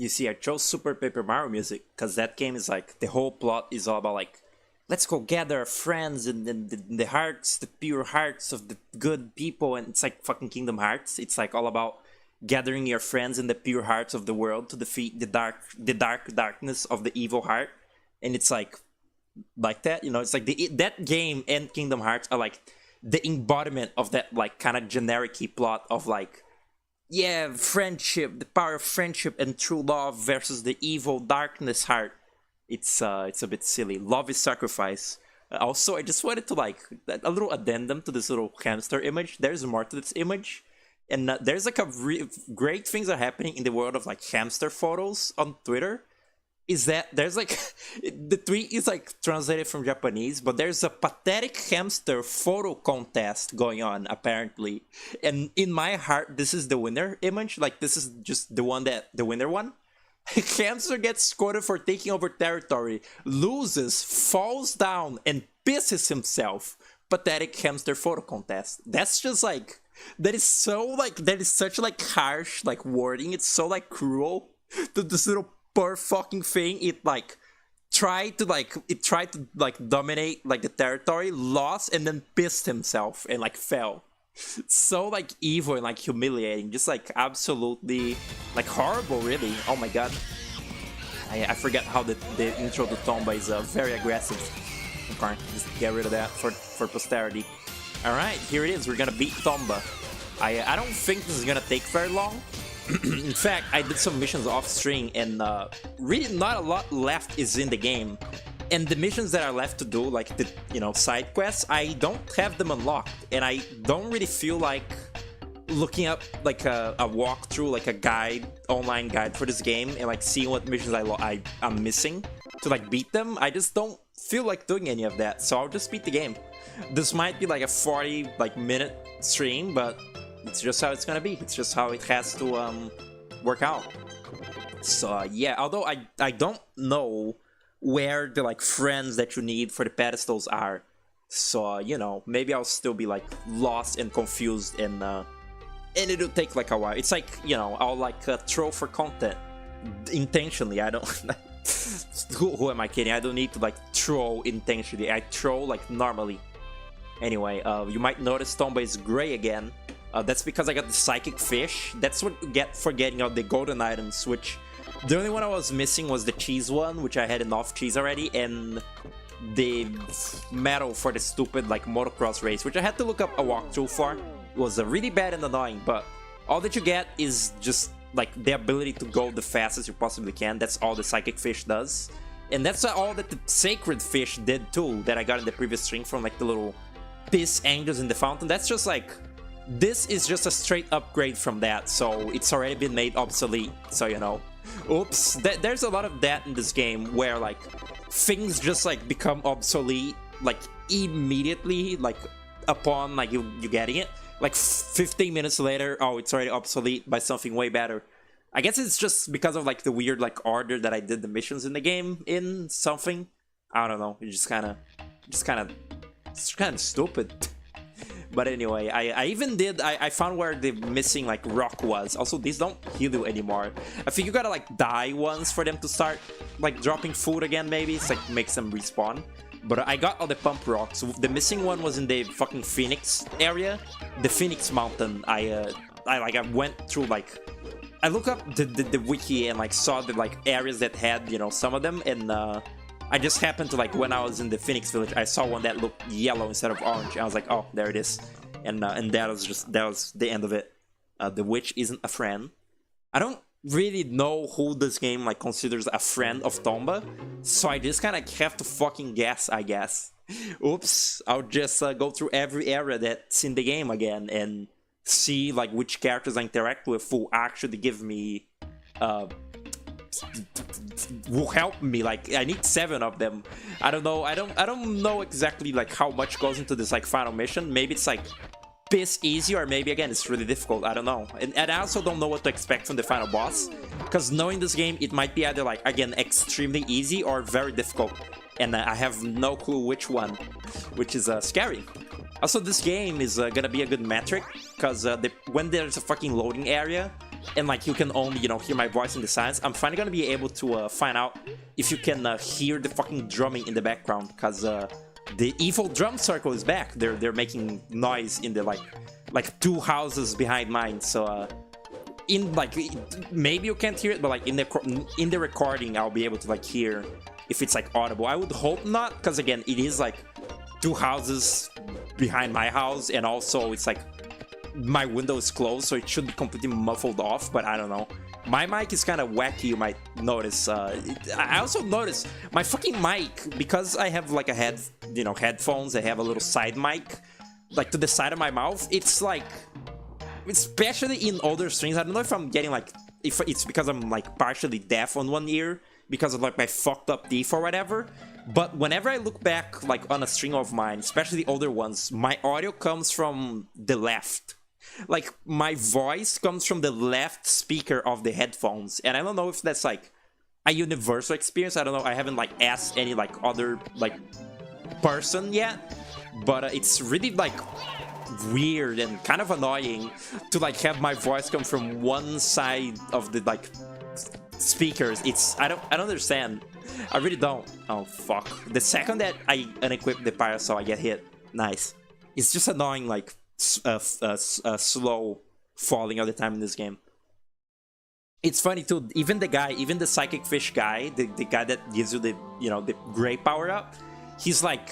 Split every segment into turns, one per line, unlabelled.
You see, I chose Super Paper Mario Music because that game is like, the whole plot is all about like, let's go gather our friends and the hearts, the pure hearts of the good people, and it's like fucking Kingdom Hearts. It's like all about gathering your friends in the pure hearts of the world to defeat the darkness of the evil heart. And it's like that, you know, it's like that game and Kingdom Hearts are like the embodiment of that like kind of generic-y plot of like, yeah, friendship, the power of friendship and true love versus the evil darkness heart. It's a bit silly. Love is sacrifice. Also, I just wanted to like a little addendum to this little hamster image. There's more to this image, and there's like great things are happening in the world of like hamster photos on Twitter. Is that there's like the tweet is like translated from Japanese, but there's a pathetic hamster photo contest going on apparently, and in my heart this is the winner image. Like this is just the one that the winner won. Hamster gets scored for taking over territory, loses, falls down, and pisses himself. Pathetic hamster photo contest. That's just like that is so like that is such like harsh like wording. It's so like cruel to this little poor fucking thing. It tried to dominate like the territory, lost, and then pissed himself and like fell. It's so like evil and like humiliating, just like absolutely like horrible, really. Oh my god, I forget how the intro to Tomba is very aggressive. Okay, just get rid of that for posterity. All right, here it is. We're gonna beat Tomba. I don't think this is gonna take very long. In fact, I did some missions off stream, and really not a lot left is in the game. And the missions that are left to do, like the side quests, I don't have them unlocked, and I don't really feel like looking up like a walkthrough, like a guide, online guide for this game, and like seeing what missions I'm missing to like beat them. I just don't feel like doing any of that, so I'll just beat the game. This might be like a 40 minute stream, but it's just how it's gonna be. It's just how it has to work out. So yeah, although I don't know where the like friends that you need for the pedestals are, so maybe I'll still be like lost and confused, and it'll take like a while. It's like I'll like troll for content intentionally. I don't who am I kidding? I don't need to like troll intentionally. I troll like normally. Anyway, you might notice Tomba is gray again. That's because I got the psychic fish. That's what you get for getting out the golden items, which the only one I was missing was the cheese one, which I had enough cheese already, and the medal for the stupid like motocross race, which I had to look up a walkthrough for. It was really bad and annoying, but all that you get is just like the ability to go the fastest you possibly can. That's all the psychic fish does, and that's all that the sacred fish did too, that I got in the previous string from like the little piss angels in the fountain. That's just like, this is just a straight upgrade from that, so it's already been made obsolete. So oops, there's a lot of that in this game where like things just like become obsolete like immediately, like upon like you getting it. Like 15 minutes later, oh, it's already obsolete by something way better. I guess it's just because of like the weird like order that I did the missions in the game in something. I don't know. It's just kind of stupid. But anyway, I found where the missing like rock was. Also, these don't heal you anymore. I think you gotta like die once for them to start like dropping food again. Maybe it's like makes them respawn. But I got all the pump rocks. The missing one was in the fucking Phoenix area, the Phoenix Mountain. I went through like, I looked up the wiki and like saw the like areas that had some of them, and I just happened to like, when I was in the Phoenix village, I saw one that looked yellow instead of orange. I was like, oh, there it is, and that was the end of it. The witch isn't a friend. I don't really know who this game like considers a friend of Tomba, so I just kind of have to fucking guess, I guess. Oops, I'll just go through every area that's in the game again and see like which characters I interact with will actually give me will help me. Like, I need 7 of them. I don't know exactly like how much goes into this like final mission. Maybe it's like piss easy, or maybe again it's really difficult. I don't know, and I also don't know what to expect from the final boss, because knowing this game, it might be either like again extremely easy or very difficult, and I have no clue which one, which is scary. Also, this game is gonna be a good metric, because when there's a fucking loading area, and like you can only, you know, hear my voice in the silence, I'm finally gonna be able to find out if you can hear the fucking drumming in the background, because the evil drum circle is back. They're making noise in the like 2 houses behind mine. So in like maybe you can't hear it, but like in the recording, I'll be able to like hear if it's like audible. I would hope not, because again, it is like 2 houses behind my house, and also it's like my window is closed, so it should be completely muffled off, but I don't know. My mic is kind of wacky, you might notice. I also noticed my fucking mic, because I have like a headphones, I have a little side mic like to the side of my mouth. It's like, especially in older streams, I don't know if I'm getting like, if it's because I'm like partially deaf on one ear because of like my fucked up teeth or whatever, but whenever I look back like on a stream of mine, especially the older ones, my audio comes from the left. Like, my voice comes from the left speaker of the headphones, and I don't know if that's like a universal experience. I don't know, I haven't like asked any like other like person yet, but it's really like weird and kind of annoying to like have my voice come from one side of the like speakers. I don't understand. I really don't. Oh fuck, the second that I unequip the parasol, I get hit. Nice. It's just annoying, like slow falling all the time in this game. It's funny too, even the psychic fish guy, the guy that gives you the, you know, the gray power up, he's like,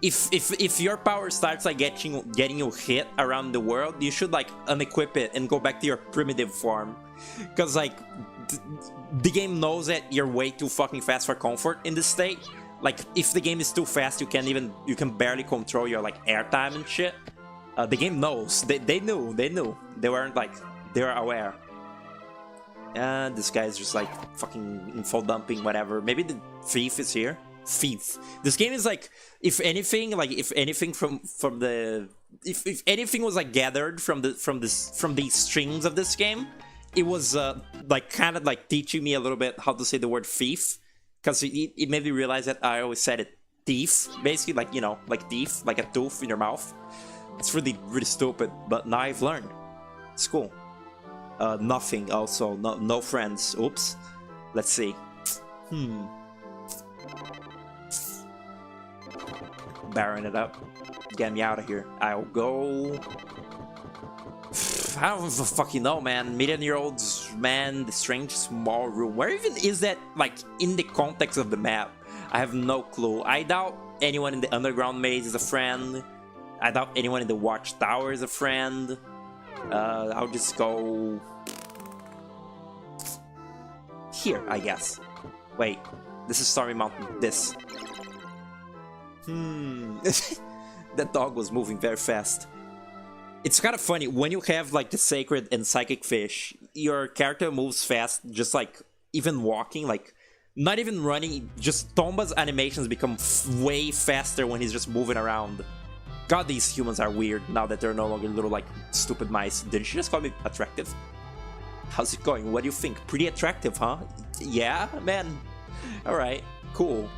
if your power starts like getting you hit around the world, you should like unequip it and go back to your primitive form, because like the game knows that you're way too fucking fast for comfort in this state. Like, if the game is too fast, you can barely control your like airtime and shit. The game knows. They knew. They weren't like, they were aware. And this guy's just like fucking info dumping, whatever. Maybe the thief is here. Thief. This game is like, if anything was like gathered from these strings of this game, it was like kind of like teaching me a little bit how to say the word thief, because it made me realize that I always said it thief, basically, like, you know, like teeth, like a tooth in your mouth. It's really stupid, but now I've learned. It's cool. Nothing also. No friends. Oops. Let's see. Barring it up. Get me out of here. I'll go... I don't fucking know, man. Million-year-olds, man, the strange small room. Where even is that, like, in the context of the map? I have no clue. I doubt anyone in the underground maze is a friend. I doubt anyone in the watchtower is a friend. I'll just go... here, I guess. Wait, this is Stormy Mountain. This. That dog was moving very fast. It's kind of funny, when you have like the sacred and psychic fish, your character moves fast, just like even walking, like not even running. Just Tomba's animations become way faster when he's just moving around. God, these humans are weird now that they're no longer little like stupid mice. Didn't she just call me attractive? How's it going? What do you think? Pretty attractive, huh? Yeah, man. Alright, cool.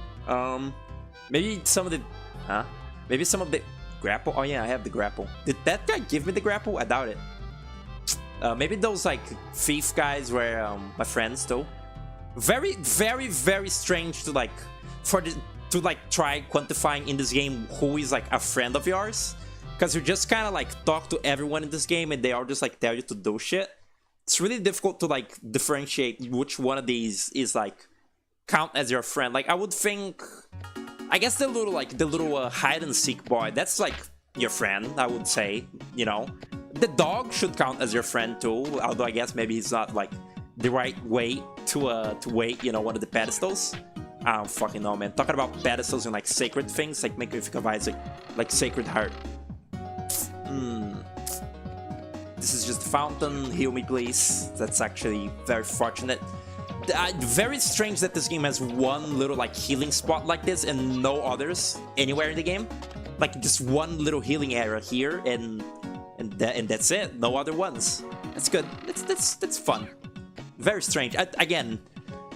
Maybe some of the... huh? Maybe some of the... grapple? Oh yeah, I have the grapple. Did that guy give me the grapple? I doubt it. Maybe those like thief guys were my friends though. Very, very, very strange to like... to like try quantifying in this game who is like a friend of yours. Because you just kind of like talk to everyone in this game and they all just like tell you to do shit. It's really difficult to like differentiate which one of these is like count as your friend. Like, I would think, I guess the little hide and seek boy, that's like your friend, I would say, you know. The dog should count as your friend too, although I guess maybe it's not like the right way to wait, you know, one of the pedestals. I don't fucking know, man. Talking about pedestals and like sacred things, like make me think of Isaac, like Sacred Heart. This is just the fountain. Heal me, please. That's actually very fortunate. Very strange that this game has one little like healing spot like this and no others anywhere in the game. Like just one little healing area here and that's it. No other ones. That's good. That's fun. Very strange. Again,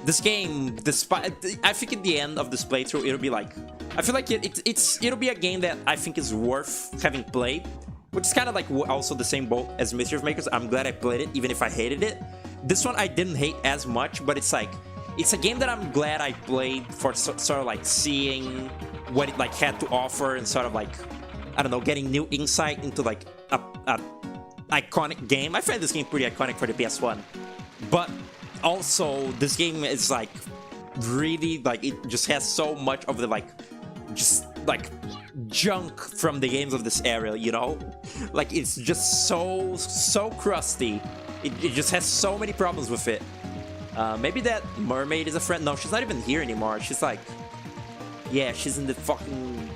this game, despite, I think at the end of this playthrough it'll be like I feel like it'll be a game that I think is worth having played, which is kind of like also the same boat as Mischief Makers. I'm glad I played it, even if I hated it. This one I didn't hate as much, but it's like, it's a game that I'm glad I played for sort of like seeing what it like had to offer and sort of like, I don't know, getting new insight into like a iconic game. I find this game pretty iconic for the PS1, but also this game is like really like, it just has so much of the like just like junk from the games of this era, you know? Like it's just so crusty. It just has so many problems with it. Maybe that mermaid is a friend. No, she's not even here anymore. She's like, yeah, she's in the fucking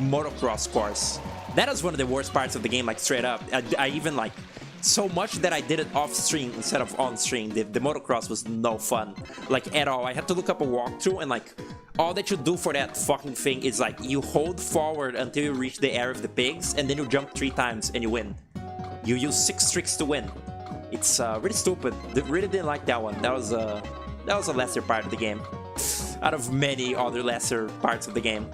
motocross course. That is one of the worst parts of the game, like straight up. I even like, so much that I did it off stream instead of on stream. The motocross was no fun, like at all. I had to look up a walkthrough, and like all that you do for that fucking thing is like you hold forward until you reach the area of the pigs, and then you jump 3 times and you win. You use 6 tricks to win. It's really stupid. Really didn't like that one. That was a lesser part of the game, out of many other lesser parts of the game.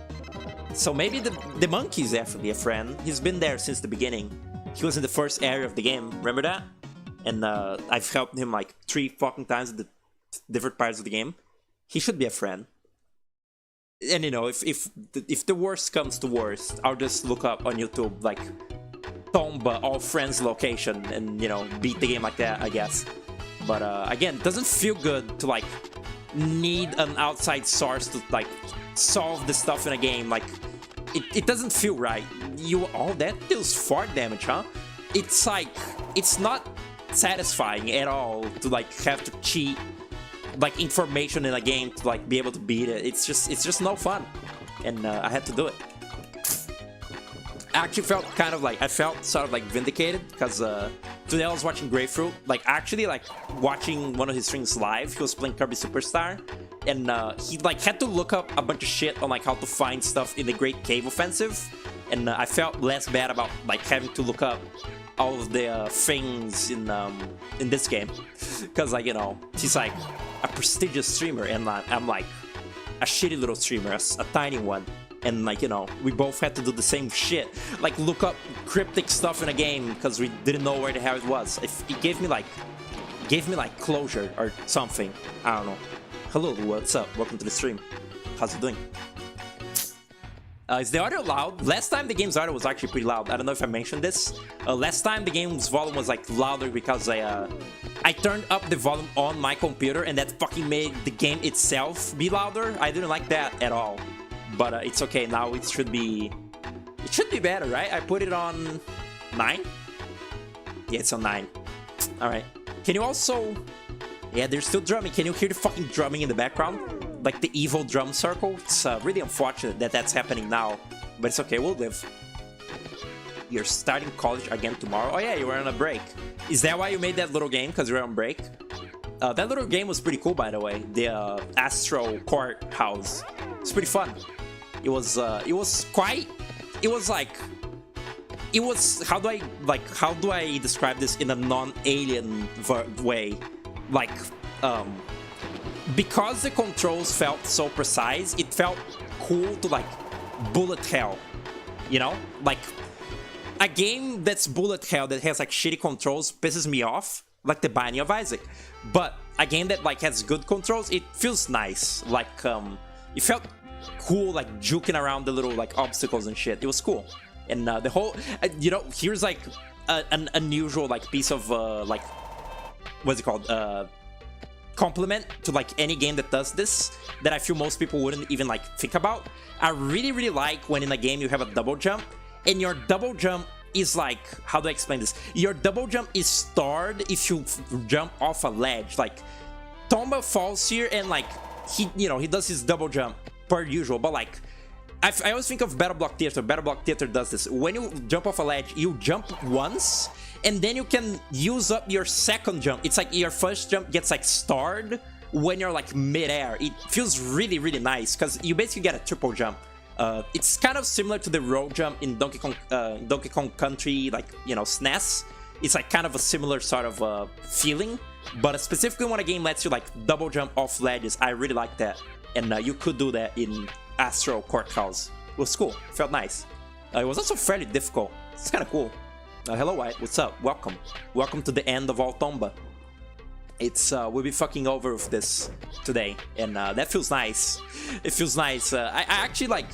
So maybe the monkey's definitely a friend. He's been there since the beginning. He was in the first area of the game. Remember that? And I've helped him like 3 fucking times in the different parts of the game. He should be a friend. And you know, if the worst comes to worst, I'll just look up on YouTube like Tomba all friends location and, you know, beat the game like that, I guess. But again, it doesn't feel good to like need an outside source to like solve the stuff in a game. Like it doesn't feel right. That deals 4 damage, huh? It's like, it's not satisfying at all to like have to cheat like information in a game to like be able to beat it. It's just no fun, and I had to do it. I actually felt kind of like, I felt sort of like vindicated because today I was watching Grapefruit, like actually like watching one of his streams live. He was playing Kirby Superstar, and he like had to look up a bunch of shit on like how to find stuff in the Great Cave Offensive, and I felt less bad about like having to look up all of the things in this game, because like, you know, he's like a prestigious streamer, and I'm like a shitty little streamer, a tiny one. And like, you know, we both had to do the same shit, like look up cryptic stuff in a game because we didn't know where the hell it was. It gave me like closure or something. I don't know. Hello, what's up? Welcome to the stream. How's it doing? Is the audio loud? Last time the game's audio was actually pretty loud. I don't know if I mentioned this. Last time the game's volume was like louder because I turned up the volume on my computer, and that fucking made the game itself be louder. I didn't like that at all. But it's okay, now it should be better, right? I put it on 9? Yeah, it's on 9. Alright. Can you also... Yeah, there's still drumming. Can you hear the fucking drumming in the background? Like the evil drum circle? It's really unfortunate that that's happening now. But it's okay, we'll live. You're starting college again tomorrow? Oh yeah, you were on a break. Is that why you made that little game? Because you were on break? That little game was pretty cool, by the way. The Astro Courthouse. It's pretty fun. It was how do I describe this in a non-alien way? Like, because the controls felt so precise, it felt cool to like bullet hell, you know? Like, a game that's bullet hell that has like shitty controls pisses me off, like the Binding of Isaac. But a game that like has good controls, it feels nice. Like, it felt cool, like juking around the little like obstacles and shit. It was cool. And the whole, you know, here's like an unusual like piece of like, what's it called, compliment to like any game that does this, that I feel most people wouldn't even like think about. I really like when in a game you have a double jump, and your double jump is like, how do I explain this? Your double jump is starred if you jump off a ledge. Like, Tomba falls here and like, he, you know, he does his double jump per usual, but like, I always think of Battle Block Theater. Battle Block Theater does this. When you jump off a ledge, you jump once, and then you can use up your second jump. It's like your first jump gets like starred when you're like mid-air. It feels really nice, because you basically get a triple jump. It's kind of similar to the road jump in Donkey Kong Country, like, you know, SNES. It's like kind of a similar sort of feeling, but specifically when a game lets you like double jump off ledges, I really like that. And you could do that in Astro Courthouse. It was cool. Felt nice. It was also fairly difficult. It's kind of cool. Hello, White. What's up? Welcome. Welcome to the end of all Tomba. It's we'll be fucking over with this today, and that feels nice. It feels nice. I actually like.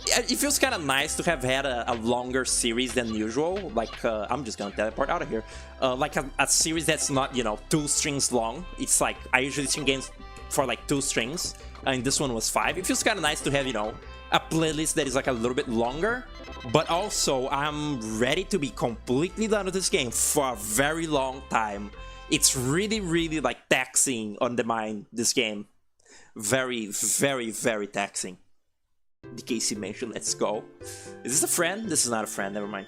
It feels kind of nice to have had a longer series than usual. Like I'm just gonna teleport out of here. Like a series that's not, you know, 2 strings long. It's like I usually stream games for like 2 strings, and this one was 5. It feels kind of nice to have, you know, a playlist that is like a little bit longer. But also, I'm ready to be completely done with this game for a very long time. It's really, really like taxing on the mind, this game. Very, very, very taxing. The KC mentioned, let's go. Is this a friend? This is not a friend, never mind.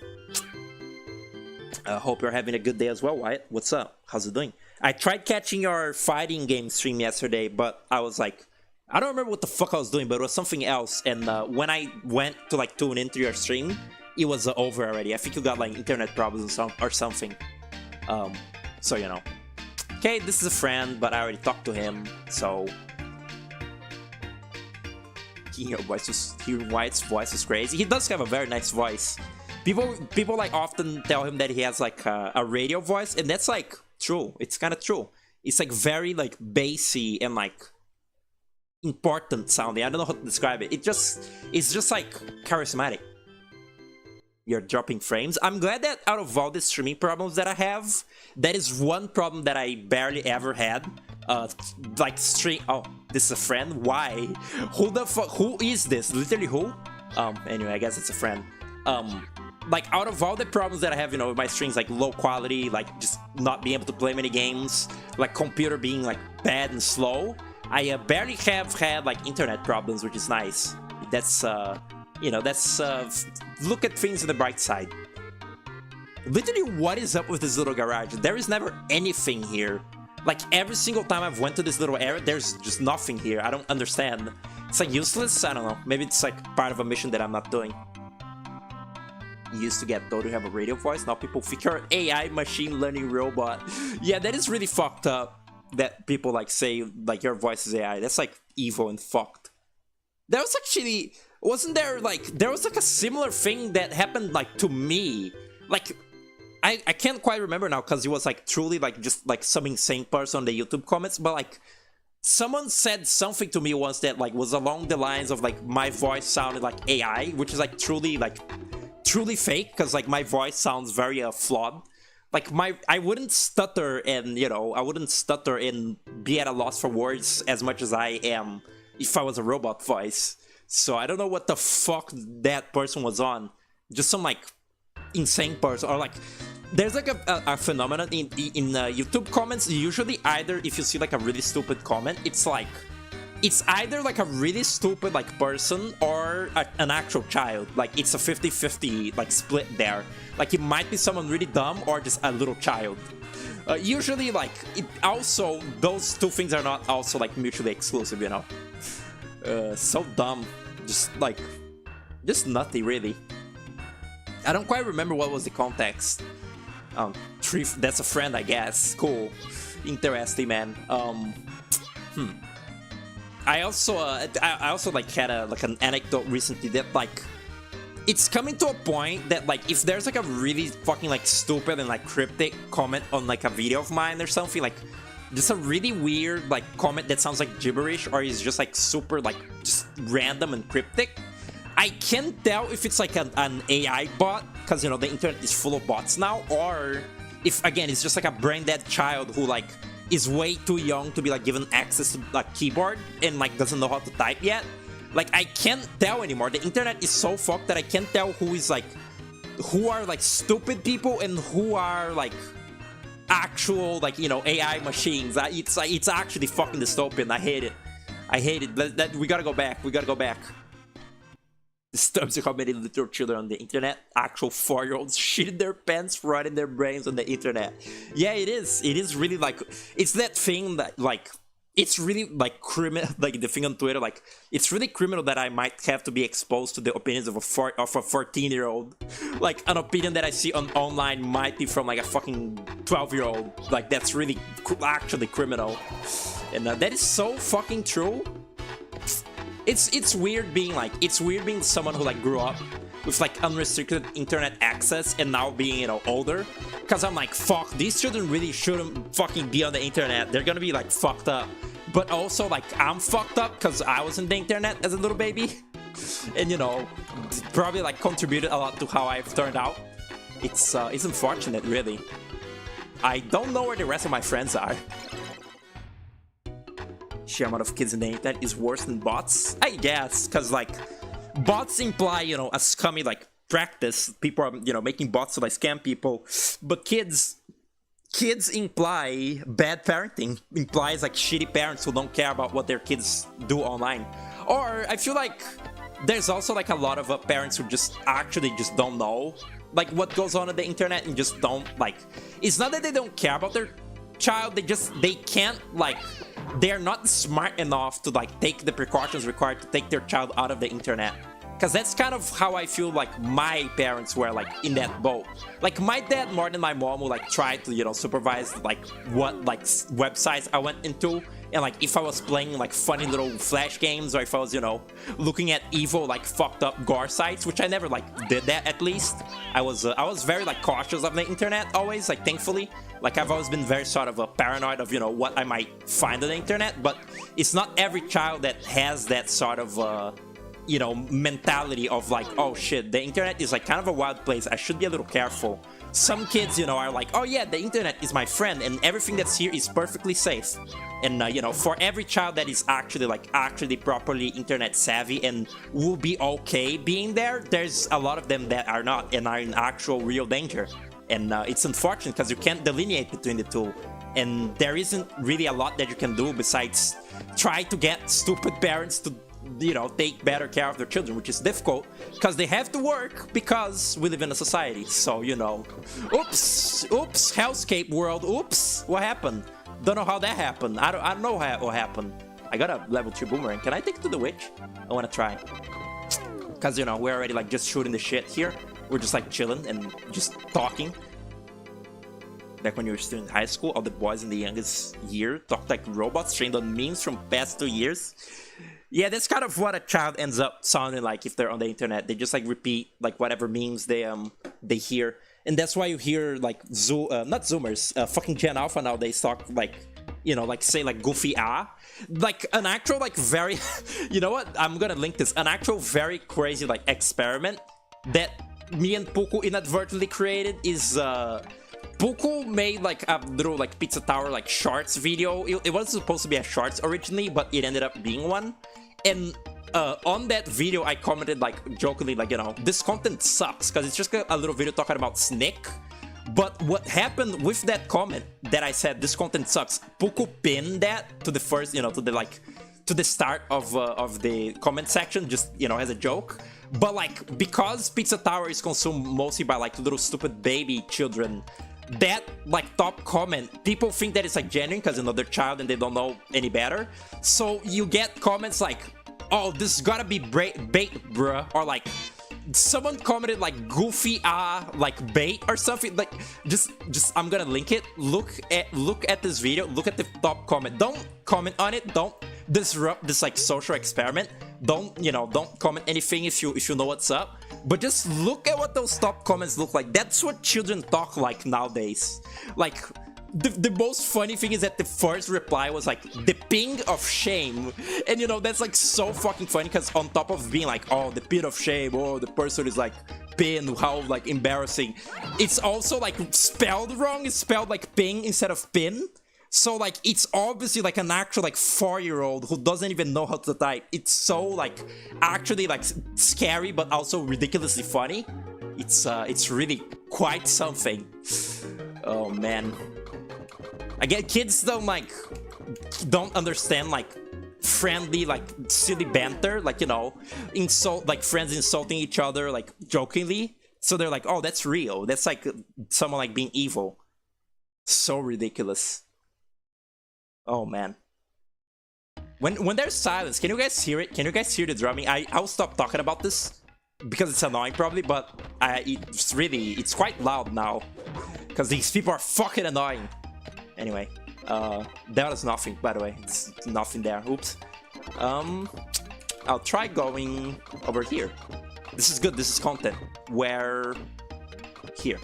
Hope you're having a good day as well, Wyatt. What's up? How's it doing? I tried catching your fighting game stream yesterday, but I was like, I don't remember what the fuck I was doing, but it was something else. And when I went to like tune into your stream, it was over already. I think you got like internet problems or something. So, you know. Okay, this is a friend, but I already talked to him, so... Hearing White's voice is crazy. He does have a very nice voice. People like often tell him that he has like a radio voice, and that's like true. It's kind of true. It's like very like bassy and like important sounding. I don't know how to describe it. It's just like charismatic. You're dropping frames. I'm glad that out of all the streaming problems that I have, that is one problem that I barely ever had. Like stream. Oh, this is a friend. Why? Who the fuck? Who is this? Literally who? Anyway, I guess it's a friend. Like out of all the problems that I have, you know, with my streams, like low quality, like just not being able to play many games, like computer being like bad and slow, I barely have had like internet problems, which is nice. That's you know, that's look at things on the bright side. Literally, what is up with this little garage? There is never anything here. Like every single time I've went to this little area, there's just nothing here. I don't understand. It's like useless. I don't know. Maybe it's like part of a mission that I'm not doing. You used to get told to have a radio voice. Now people think you're an AI machine learning robot. Yeah, that is really fucked up. That people like say like your voice is AI. That's like evil and fucked. There was actually, wasn't there like, there was like a similar thing that happened like to me. Like, I can't quite remember now because it was like truly like just like some insane person on the YouTube comments, but like someone said something to me once that like was along the lines of like my voice sounded like AI, which is like truly fake because like my voice sounds very flawed. Like I wouldn't stutter and, you know, I wouldn't stutter and be at a loss for words as much as I am if I was a robot voice. So I don't know what the fuck that person was on. Just some like insane person, or like there's like a phenomenon in YouTube comments. Usually either if you see like a really stupid comment, it's either like a really stupid like person or an actual child. Like it's a 50-50 like split there. Like it might be someone really dumb or just a little child. Usually like it also, those two things are not also like mutually exclusive, you know. So dumb, just nutty really. I don't quite remember what was the context. That's a friend, I guess. Cool, interesting, man. I also like had an anecdote recently that like it's coming to a point that like if there's like a really fucking like stupid and like cryptic comment on like a video of mine or something, like just a really weird like comment that sounds like gibberish or is just like super like just random and cryptic, I can't tell if it's like an AI bot, because you know the internet is full of bots now, or if again it's just like a brain dead child who like is way too young to be like given access to like keyboard and like doesn't know how to type yet. Like I can't tell anymore. The internet is so fucked that I can't tell who are like stupid people and who are like actual like, you know, AI machines. It's actually fucking dystopian. I hate it. I hate it. We gotta go back. We gotta go back. Disturbs how many little children on the internet, actual 4-year-olds, shitting their pants, rotting their brains on the internet. Yeah, it is. It is really like, it's that thing that like, it's really like criminal, like the thing on Twitter, like it's really criminal that I might have to be exposed to the opinions of a 14-year-old. Like an opinion that I see online might be from like a fucking 12-year-old. Like that's really actually criminal. And that is so fucking true. it's weird being like, it's weird being someone who like grew up with like unrestricted internet access and now being, you know, older, because I'm like, fuck, these children really shouldn't fucking be on the internet. They're gonna be like fucked up. But also like, I'm fucked up because I was in the internet as a little baby, and you know, probably like contributed a lot to how I've turned out. It's unfortunate, really. I don't know where the rest of my friends are. Sheer amount of kids in the internet is worse than bots, I guess, because like, bots imply, you know, a scummy like practice. People are, you know, making bots to like scam people, but kids imply bad parenting, implies like shitty parents who don't care about what their kids do online. Or I feel like there's also like a lot of parents who just actually just don't know like what goes on the internet and just don't like, it's not that they don't care about their child, they can't like, they're not smart enough to like take the precautions required to take their child out of the internet. Because that's kind of how I feel like my parents were like in that boat. Like my dad more than my mom would like try to, you know, supervise like what like websites I went into, and like if I was playing like funny little flash games, or if I was, you know, looking at evil like fucked up gore sites, which I never like did that. At least I was very like cautious of the internet always, like thankfully. Like I've always been very sort of paranoid of, you know, what I might find on the internet, but it's not every child that has that sort of you know, mentality of like, oh shit, the internet is like kind of a wild place, I should be a little careful. Some kids, you know, are like, oh yeah, the internet is my friend and everything that's here is perfectly safe. And you know, for every child that is actually like properly internet savvy and will be okay being there, there's a lot of them that are not and are in actual real danger. And it's unfortunate because you can't delineate between the two, and there isn't really a lot that you can do besides try to get stupid parents to, you know, take better care of their children, which is difficult because they have to work because we live in a society. So, you know, oops, hellscape world, oops, what happened? Don't know how that happened. I don't know what happened. I got a level 2 boomerang. Can I take it to the witch? I want to try. Because, you know, we're already like just shooting the shit here. We're just like chilling and just talking. Back when you were still in high school, all the boys in the youngest year talked like robots trained on memes from past 2 years. Yeah, that's kind of what a child ends up sounding like if they're on the internet. They just like repeat like whatever memes they hear, and that's why you hear like not Zoomers, fucking Gen Alpha nowadays talk like, you know, like say like goofy like an actual like very you know what? I'm gonna link this. An actual very crazy like experiment that me and Puku inadvertently created is Puku made like a little like Pizza Tower like shorts video. It wasn't supposed to be a shorts originally, but it ended up being one. And on that video, I commented like jokingly like, you know, this content sucks because it's just a little video talking about Snick. But what happened with that comment that I said this content sucks, Puku pinned that to the first, you know, to the like to the start of the comment section, just, you know, as a joke. But like because Pizza Tower is consumed mostly by like little stupid baby children, that like top comment, people think that it's like genuine because, you know, they're child and they don't know any better. So you get comments like, oh, this gotta be bait, bruh, or like someone commented like goofy like bait or something. Like just I'm gonna link it. Look at this video, look at the top comment. Don't comment on it, don't disrupt this like social experiment. Don't, you know, don't comment anything if you know what's up, but just look at what those top comments look like. That's what children talk like nowadays. Like the most funny thing is that the first reply was like the ping of shame, and you know, that's like so fucking funny because on top of being like, oh, the pin of shame, oh, the person is like pin, how like embarrassing, it's also like spelled wrong. It's spelled like ping instead of pin. So like it's obviously like an actual like 4-year-old who doesn't even know how to type. It's so like actually like scary but also ridiculously funny. It's really quite something. Oh man. Again, kids don't understand like friendly like silly banter, like, you know, insult, like friends insulting each other like jokingly. So they're like, oh, that's real. That's like someone like being evil. So ridiculous. Oh man. When there's silence, can you guys hear it? Can you guys hear the drumming? I'll stop talking about this because it's annoying probably, but it's quite loud now because these people are fucking annoying. Anyway, that was nothing, by the way. It's nothing there. Oops. I'll try going over here. This is good, this is content. Where... Here.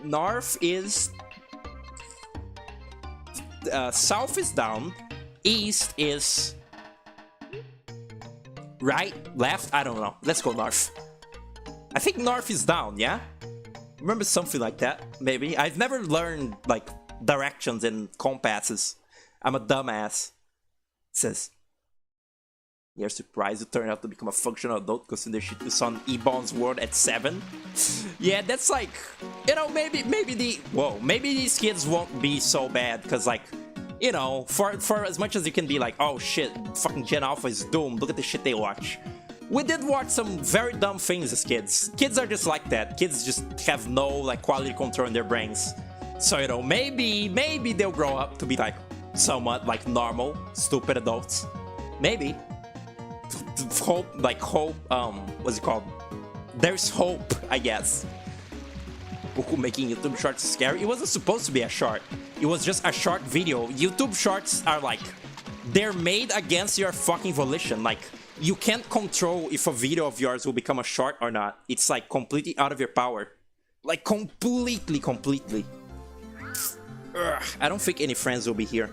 North is... south is down. East is... right? Left? I don't know. Let's go north. I think north is down, yeah? Remember something like that, maybe? I've never learned, like, directions and compasses. I'm a dumbass. It says... You're surprised you turned out to become a functional adult because the shit you saw in E-Bomb's world at 7? Yeah, that's like... You know, maybe the... Whoa, maybe these kids won't be so bad because, like... You know, for as much as you can be like, oh shit, fucking Gen Alpha is doomed, look at the shit they watch. We did watch some very dumb things as kids. Kids are just like that. Kids just have no, like, quality control in their brains. So, you know, maybe they'll grow up to be, like, somewhat, like, normal, stupid adults. Maybe. Hope, what's it called? There's hope, I guess. Goku making YouTube shorts scary. It wasn't supposed to be a short. It was just a short video. YouTube shorts are like, they're made against your fucking volition. Like, you can't control if a video of yours will become a short or not. It's like completely out of your power. Like completely. Ugh, I don't think any friends will be here.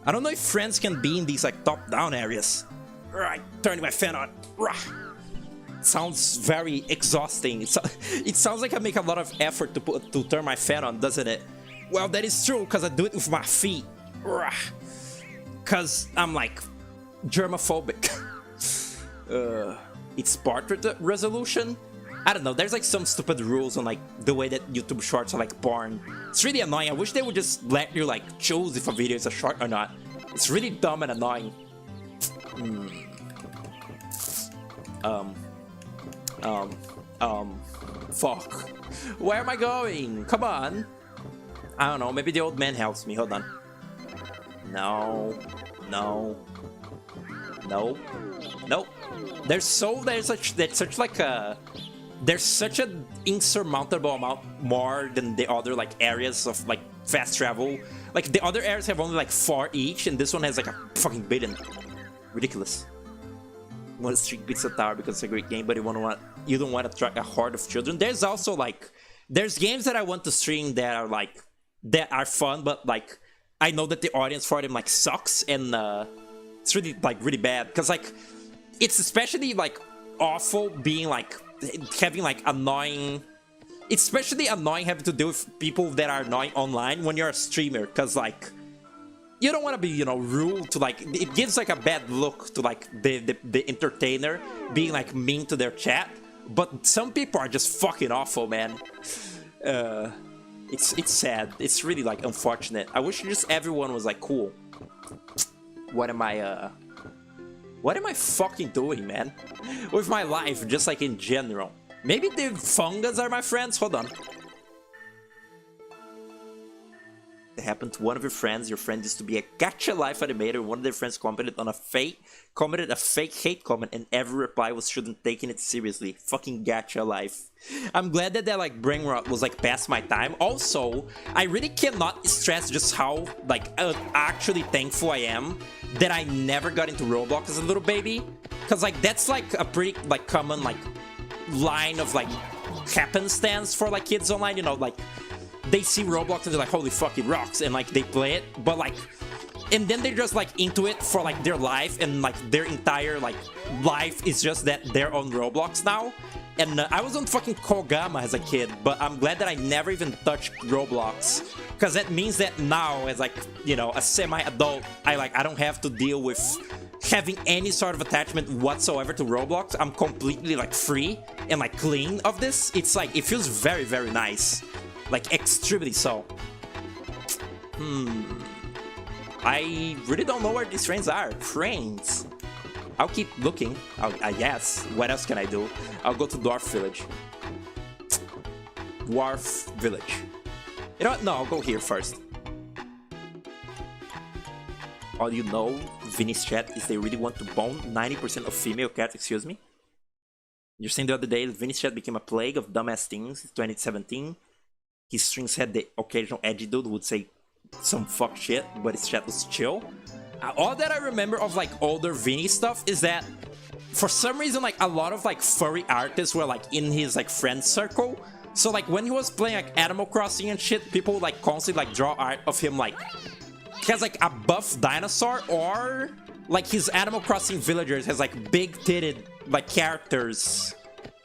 I don't know if friends can be in these like top-down areas. Right, turning my fan on. Sounds very exhausting. It sounds like I make a lot of effort to turn my fan on, doesn't it? Well, that is true, because I do it with my feet. Because I'm like germophobic. It's portrait resolution? I don't know, there's like some stupid rules on like the way that YouTube shorts are like born. It's really annoying. I wish they would just let you like choose if a video is a short or not. It's really dumb and annoying. Fuck. Where am I going? Come on. I don't know, maybe the old man helps me. Hold on. No. There's such an insurmountable amount more than the other like areas of like fast travel. Like the other areas have only like 4 each, and this one has like a fucking billion. Ridiculous. You want to streak Pizza Tower because it's a great game, but you don't want to attract a horde of children. There's also like, there's games that I want to stream that are like, that are fun, but like, I know that the audience for them like sucks, and it's really like really bad, because like, it's especially like awful being like, having like annoying, it's especially annoying having to deal with people that are annoying online when you're a streamer, because like, you don't want to be, you know, rude to like, it gives like a bad look to like the entertainer being like mean to their chat, but some people are just fucking awful, man. It's sad. It's really like unfortunate. I wish just everyone was like cool. What am I fucking doing, man? With my life, just like in general. Maybe the fungus are my friends? Hold on. It happened to one of your friends. Your friend used to be a gacha life animator. One of their friends commented a fake hate comment, and every reply was shouldn't taking it seriously. Fucking gacha life. I'm glad that like brain rot was like past my time. Also, I really cannot stress just how like actually thankful I am that I never got into Roblox as a little baby, because like that's like a pretty like common like line of like happenstance for like kids online, you know, like they see Roblox and they're like, holy fuck, it rocks, and like they play it, but like, and then they're just like into it for like their life, and like their entire like life is just that they're on Roblox now. And I was on fucking Kogama as a kid, but I'm glad that I never even touched Roblox, because that means that now, as like, you know, a semi-adult, I don't have to deal with having any sort of attachment whatsoever to Roblox. I'm completely like free and like clean of this. It's like, it feels very, very nice. Like, extremely so. I really don't know where these trains are. Trains. I'll keep looking, I guess. What else can I do? I'll go to Dwarf Village. Dwarf Village. You know what? No, I'll go here first. All you know, Vinny's chat, is they really want to bone 90% of female cats, excuse me? You're saying the other day, Vinny's chat became a plague of dumbass things in 2017. His streams had the occasional edgy dude who would say some fuck shit, but his chat was chill. All that I remember of like older Vinny stuff is that for some reason like a lot of like furry artists were like in his like friend circle. So like when he was playing like Animal Crossing and shit, people would like constantly like draw art of him like he has like a buff dinosaur, or like his Animal Crossing villagers has like big titted like characters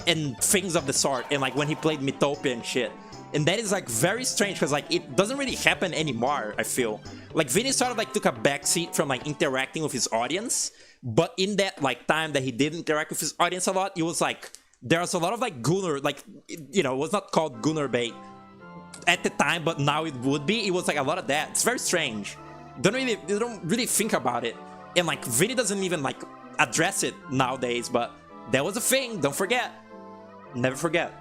and things of the sort. And like when he played Mythopia and shit. And that is like very strange because like it doesn't really happen anymore, I feel. Like Vinny sort of like took a backseat from like interacting with his audience, but in that like time that he did interact with his audience a lot, it was like there was a lot of like Gunner, like, you know, it was not called Gunner bait at the time, but now it would be. It was like a lot of that. It's very strange. You don't really think about it, and like Vinny doesn't even like address it nowadays, but that was a thing. Don't forget, never forget.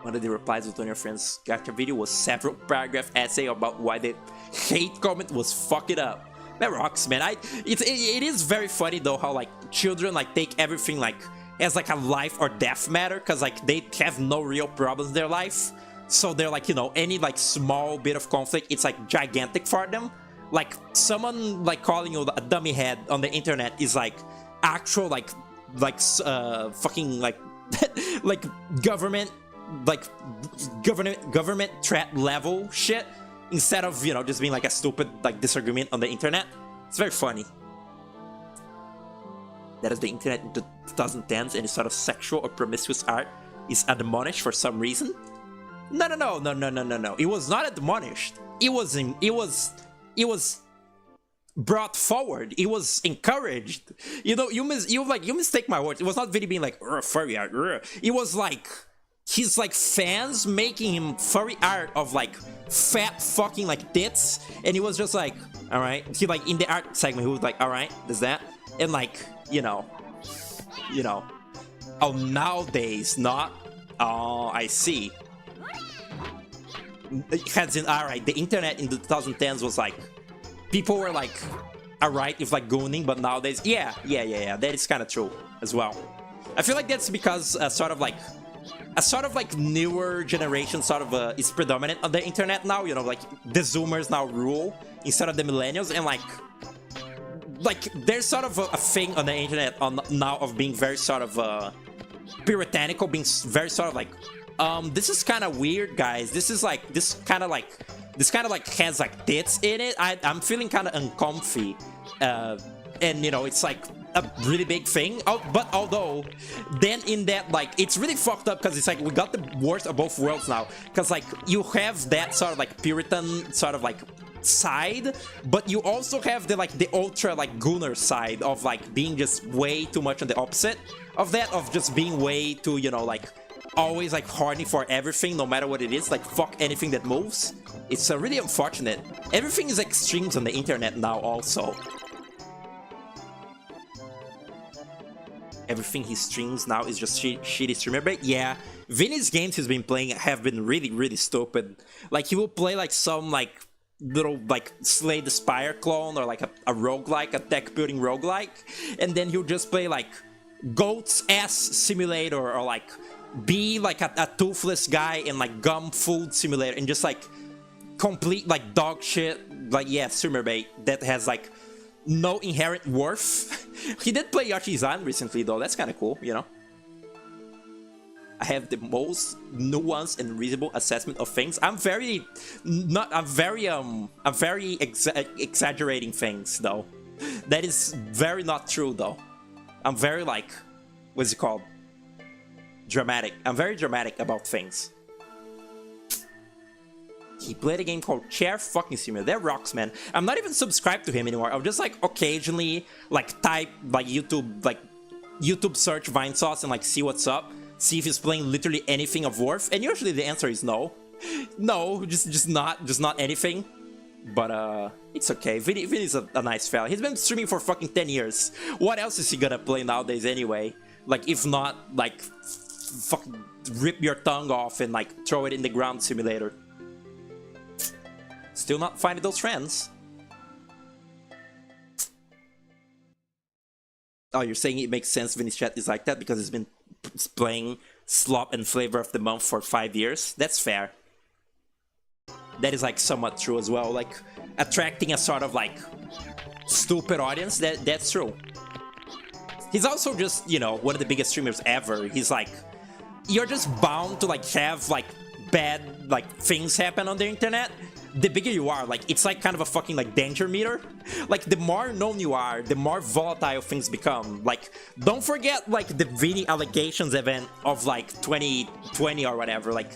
One of the replies with one of your friends' gacha video was several paragraph essay about why the hate comment was fuck it up. That rocks, man. It is very funny though how like children like take everything like as like a life or death matter, because like they have no real problems in their life. So they're like, you know, any like small bit of conflict, it's like gigantic for them. Like someone like calling you a dummy head on the internet is like actual like fucking like like government threat level shit, instead of, you know, just being like a stupid like disagreement on the internet. It's very funny. That is the internet in the 2010s, and sort of sexual or promiscuous art is admonished for some reason. No. It was not admonished. It was brought forward. It was encouraged. You know, you mistake my words. It was not Vinny being like furry art. It was like his like fans making him furry art of like fat fucking like tits, and he was just like, all right. He like in the art segment, he was like, all right, there's that, and like, you know. Oh, nowadays, not. Oh, I see. As in, all right, the internet in the 2010s was like, people were like, all right, if like gooning, but nowadays, yeah, that is kind of true as well. I feel like that's because a sort of like newer generation sort of is predominant on the internet now, you know, like the Zoomers now rule instead of the millennials, and like there's sort of a thing on the internet now of being very sort of puritanical, being very sort of like, this is kind of weird, guys. This kind of like has like tits in it. I'm feeling kind of uncomfy, and you know, it's like a really big thing. But although then in that, like, it's really fucked up because it's like we got the worst of both worlds now, because like you have that sort of like Puritan sort of like side, but you also have the like the ultra like Gunner side of like being just way too much on the opposite of that, of just being way too, you know, like always like horny for everything, no matter what it is, like fuck anything that moves. It's really unfortunate. Everything is extremes on the internet now also. Everything he streams now is just shitty streamer bait. Yeah, Vinny's games he's been playing have been really stupid. Like he will play like some like little like Slay the Spire clone, or like a roguelike, a deck building roguelike, and then he'll just play like Goat's Ass Simulator, or like be like a toothless guy in like Gum Food Simulator, and just like complete like dog shit, like, yeah, streamer bait that has like no inherent worth. He did play Yoshi's Island recently though, that's kind of cool, you know. I have the most nuanced and reasonable assessment of things. I'm very exaggerating things though. That is very not true though. I'm very like, what's it called? Dramatic. I'm very dramatic about things. He played a game called Chair Fucking Simulator. That rocks, man. I'm not even subscribed to him anymore. I'll just like occasionally like type like YouTube search Vine Sauce and like see what's up. See if he's playing literally anything of worth. And usually the answer is no. No, just not anything. But it's okay. Vinny's a nice fella. He's been streaming for fucking 10 years. What else is he gonna play nowadays anyway? Like, if not like fucking rip your tongue off and like throw it in the ground simulator. Still not finding those friends. Oh, you're saying it makes sense Vinny's chat is like that because he's been playing Slop and Flavor of the Month for 5 years? That's fair. That is like somewhat true as well. Like, attracting a sort of like stupid audience. That's true. He's also just, you know, one of the biggest streamers ever. He's like, you're just bound to like have like bad like things happen on the internet. The bigger you are, like, it's like kind of a fucking like danger meter. Like, the more known you are, the more volatile things become. Like, don't forget like the Vinny allegations event of like 2020 or whatever. Like,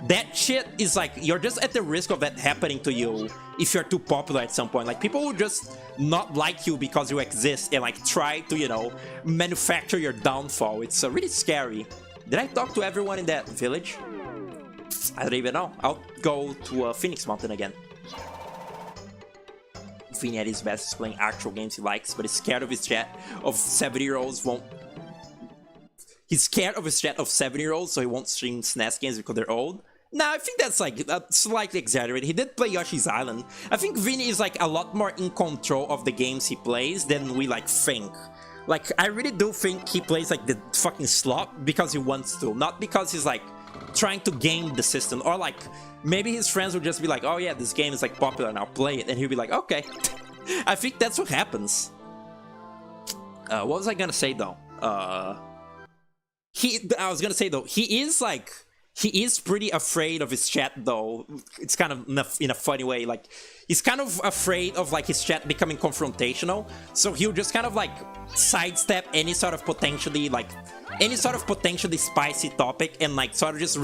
that shit is like, you're just at the risk of that happening to you if you're too popular at some point. Like, people will just not like you because you exist and like try to, you know, manufacture your downfall. It's really scary. Did I talk to everyone in that village? I don't even know. I'll go to Phoenix Mountain again. Vinny at his best is playing actual games he likes, but is scared of his chat of 70-year-olds won't... He's scared of his chat of 70-year-olds, so he won't stream SNES games because they're old. Nah, I think that's like slightly exaggerated. He did play Yoshi's Island. I think Vinny is like a lot more in control of the games he plays than we like think. Like, I really do think he plays like the fucking slop because he wants to, not because he's like trying to game the system, or like maybe his friends will just be like, oh yeah, this game is like popular now, play it, and he'll be like, okay. I think that's what happens. What was I gonna say though? I was gonna say though, he is pretty afraid of his chat though. It's kind of in a funny way. Like, he's kind of afraid of like his chat becoming confrontational. So he'll just kind of like sidestep any sort of potentially spicy topic and like sort of just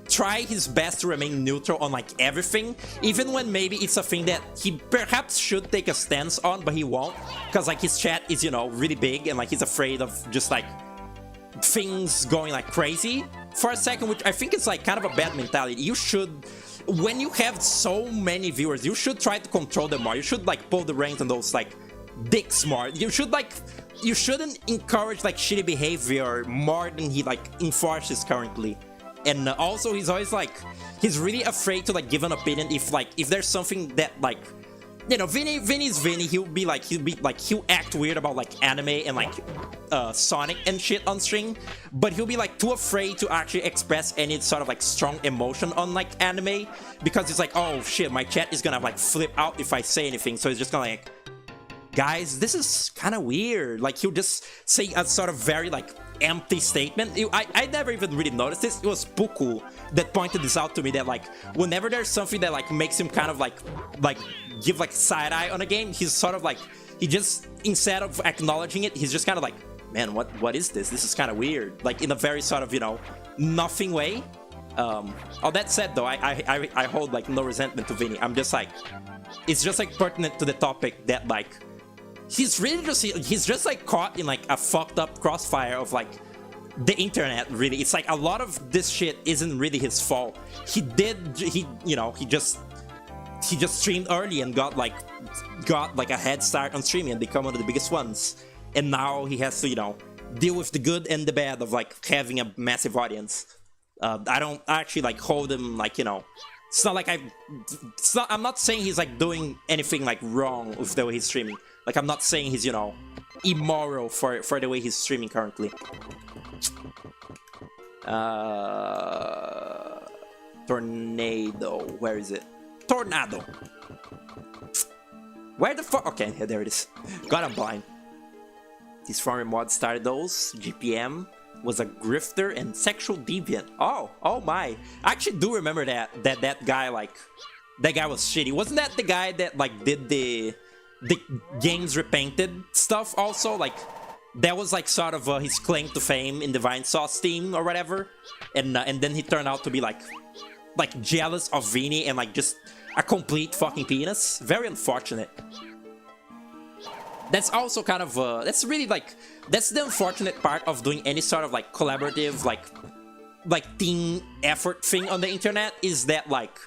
try his best to remain neutral on like everything. Even when maybe it's a thing that he perhaps should take a stance on, but he won't. Because like his chat is, you know, really big and like he's afraid of just like things going like crazy for a second, which I think is like kind of a bad mentality. You should, when you have so many viewers, you should try to control them more. You should like pull the reins on those like dicks more. You shouldn't encourage like shitty behavior more than he like enforces currently. And also he's always like, he's really afraid to like give an opinion if there's something that like, you know, Vinny's Vinny. He'll act weird about like anime and like Sonic and shit on stream, but he'll be like too afraid to actually express any sort of like strong emotion on like anime because he's like, oh shit, my chat is gonna like flip out if I say anything. So he's just gonna like, guys, this is kind of weird. Like, he'll just say a sort of very like empty statement. I never even really noticed this. It was Puku that pointed this out to me, that like whenever there's something that like makes him kind of like give like side eye on a game, he's sort of like, he just, instead of acknowledging it, he's just kind of like, man, what is this? This is kind of weird. Like, in a very sort of, you know, nothing way. All that said though, I hold like no resentment to Vinny. I'm just like, it's just like pertinent to the topic that like he's just like caught in like a fucked up crossfire of like the internet. Really, it's like a lot of this shit isn't really his fault. He just streamed early and got like a head start on streaming and become one of the biggest ones, and now he has to, you know, deal with the good and the bad of like having a massive audience. I don't actually like hold him like, you know, it's not like I'm not saying he's like doing anything like wrong with the way he's streaming. Like, I'm not saying he's, you know, immoral for the way he's streaming currently. Tornado, where is it? Tornado. Where the fuck? Okay, yeah, there it is. God, I'm blind. This farmer mod started those. GPM was a grifter and sexual deviant. Oh my. I actually do remember that guy, like, that guy was shitty. Wasn't that the guy that like did the games repainted stuff also? Like, that was like sort of his claim to fame in the Vine Sauce team or whatever. And then he turned out to be like jealous of Vinny and like just a complete fucking penis. Very unfortunate. That's also kind of that's really like, that's the unfortunate part of doing any sort of like collaborative like team effort thing on the internet, is that like,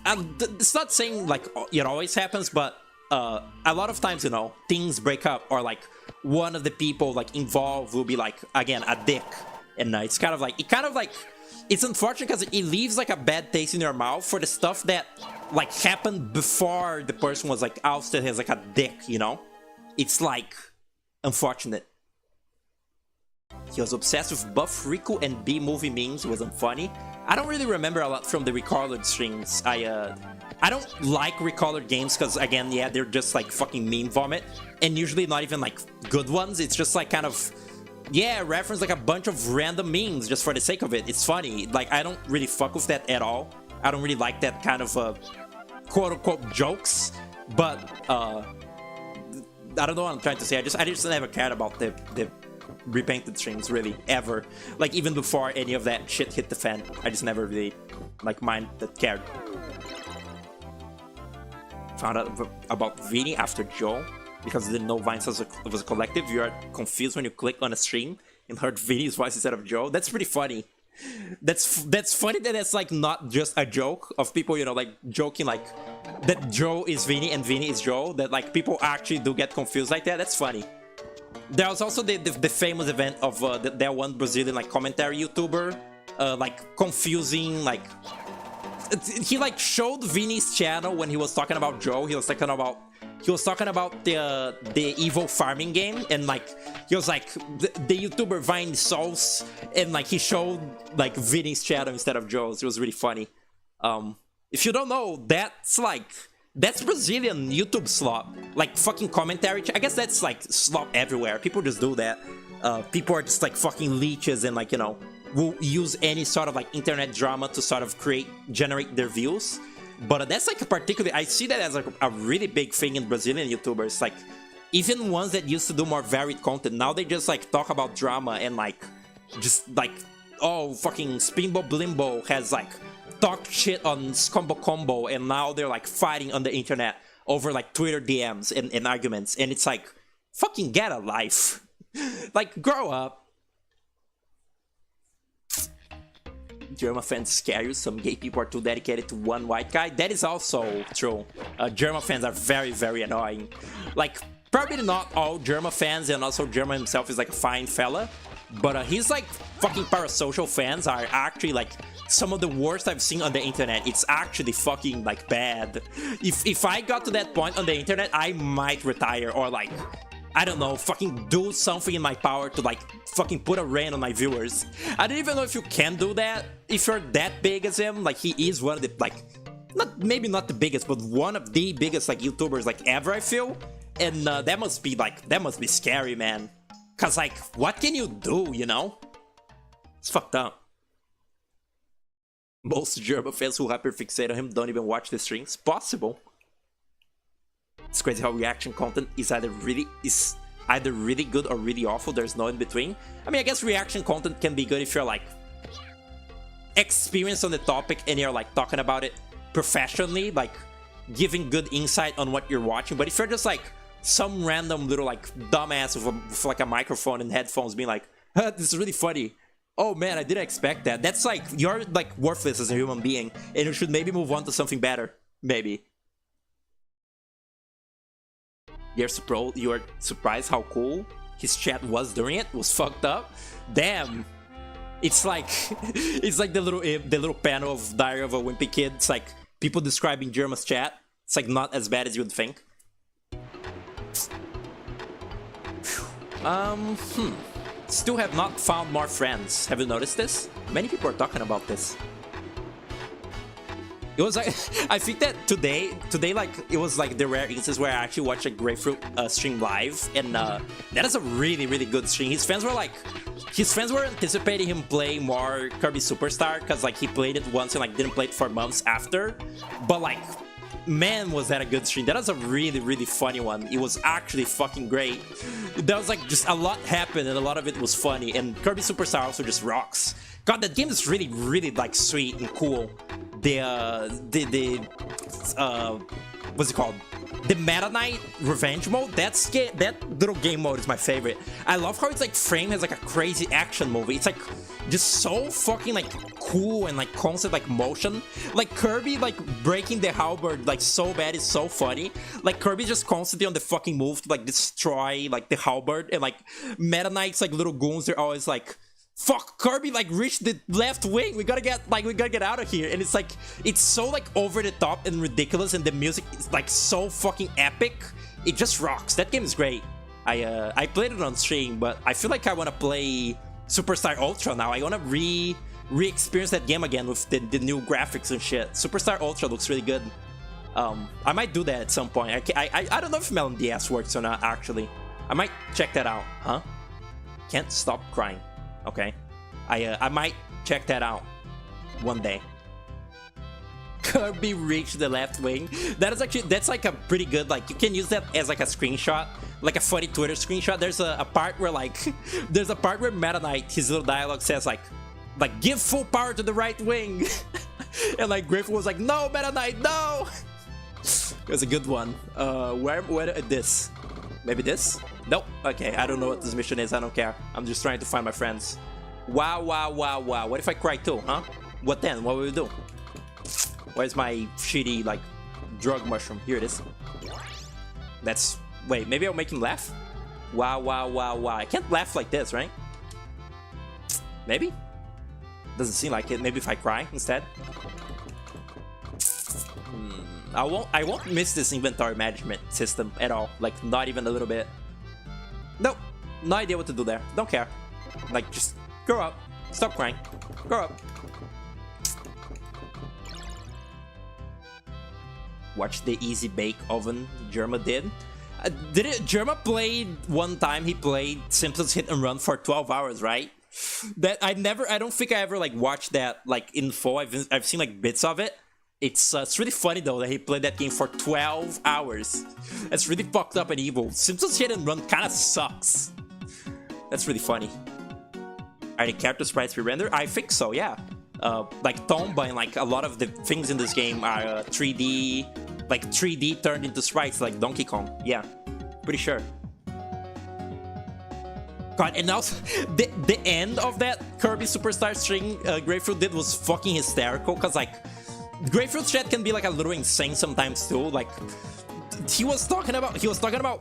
it's not saying like it always happens, but a lot of times, you know, things break up, or like one of the people like involved will be like, again, a dick, and it's kind of like, it's unfortunate because it leaves like a bad taste in your mouth for the stuff that like happened before the person was like ousted as like a dick, you know? It's like unfortunate. He was obsessed with Buff Rico and B-movie memes. It wasn't funny. I don't really remember a lot from the recorded streams. I don't like recolored games because, again, yeah, they're just like fucking meme vomit, and usually not even like good ones. It's just like kind of, yeah, reference like a bunch of random memes just for the sake of it. It's funny. Like, I don't really fuck with that at all. I don't really like that kind of quote unquote jokes. But I don't know what I'm trying to say. I just never cared about the repainted streams really ever. Like, even before any of that shit hit the fan, I just never really like cared. Found out about Vini after Joe because I didn't know Vines was a collective. You are confused when you click on a stream and heard Vini's voice instead of Joe. That's pretty funny. That's funny that it's like not just a joke of people, you know, like joking like that Joe is Vini and Vini is Joe. That like people actually do get confused like that. That's funny. There was also the famous event of that one Brazilian like commentary YouTuber like confusing like. He like showed Vini's channel when he was talking about Joe. He was talking about the evil farming game, and like he was like the YouTuber Vine Sauce, and like he showed like Vini's channel instead of Joe's. It was really funny. If you don't know, that's Brazilian YouTube slop, like fucking commentary. I guess that's like slop everywhere. People just do that. People are just like fucking leeches and like, you know, will use any sort of like internet drama to sort of generate their views. But that's like a particularly, I see that as like a really big thing in Brazilian YouTubers. Like, even ones that used to do more varied content, now they just like talk about drama and like just like, oh, fucking Spinbo Blimbo has like talked shit on Scombo Combo, and now they're like fighting on the internet over like Twitter DMs and arguments, and it's like, fucking get a life. Like, grow up. German fans scare you. Some gay people are too dedicated to one white guy. That is also true. German fans are very, very annoying. Like, probably not all German fans, and also German himself is like a fine fella. But his like fucking parasocial fans are actually like some of the worst I've seen on the internet. It's actually fucking like bad. If I got to that point on the internet, I might retire or like, I don't know, fucking do something in my power to like fucking put a rein on my viewers. I don't even know if you can do that if you're that big as him. Like, he is one of the like, maybe not the biggest, but one of the biggest like YouTubers like ever, I feel. And that must be scary, man. Cause like, what can you do, you know? It's fucked up. Most German fans who hyperfixate on him don't even watch the streams. Possible. It's crazy how reaction content is either really good or really awful. There's no in between. I mean, I guess reaction content can be good if you're like experienced on the topic and you're like talking about it professionally, like giving good insight on what you're watching. But if you're just like some random little like dumbass with like a microphone and headphones being like, this is really funny. Oh man, I didn't expect that. That's like, you're like worthless as a human being, and you should maybe move on to something better. Maybe. You're surprised how cool his chat was during it? Was fucked up? Damn. It's like the little panel of Diary of a Wimpy Kid. It's like people describing Germa's chat. It's like not as bad as you'd think. Still have not found more friends. Have you noticed this? Many people are talking about this. It was like, I think that today, like, it was like the rare instance where I actually watched a Grapefruit stream live, and that is a really, really good stream. His fans were anticipating him playing more Kirby Superstar, because like he played it once and like didn't play it for months after. But like, man, was that a good stream. That was a really, really funny one. It was actually fucking great. There was like just a lot happened, and a lot of it was funny, and Kirby Superstar also just rocks. God, that game is really, really like sweet and cool. What's it called? The Meta Knight Revenge mode. That little game mode is my favorite. I love how it's like framed as like a crazy action movie. It's like just so fucking like cool and like constant like motion. Like Kirby like breaking the halberd like so bad is so funny. Like Kirby's just constantly on the fucking move to like destroy like the halberd, and like Meta Knight's like little goons, they're always like, fuck, Kirby like reached the left wing, we gotta get out of here. And it's like, it's so like over the top and ridiculous, and the music is like so fucking epic. It just rocks. That game is great. I played it on stream, but I feel like I want to play Superstar Ultra now. I want to re-experience that game again with the new graphics and shit. Superstar Ultra looks really good. I might do that at some point. I don't know if Melon DS works or not, actually. I might check that out. Huh? Can't stop crying. Okay. I might check that out one day. Kirby reached the left wing. That's like a pretty good, like, you can use that as like a screenshot, like a funny Twitter screenshot. There's a part where like there's a part where Meta Knight, his little dialogue says like give full power to the right wing. And like Griffin was like, no, Meta Knight, no. It was a good one. Where this? Maybe this? Nope. Okay, I don't know what this mission is. I don't care. I'm just trying to find my friends. Wow. What if I cry too, huh? What then? What will we do? Where's my shitty, like, drug mushroom? Here it is. That's... Wait, maybe I'll make him laugh? Wow. I can't laugh like this, right? Maybe? Doesn't seem like it. Maybe if I cry instead? I won't miss this inventory management system at all. Like, not even a little bit. Nope. No idea what to do there. Don't care. Like, just grow up. Stop crying. Grow up. Watch the easy bake oven Germa did. Germa played one time, he played Simpsons Hit and Run for 12 hours, right? That I don't think I ever like watched that like in full. I've seen like bits of it. It's really funny though that he played that game for 12 hours. That's really fucked up and evil. Simpsons Hit and Run kind of sucks. That's really funny. Are the character sprites re-rendered? I think so, yeah. Like Tomba and like a lot of the things in this game are 3D, like 3D turned into sprites like Donkey Kong. Yeah, pretty sure. God, and also the end of that Kirby Superstar string Grapefruit did was fucking hysterical, cause like Grapefruit chat can be like a little insane sometimes too. Like he was talking about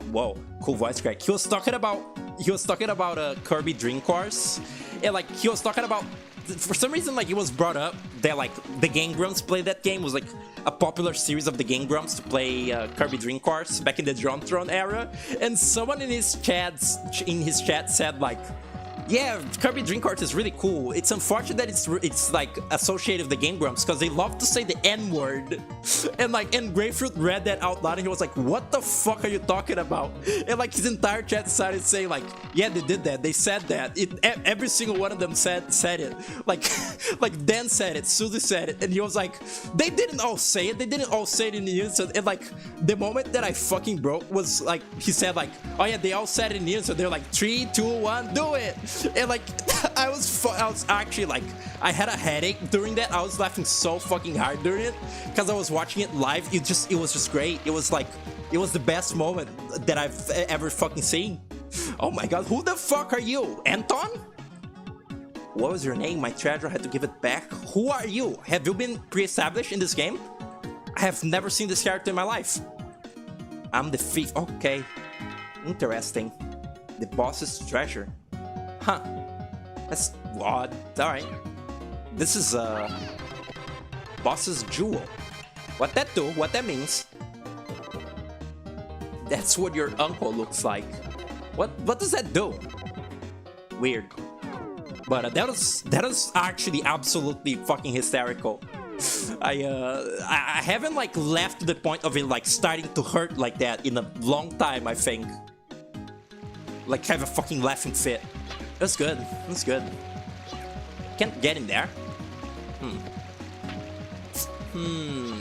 whoa, cool voice crack. He was talking about Kirby Dream Course, and like he was talking about, for some reason, like it was brought up that like the Game Grumps played that game. It was like a popular series of the Game Grumps to play Kirby Dream Course back in the Drum Throne era, and someone in his chat said like, yeah, Kirby Dream Course is really cool. It's unfortunate that it's like associated with the Game Grumps because they love to say the N-word. And Grapefruit read that out loud and he was like, what the fuck are you talking about? And like his entire chat decided to say like, yeah, they did that. They said that. Every single one of them said it. Like Dan said it, Susie said it, and he was like, they didn't all say it. They didn't all say it in the unison. And like the moment that I fucking broke was like, he said like, oh yeah, they all said it in the unison. They're like 3, 2, 1, do it. And like I was actually like, I had a headache during that. I was laughing so fucking hard during it because I was watching it live. It was just great. It was like, it was the best moment that I've ever fucking seen. Oh my god, who the fuck are you? Anton? What was your name? My treasure, I had to give it back. Who are you? Have you been pre-established in this game? I have never seen this character in my life. I'm the thief. Okay, interesting. The boss's treasure. Huh. That's odd. Alright. This is boss's jewel. What that do? What that means? That's what your uncle looks like. What does that do? Weird. But that was actually absolutely fucking hysterical. I haven't like left to the point of it like starting to hurt like that in a long time, I think. Like have a fucking laughing fit. That's good. That's good. Can't get in there.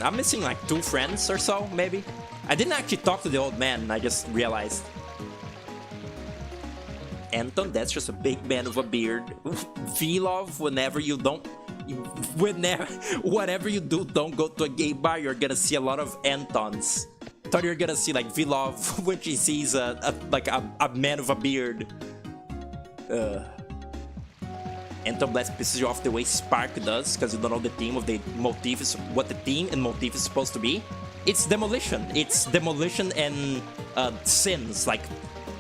I'm missing like 2 friends or so, maybe. I didn't actually talk to the old man, I just realized. Anton, that's just a big man with a beard. Vilov, whenever you don't go to a gay bar, you're gonna see a lot of Antons. Thought you're gonna see like Vilov when she sees a man with a beard. Anton Blast pisses you off the way Spark does because you don't know the theme of the motif is what the theme and motif is supposed to be. It's demolition. It's demolition and sins, like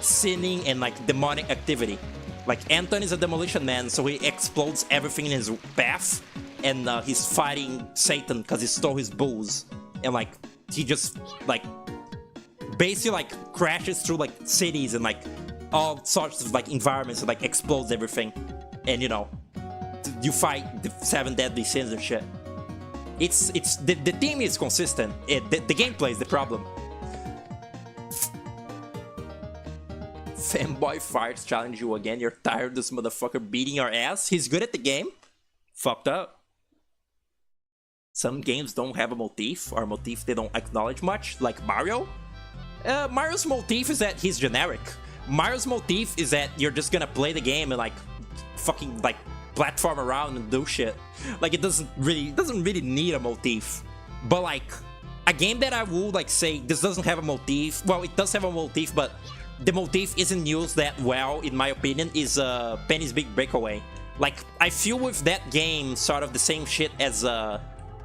sinning and like demonic activity. Like Anton is a demolition man, so he explodes everything in his path, and he's fighting Satan because he stole his booze, and like he just like basically like crashes through like cities and like all sorts of like environments and like explodes everything. And you know, you fight the 7 deadly sins and shit. It's the theme is consistent. The gameplay is the problem. Fanboy Farts challenge you again. You're tired of this motherfucker beating your ass? He's good at the game? Fucked up. Some games don't have a motif, or a motif they don't acknowledge much, like Mario. Mario's motif is that he's generic. Mario's motif is that you're just gonna play the game and like fucking like platform around and do shit. Like it doesn't really need a motif. But like a game that I would like say this doesn't have a motif. Well, it does have a motif, but the motif isn't used that well, in my opinion, is Penny's Big Breakaway. Like I feel with that game sort of the same shit as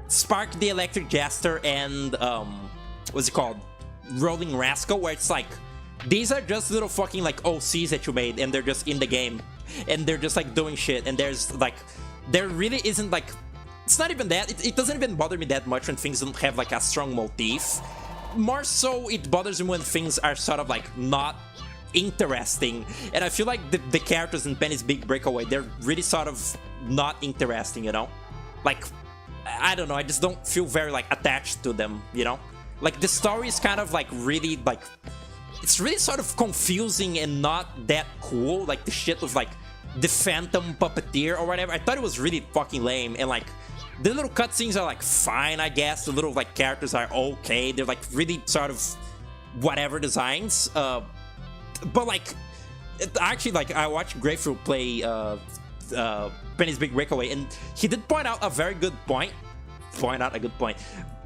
Spark the Electric Jester and what's it called? Rolling Rascal, where it's like these are just little fucking like OCs that you made and they're just in the game and they're just like doing shit, and there's like there really isn't like, it's not even that, it doesn't even bother me that much when things don't have like a strong motif. More so it bothers me when things are sort of like not interesting, and I feel like the characters in Penny's Big Breakaway, they're really sort of not interesting, you know? Like I don't know, I just don't feel very like attached to them, you know? Like the story is kind of like really like, it's really sort of confusing and not that cool, like the shit with like the Phantom Puppeteer or whatever. I thought it was really fucking lame, and like the little cutscenes are like fine, I guess. The little like characters are okay. They're like really sort of whatever designs. But like actually, like I watched Grapefruit play Penny's Big Breakaway, and he did point out a very good point.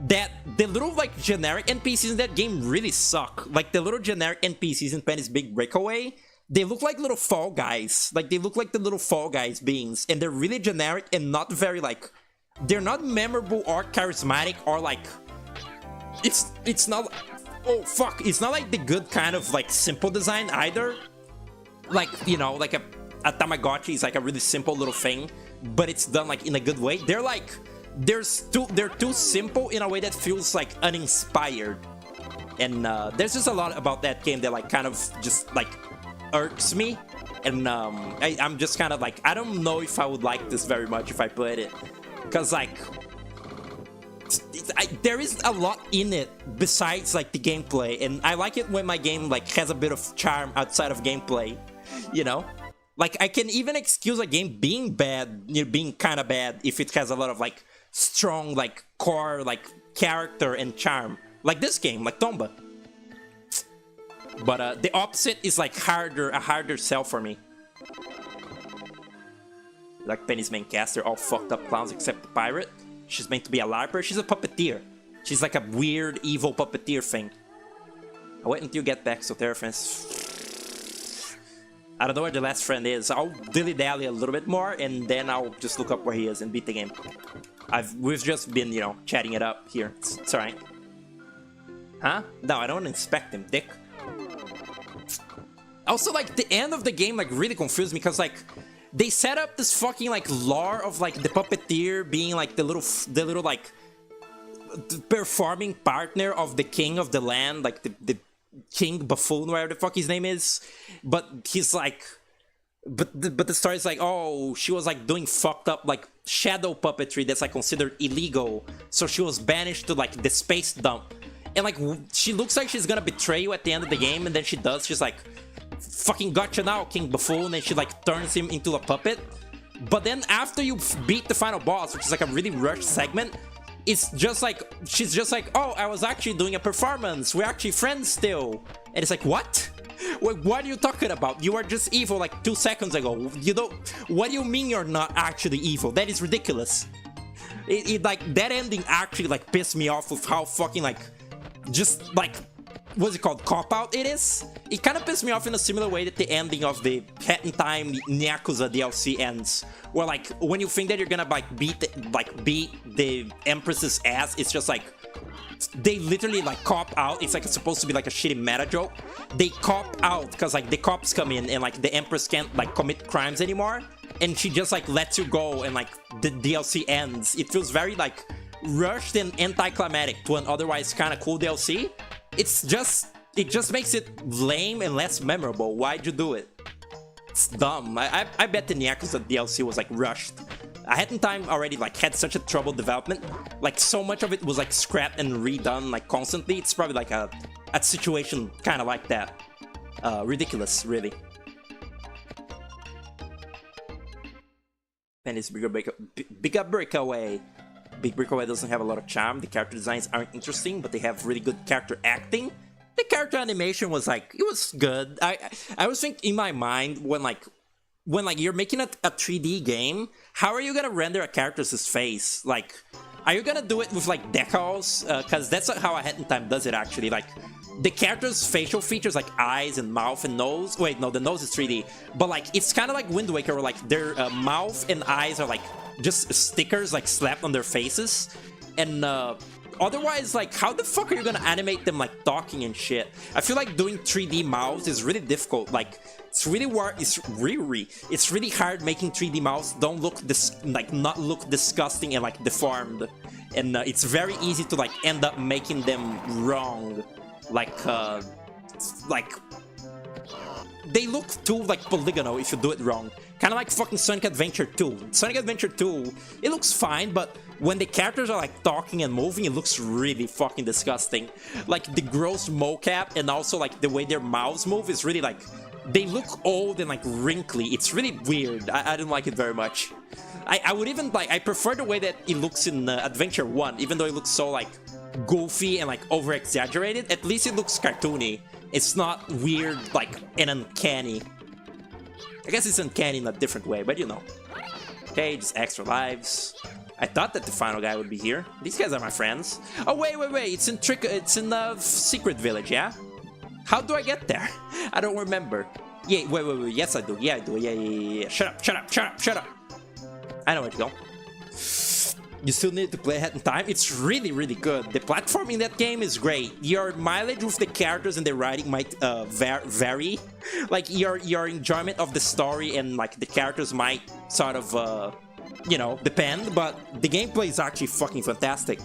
That the little like generic NPCs in that game really suck. Like the little generic NPCs in Penny's Big Breakaway, they look like little Fall Guys. Like they look like the little Fall Guys beings, and they're really generic and not very like, they're not memorable or charismatic or like, it's not, oh fuck, it's not like the good kind of like simple design either. Like, you know, like a Tamagotchi is like a really simple little thing, but it's done like in a good way. They're like, they're too simple in a way that feels like uninspired, and there's just a lot about that game that like kind of just like irks me, and I'm just kind of like, I don't know if I would like this very much if I played it, because like there is a lot in it besides like the gameplay, and I like it when my game like has a bit of charm outside of gameplay, you know? Like I can even excuse a game being bad, you know, being kind of bad, if it has a lot of like strong like core like character and charm, like this game, like Tomba. But the opposite is like a harder sell for me. Like Penny's main cast, they're all fucked up clowns except the pirate. She's meant to be a LARPer. She's a puppeteer. She's like a weird evil puppeteer thing. I'll wait until you get back, so there, friends. I don't know where the last friend is. I'll dilly-dally a little bit more, and then I'll just look up where he is and beat the game. We've just been, you know, chatting it up here. It's alright. Huh? No, I don't want to inspect him, dick. Also, like, the end of the game, like, really confused me, because, like, they set up this fucking, like, lore of, like, the puppeteer being, like, the little, like, performing partner of the king of the land, like, the King Buffoon, whatever the fuck his name is. But he's like, but the story's like, oh, she was like doing fucked up like shadow puppetry that's like considered illegal, so she was banished to like the space dump, and like she looks like she's gonna betray you at the end of the game, and then she does. She's like, fucking gotcha now, King Buffoon, and she like turns him into a puppet. But then after you beat the final boss, which is like a really rushed segment, it's just like, she's just like, oh, I was actually doing a performance, we're actually friends still. And it's like, what? What are you talking about? You were just evil like 2 seconds ago. You don't, what do you mean you're not actually evil? That is ridiculous. It like, that ending actually like pissed me off with how fucking like, just like, what's it called, cop-out it is? It kind of pissed me off in a similar way that the ending of the Hat in Time Yakuza DLC ends, where like when you think that you're gonna like beat the Empress's ass, it's just like they literally like cop out. It's like it's supposed to be like a shitty meta joke. They cop out because like the cops come in and like the Empress can't like commit crimes anymore, and she just like lets you go, and like the DLC ends. It feels very like rushed and anticlimactic to an otherwise kind of cool DLC. It just makes it lame and less memorable. Why'd you do it? It's dumb. I bet the Yakuza DLC was like rushed. I hadn't time already like had such a trouble development. Like so much of it was like scrapped and redone like constantly. It's probably like a situation kind of like that. Ridiculous, really. Penny's bigger breakaway. Big Breakaway doesn't have a lot of charm. The character designs aren't interesting, but they have really good character acting. The character animation was like, it was good. I was thinking in my mind when you're making a 3D game, how are you gonna render a character's face? Like, are you gonna do it with like decals? Cause that's how a Hat in Time does it actually. Like, the character's facial features like eyes and mouth and nose. Wait, no, the nose is 3D. But like, it's kind of like Wind Waker where like their mouth and eyes are like just stickers like slapped on their faces. And otherwise, like, how the fuck are you gonna animate them like talking and shit? I feel like doing 3D mouths is really difficult. Like, it's really hard making 3D mouths don't look not look disgusting and like deformed. And it's very easy to like end up making them wrong. Like they look too like polygonal if you do it wrong. Kind of like fucking Sonic Adventure 2. Sonic Adventure 2, it looks fine, but when the characters are like talking and moving, it looks really fucking disgusting. Like the gross mocap and also like the way their mouths move is really like, they look old and like wrinkly. It's really weird. I don't like it very much. I would even like, I prefer the way that it looks in Adventure 1, even though it looks so like goofy and like over exaggerated. At least it looks cartoony. It's not weird like and uncanny. I guess it's uncanny in a different way, but you know. Okay, just extra lives. I thought that the final guy would be here. These guys are my friends. Oh wait, it's in the secret village, yeah? How do I get there? I don't remember. Yeah, wait. Yes, I do. Yeah, I do. Yeah. Shut up. I know where to go. You still need to play Hat in Time. It's really, really good. The platforming in that game is great. Your mileage with the characters and the writing might vary. Like, your enjoyment of the story and, like, the characters might sort of, you know, depend. But the gameplay is actually fucking fantastic.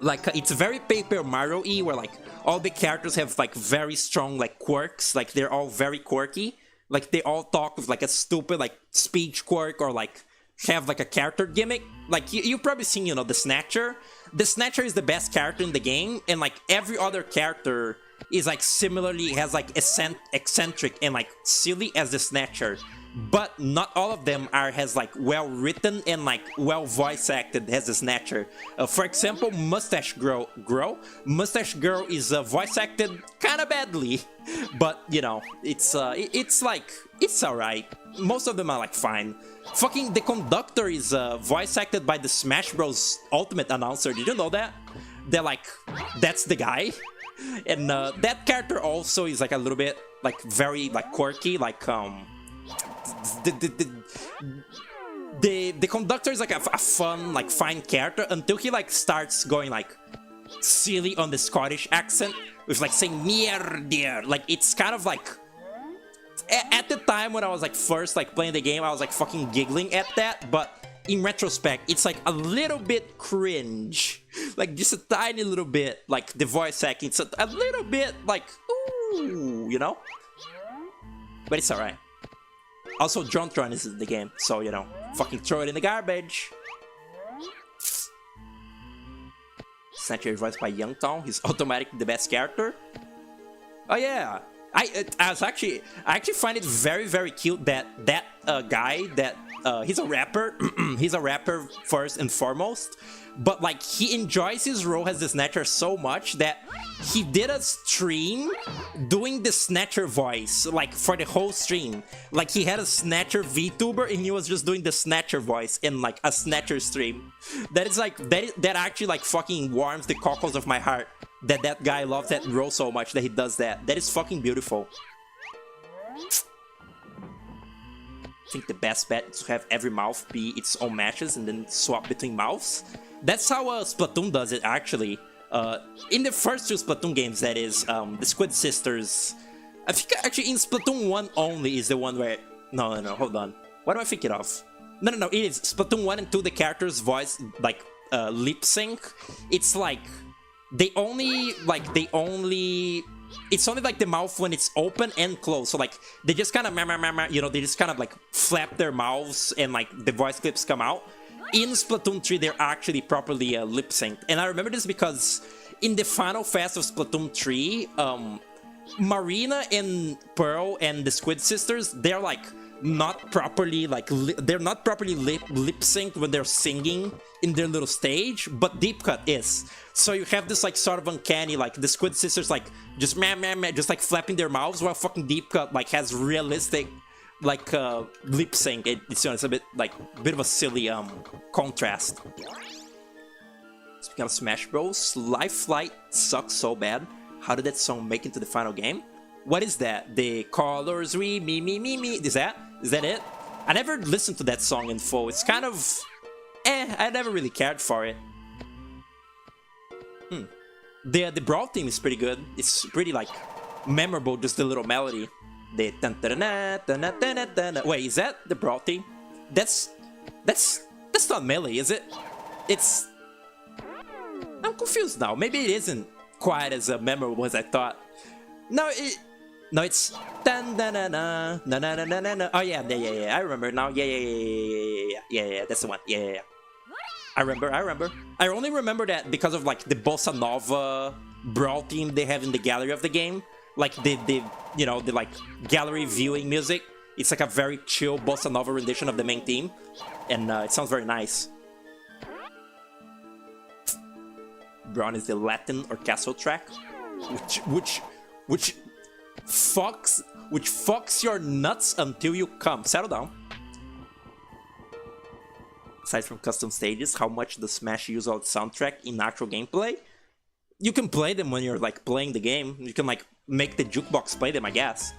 Like, it's very Paper Mario-y, where, like, all the characters have, like, very strong, like, quirks. Like, they're all very quirky. Like, they all talk with, like, a stupid, like, speech quirk or, like, have like a character gimmick. Like you've probably seen, you know, the Snatcher. The Snatcher is the best character in the game, and like every other character is like similarly has like eccentric and like silly as the Snatcher, but not all of them has like well written and like well voice acted as the Snatcher. For example, Mustache Girl is voice acted kind of badly, but you know, it's like it's alright. Most of them are like fine. Fucking the Conductor is voice acted by the Smash Bros. Ultimate announcer. Did you know that? They're like, that's the guy. And that character also is like a little bit like very like quirky. Like the Conductor is like a fun like fine character until he like starts going like silly on the Scottish accent with like saying "mierda." Like it's kind of like. At the time when I was like first like playing the game, I was like fucking giggling at that, but in retrospect, it's like a little bit cringe. Like just a tiny little bit, like the voice acting, it's a little bit like, ooh, you know? But it's alright. Also, Jontron is in the game, so you know, fucking throw it in the garbage. Snatcher is voiced by Youngtown, he's automatically the best character. Oh yeah! I actually find it very, very cute that guy that he's a rapper. He's a rapper first and foremost, but like he enjoys his role as the Snatcher so much that he did a stream doing the Snatcher voice like for the whole stream. Like he had a Snatcher VTuber and he was just doing the Snatcher voice in like a Snatcher stream. That is like that actually like fucking warms the cockles of my heart. That guy loves that role so much that he does that. That is fucking beautiful. I think the best bet is to have every mouth be its own matches and then swap between mouths. That's how Splatoon does it actually. In the first two Splatoon games, that is, the Squid Sisters. I think actually in Splatoon 1 only is the one where... No, hold on. What am I thinking of? No, it is. Splatoon 1 and 2, the characters' voice, like, lip sync. It's like... they only it's only like the mouth when it's open and closed, so like they just kind of you know, they just kind of like flap their mouths and like the voice clips come out. In Splatoon 3 they're actually properly lip synced, and I remember this because in the final phase of Splatoon 3, Marina and Pearl and the Squid Sisters, they're like not properly they're not properly lip synced when they're singing in their little stage, but Deep Cut is. So you have this like sort of uncanny, like the Squid Sisters like just just like flapping their mouths, while fucking Deep Cut like has realistic like lip sync. It's, you know, it's a bit of a silly contrast. Speaking of Smash Bros, Life Flight sucks so bad. How did that song make into the final game? What is that? The colors we me. Is that it? I never listened to that song in full. It's kind of I never really cared for it. The Brawl theme is pretty good. It's pretty like memorable, just the little melody. The wait, is that the Brawl theme? That's not Melee, is it? It's I'm confused now. Maybe it isn't quite as memorable as I thought. No, it's dun dun dun dun dun dun dun dun. Oh yeah. I remember now. Yeah. That's the one. Yeah. I remember. I only remember that because of like the bossa nova brawl theme they have in the gallery of the game. Like the you know, the like gallery viewing music. It's like a very chill bossa nova rendition of the main theme, and it sounds very nice. Brown is the Latin orchestral track, which fucks your nuts until you come. Settle down. Aside from custom stages, how much does Smash use all its soundtrack in actual gameplay? You can play them when you're like playing the game. You can like make the jukebox play them, I guess.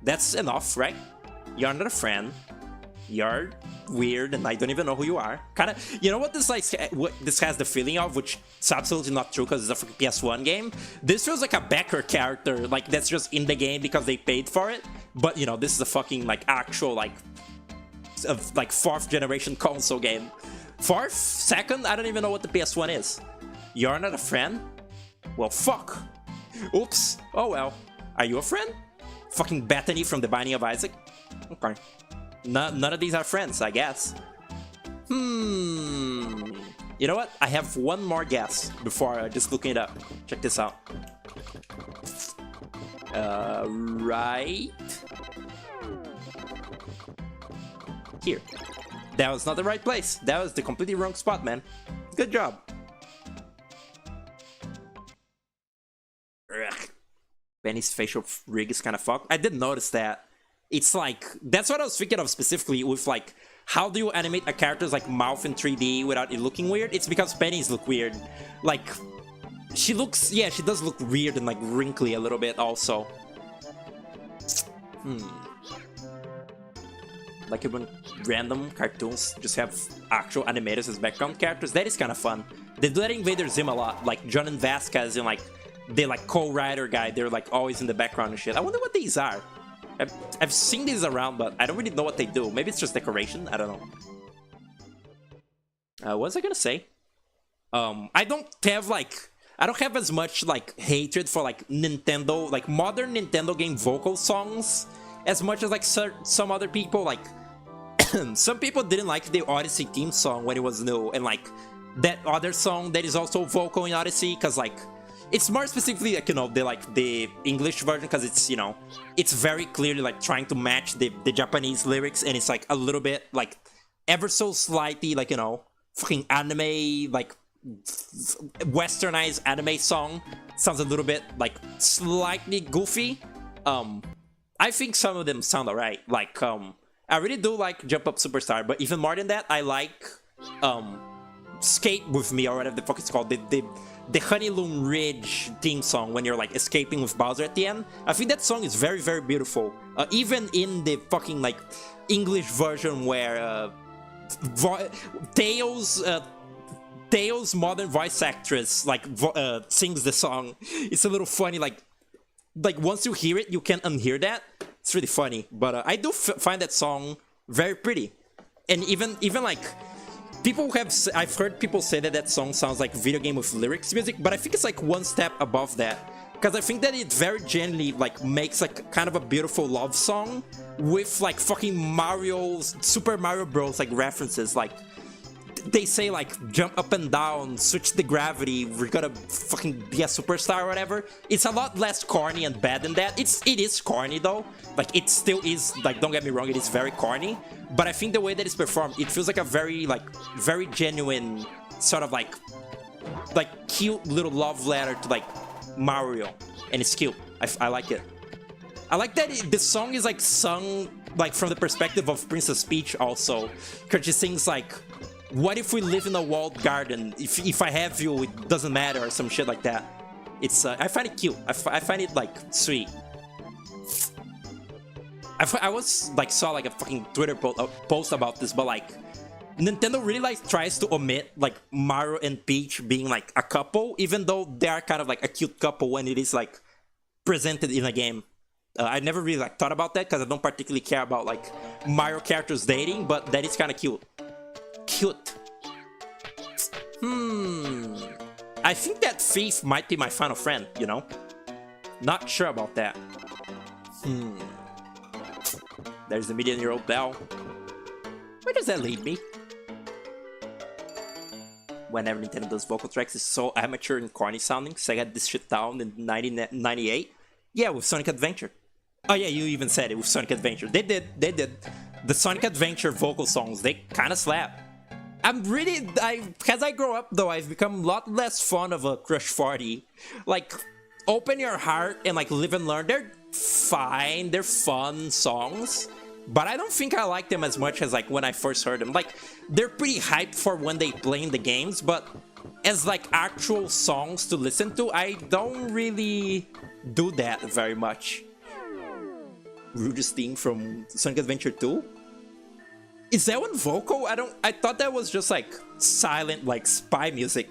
That's enough, right? You're not a friend. You're weird, and I don't even know who you are. Kind of, you know what this like? What this has the feeling of, which is absolutely not true because it's a PS1 game. This feels like a backer character, like that's just in the game because they paid for it. But you know, this is a fucking like actual like 4th generation console game. 4th, 2nd, I don't even know what the PS1 is. You're not a friend? Well, fuck. Oops. Oh well. Are you a friend? Fucking Bethany from The Binding of Isaac. Okay. None of these are friends, I guess. You know what? I have one more guess before just looking it up. Check this out. Right here. That was not the right place. That was the completely wrong spot, man. Good job. Ugh. Benny's facial rig is kind of fucked. I did notice that. It's like, that's what I was thinking of specifically with like, how do you animate a character's like mouth in 3D without it looking weird? It's because Penny's look weird. Like, she looks, yeah, she does look weird and like wrinkly a little bit also. Like when random cartoons just have actual animators as background characters, that is kind of fun. They do that in Invader Zim a lot, like John and Vasquez and like, they like co-writer guy, they're like always in the background and shit. I wonder what these are. I've seen these around, but I don't really know what they do. Maybe it's just decoration? I don't know. What was I gonna say? I don't have as much like hatred for like Nintendo, like modern Nintendo game vocal songs as much as like some other people. Like some people didn't like the Odyssey theme song when it was new, and like that other song that is also vocal in Odyssey, because like it's more specifically like, you know, the English version, because it's, you know, it's very clearly like trying to match the Japanese lyrics, and it's like a little bit like ever so slightly like, you know, fucking anime, like westernized anime song. Sounds a little bit like slightly goofy. I think some of them sound alright. Like I really do like Jump Up Superstar, but even more than that, I like Skate With Me, or whatever the fuck it's called, the Honeyloom Ridge theme song when you're like escaping with Bowser at the end. I think that song is very, very beautiful. Even in the fucking like English version where Tails' modern voice actress like sings the song. It's a little funny. Like once you hear it, you can't unhear that. It's really funny. But I do find that song very pretty, and even like I've heard people say that that song sounds like video game with lyrics music, but I think it's like one step above that, because I think that it very genuinely like makes like kind of a beautiful love song with like fucking Super Mario Bros. Like references. Like they say like jump up and down, switch the gravity, we're gonna fucking be a superstar or whatever. It's a lot less corny and bad than that. It is corny though. Like it still is, like, don't get me wrong, it is very corny. But I think the way that it's performed, it feels like a very genuine sort of like cute little love letter to like Mario, and it's cute. I like it. I like that the song is like sung like from the perspective of Princess Peach also, because she sings like, what if we live in a walled garden? If I have you, it doesn't matter, or some shit like that. It's I find it cute. I find it like sweet. I was like saw like a fucking Twitter post about this, but like Nintendo really like tries to omit like Mario and Peach being like a couple, even though they are kind of like a cute couple when it is like presented in a game. I never really like thought about that because I don't particularly care about like Mario characters dating, but that is kind of cute. Cute. I think that Thief might be my final friend, you know? Not sure about that. There's the million-year-old bell. Where does that lead me? Whenever Nintendo does vocal tracks, it's so amateur and corny sounding. Sega had this shit down in 1998. Yeah, with Sonic Adventure. Oh yeah, you even said it with Sonic Adventure. They did. The Sonic Adventure vocal songs, they kind of slap. As I grow up though, I've become a lot less fond of a Crush 40. Like, Open Your Heart and like Live and Learn, they're fine, they're fun songs, but I don't think I like them as much as like when I first heard them. Like, they're pretty hyped for when they play in the games, but as like actual songs to listen to, I don't really do that very much. Rudest theme from Sonic Adventure 2? Is that one vocal? I thought that was just like silent, like spy music.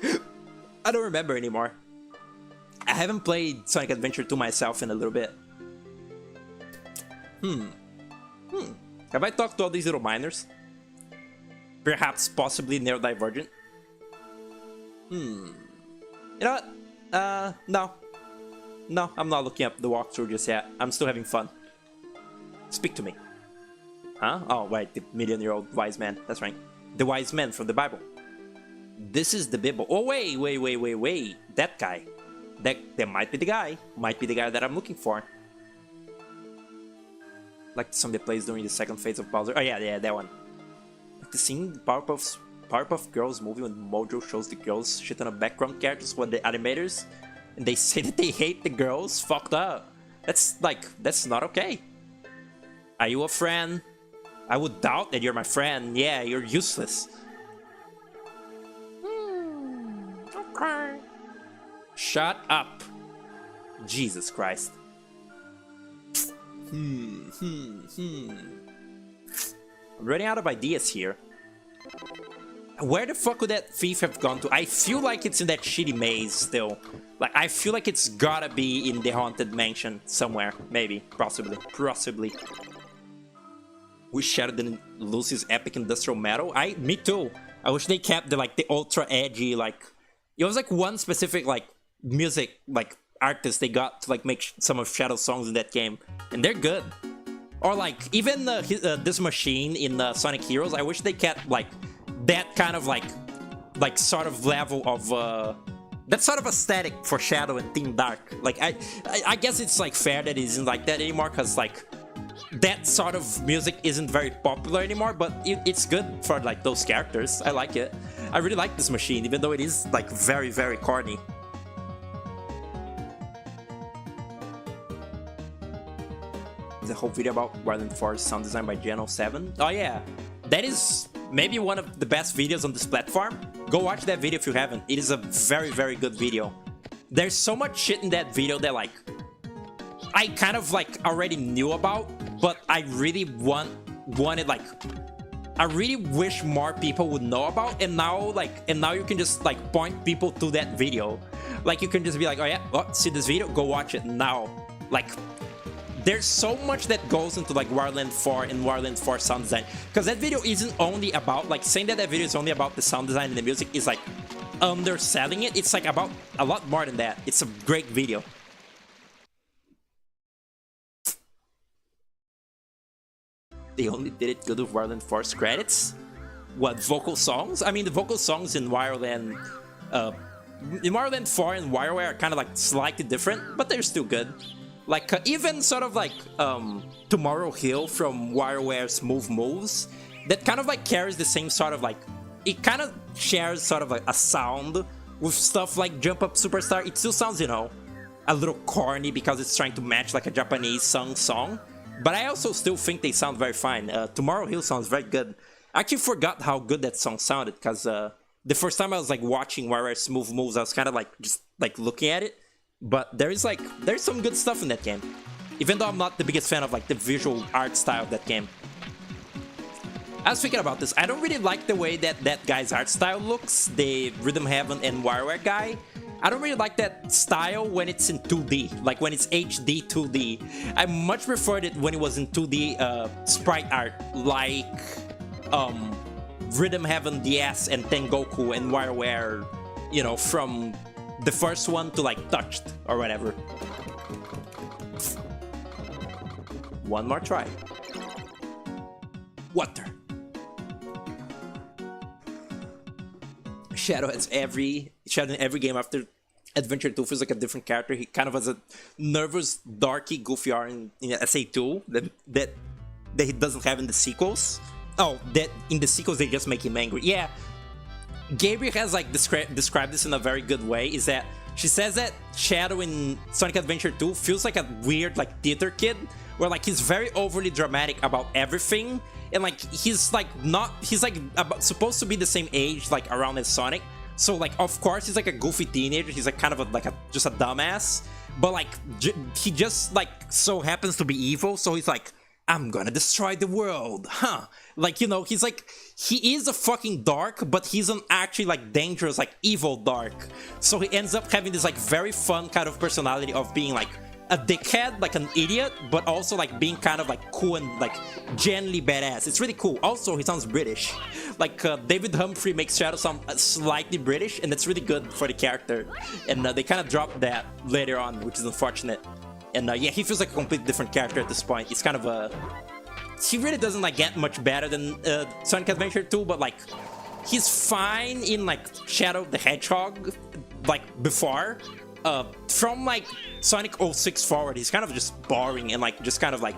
I don't remember anymore. I haven't played Sonic Adventure 2 myself in a little bit. Have I talked to all these little miners? Perhaps, possibly neurodivergent? You know what? No. No, I'm not looking up the walkthrough just yet. I'm still having fun. Speak to me. Huh? Oh, right, the million-year-old wise man. That's right. The wise man from the Bible. This is the Bible. Oh, wait. That guy. That might be the guy. Might be the guy that I'm looking for. Like the song that plays during the second phase of Bowser. Oh, yeah, that one. Like the scene Powerpuff Girls movie when Mojo shows the girls shit on a background characters with the animators. And they say that they hate the girls. Fucked up. That's not okay. Are you a friend? I would doubt that you're my friend. Yeah, you're useless. Okay. Shut up. Jesus Christ. I'm running out of ideas here. Where the fuck would that thief have gone to? I feel like it's in that shitty maze still. Like, I feel like it's gotta be in the haunted mansion somewhere. Maybe. Possibly. Wish Shadow didn't lose his epic industrial metal. Me too. I wish they kept the ultra edgy, like, it was like one specific like music like artist they got to like make some of Shadow's songs in that game, and they're good. Or like even this machine in Sonic Heroes, I wish they kept like that kind of like sort of level of that sort of aesthetic for Shadow and Team Dark. Like I guess it's like fair that it isn't like that anymore, because like that sort of music isn't very popular anymore, but it's good for like those characters. I like it. I really like this machine, even though it is like very, very corny. There's a whole video about Wildland Forest sound design by Gen07. Oh yeah, that is maybe one of the best videos on this platform. Go watch that video if you haven't. It is a very, very good video. There's so much shit in that video that like I kind of like already knew about, but I really wanted like I really wish more people would know about, and now you can just like point people to that video. Like you can just be like, oh yeah, see this video, go watch it now. Like there's so much that goes into like Wireland 4 and Wireland 4 sound design, because that video isn't only about like saying that video is only about the sound design and the music is like underselling it. It's like about a lot more than that. It's a great video. They only did it good with Wireland 4's credits. What, vocal songs? I mean, the vocal songs in Wireland 4 and WarioWare are kind of like slightly different, but they're still good. Like even sort of like Tomorrow Hill from WarioWare's Move Moves, that kind of like carries the same sort of like, it kind of shares sort of like a sound with stuff like Jump Up Superstar. It still sounds, you know, a little corny because it's trying to match like a Japanese song. But I also still think they sound very fine. Tomorrow Hill sounds very good. I actually forgot how good that song sounded, because the first time I was like watching WarioWare's Move Moves, I was kind of like just like looking at it. But there's some good stuff in that game, even though I'm not the biggest fan of like the visual art style of that game. I was thinking about this. I don't really like the way that that guy's art style looks, the Rhythm Heaven and WarioWare guy. I don't really like that style when it's in 2D, like when it's HD 2D. I much preferred it when it was in 2D sprite art, like Rhythm Heaven DS and Tengoku and WarioWare, you know, from the first one to like Touched or whatever. One more try. Water. Shadow in every game after Adventure 2 feels like a different character. He kind of has a nervous, darky, goofy art in SA2 that he doesn't have in the sequels. Oh, that in the sequels they just make him angry. Yeah, Gabriel has like described this in a very good way. Is that she says that Shadow in Sonic Adventure 2 feels like a weird like theater kid, where like he's very overly dramatic about everything, and like he's like supposed to be the same age like around as Sonic. So like of course he's like a goofy teenager. He's like kind of just a dumbass, but like he just like so happens to be evil. So he's like, I'm gonna destroy the world, huh? Like, you know, he's like, he is a fucking dark, but he's an actually like dangerous, like evil dark. So he ends up having this like very fun kind of personality of being like a dickhead, like an idiot, but also like being kind of like cool and like genuinely badass. It's really cool. Also, he sounds British. Like David Humphrey makes Shadow sound slightly British, and that's really good for the character. And they kind of dropped that later on, which is unfortunate. And yeah, he feels like a completely different character at this point. He's kind of a... He really doesn't like get much better than Sonic Adventure 2, but like he's fine in like Shadow the Hedgehog, like before. From like Sonic 06 forward, he's kind of just boring and like just kind of like...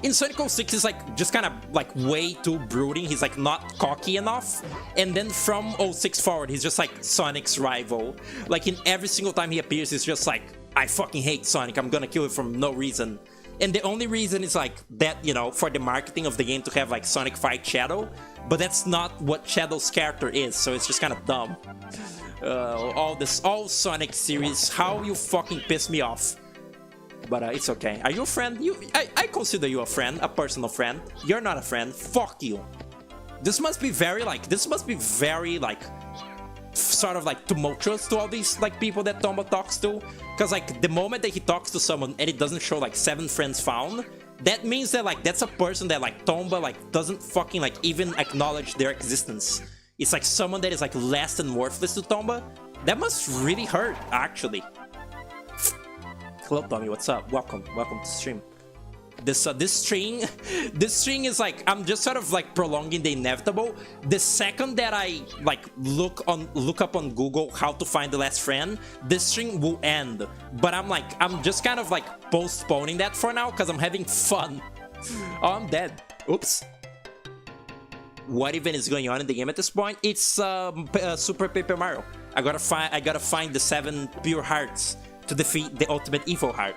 In Sonic 06, he's like just kind of like way too brooding. He's like not cocky enough. And then from 06 forward, he's just like Sonic's rival. Like in every single time he appears, he's just like, I fucking hate Sonic, I'm gonna kill him for no reason. And the only reason is like that, you know, for the marketing of the game to have like Sonic fight Shadow. But that's not what Shadow's character is, so it's just kind of dumb. All Sonic series, how you fucking piss me off. But it's okay. Are you a friend? I consider you a friend, a personal friend. You're not a friend. Fuck you. This must be very sort of like tumultuous to all these like people that Tomba talks to, because like the moment that he talks to someone and it doesn't show like 7 friends found, that means that like that's a person that like Tomba like doesn't fucking like even acknowledge their existence. It's like someone that is like less than worthless to Tomba. That must really hurt, actually. Hello Tommy, what's up? Welcome to the stream. This string is like, I'm just sort of like prolonging the inevitable. The second that I like look up on Google how to find the last friend, this string will end. But I'm just kind of like postponing that for now because I'm having fun. Oh, I'm dead. Oops. What even is going on in the game at this point? It's Super Paper Mario. I gotta find the 7 pure hearts to defeat the ultimate evil heart.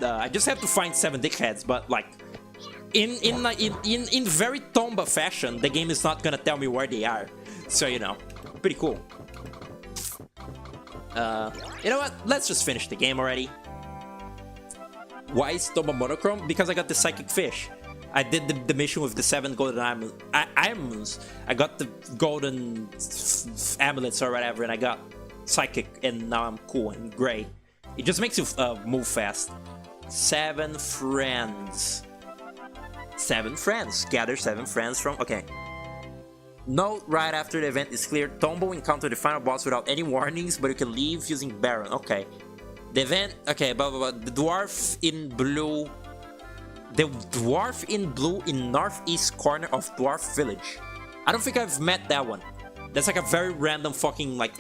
I just have to find 7 dickheads, but like in very Tomba fashion, the game is not gonna tell me where they are. So you know, pretty cool. You know what? Let's just finish the game already. Why is Tomba monochrome? Because I got the psychic fish. I did the mission with the 7 golden amulets. I got the golden amulets or whatever, and I got psychic, and now I'm cool and gray. It just makes you move fast. 7 friends. 7 friends. Gather 7 friends from... Okay. Note right after the event is cleared, Tomba will encounter the final boss without any warnings, but you can leave using Baron. Okay. The event... Okay, blah, blah, blah. The dwarf in blue... The dwarf in blue in northeast corner of Dwarf Village. I don't think I've met that one. That's like a very random fucking, like...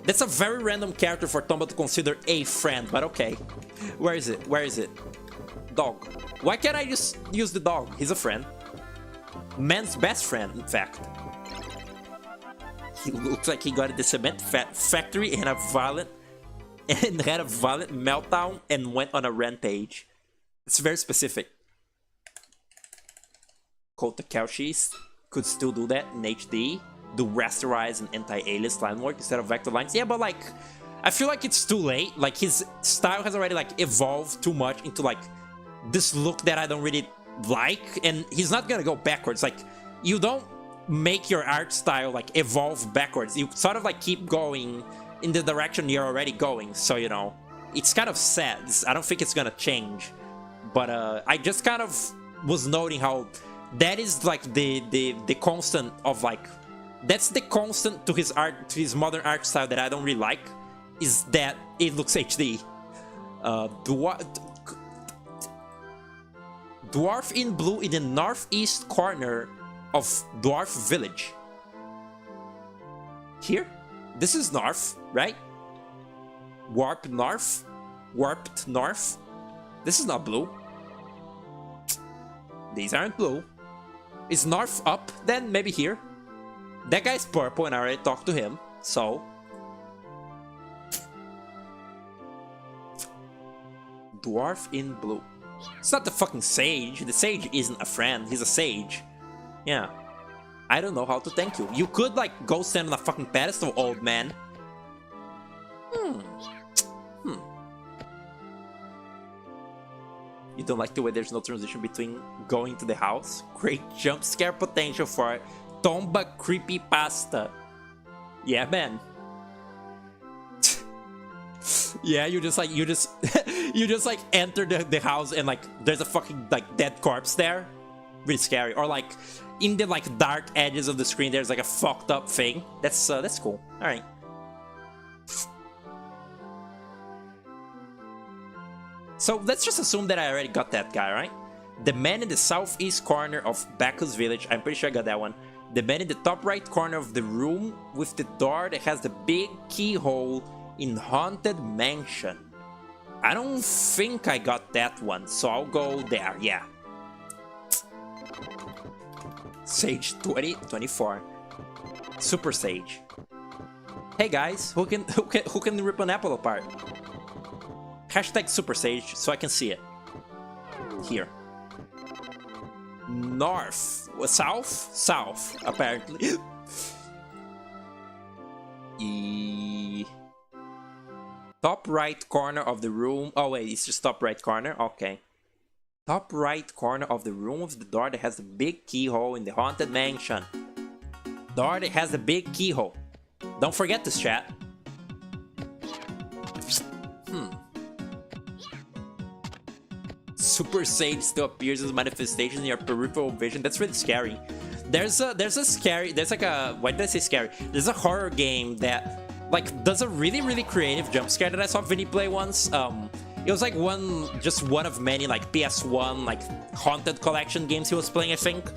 That's a very random character for Tomba to consider a friend, but okay. Where is it? Where is it? Dog. Why can't I just use the dog? He's a friend. Man's best friend, in fact. He looks like he got at the cement factory and had a violent meltdown and went on a rampage. It's very specific. Kota Kaushis could still do that in HD. Do rasterize and anti-alias line work instead of vector lines. Yeah, but like, I feel like it's too late. Like, his style has already like evolved too much into like this look that I don't really like, and he's not gonna go backwards. Like, you don't make your art style like evolve backwards. You sort of like keep going in the direction you're already going. So, you know, it's kind of sad. I don't think it's gonna change. But I just kind of was noting how that is like the constant of like, that's the constant to his art, to his modern art style that I don't really like, is that it looks HD. Dwarf in blue in the northeast corner of Dwarf Village. Here? This is north, right? Warped north? Warped north? This is not blue. These aren't blue. Is north up then? Maybe here? That guy's purple and I already talked to him, so... Dwarf in blue. It's not the fucking sage. The sage isn't a friend. He's a sage. Yeah. I don't know how to thank you. You could, like, go stand on a fucking pedestal, old man. You don't like the way there's no transition between going to the house? Great jump scare potential for Tomba creepypasta. Yeah, man. Yeah, you just like enter the house and like there's a fucking like dead corpse there. Really scary. Or like in the like dark edges of the screen there's like a fucked up thing. That's cool. All right. So let's just assume that I already got that guy, right? The man in the southeast corner of Bacchus Village. I'm pretty sure I got that one. The man in the top right corner of the room with the door that has the big keyhole in Haunted Mansion. I don't think I got that one, so I'll go there, yeah. Sage 2024. Super Sage. Hey guys, who can rip an apple apart? Hashtag Super Sage so I can see it. Here. North. South? South, apparently. Top right corner of the room. Oh wait, it's just top right corner? Okay. Top right corner of the room with the door that has the big keyhole in the Haunted Mansion. Door that has the big keyhole. Don't forget this, chat. Super Sage still appears as manifestation in your peripheral vision. That's really scary. There's like a, why did I say scary? There's a horror game that like does a really creative jump scare that I saw Vinny play once. It was like just one of many like PS1 like haunted collection games he was playing, I think.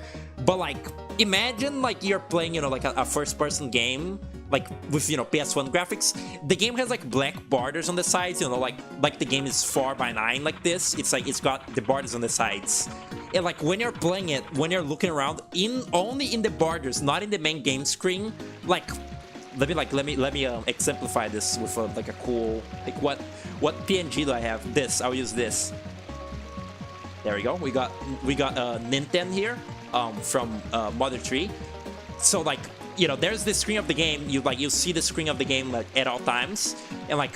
But like imagine like you're playing, you know, like a first-person game like with, you know, PS1 graphics. The game has like black borders on the sides, you know, like the game is 4:9 like this. It's like it's got the borders on the sides, and like when you're playing it, when you're looking around, only in the borders, not in the main game screen. Like let me exemplify this with like a cool, like what PNG do I have? This, I'll use this. There we go. We got Nintendo here from Mother Tree. So like, you know, there's the screen of the game. You see the screen of the game like at all times, and like,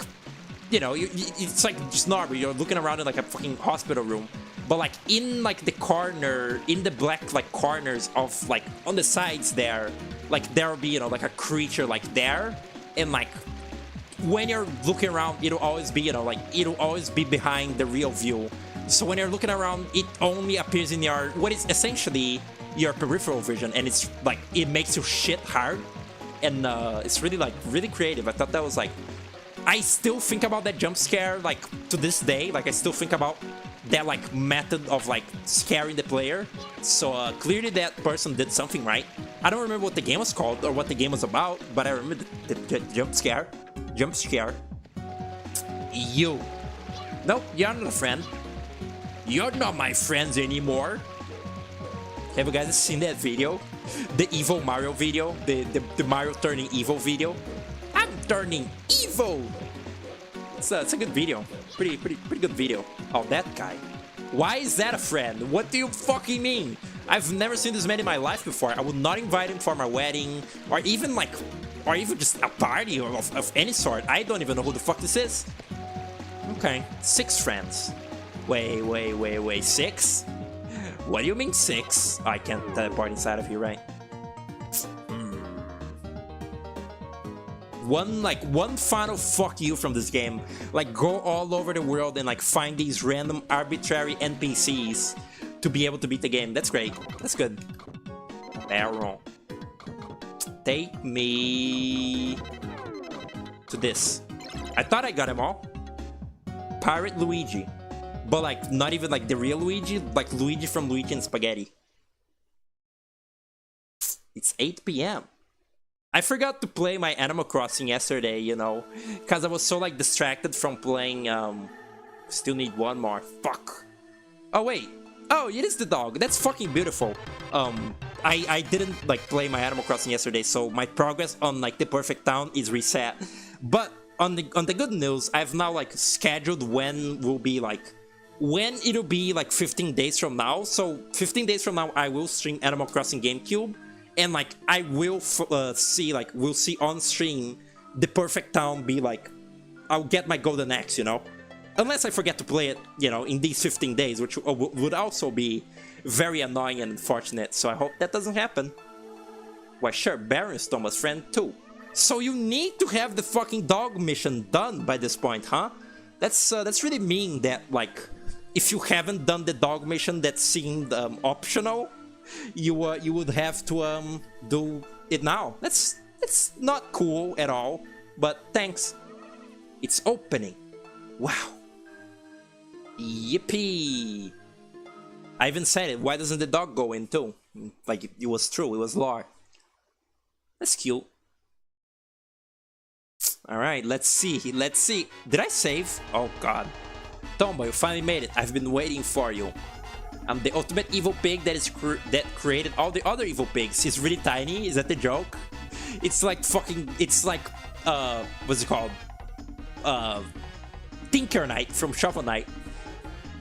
you know, it's like just normal. You're looking around in like a fucking hospital room, but like in like the corner, in the black like corners of like on the sides there, like there will be, you know, like a creature like there, and like when you're looking around, it'll always be, you know, like it'll always be behind the real view. So when you're looking around, it only appears in your what is essentially your peripheral vision, and it's like it makes your shit hard, and it's really like really creative. I thought that was like, I still think about that jump scare like to this day. Like I still think about that like method of like scaring the player. So clearly that person did something right. I don't remember what the game was called or what the game was about, but I remember the jump scare. Jump scare. You. Nope, you're not a friend. You're not my friends anymore. Have you guys seen that video? The evil Mario video? The Mario turning evil video? I'm turning evil! It's a good video. Pretty good video. Oh, that guy. Why is that a friend? What do you fucking mean? I've never seen this man in my life before. I would not invite him for my wedding, or even just a party of any sort. I don't even know who the fuck this is. Okay, 6 friends. Wait, 6? What do you mean 6? I can't teleport inside of you, right? One final fuck you from this game. Like, go all over the world and like find these random arbitrary NPCs to be able to beat the game. That's great. That's good. Barrel. Take me to this. I thought I got them all. Pirate Luigi. But like, not even like the real Luigi, like Luigi from Luigi and Spaghetti. It's 8 p.m. I forgot to play my Animal Crossing yesterday, you know, because I was so like distracted from playing, still need one more. Fuck. Oh wait. Oh, it is the dog. That's fucking beautiful. I didn't like play my Animal Crossing yesterday, so my progress on like the perfect town is reset. But on the good news, I've now like scheduled when it'll be like 15 days from now. So 15 days from now, I will stream Animal Crossing GameCube, and like I will we'll see on stream the perfect town be like, I'll get my golden axe, you know, unless I forget to play it, you know, in these 15 days, which would also be very annoying and unfortunate. So I hope that doesn't happen. Why, sure, Baron's Tomba's friend too. So you need to have the fucking dog mission done by this point, huh? That's really mean that like, if you haven't done the dog mission that seemed optional, you would have to do it now. That's not cool at all. But thanks. It's opening. Wow. Yippee. I even said it. Why doesn't the dog go in too? Like it was true. It was lore. That's cute. Alright, let's see. Let's see. Did I save? Oh god. Tomba, you finally made it. I've been waiting for you. I'm the ultimate evil pig that created all the other evil pigs. He's really tiny. Is that the joke? It's like fucking... It's like... What's it called? Tinker Knight from Shovel Knight.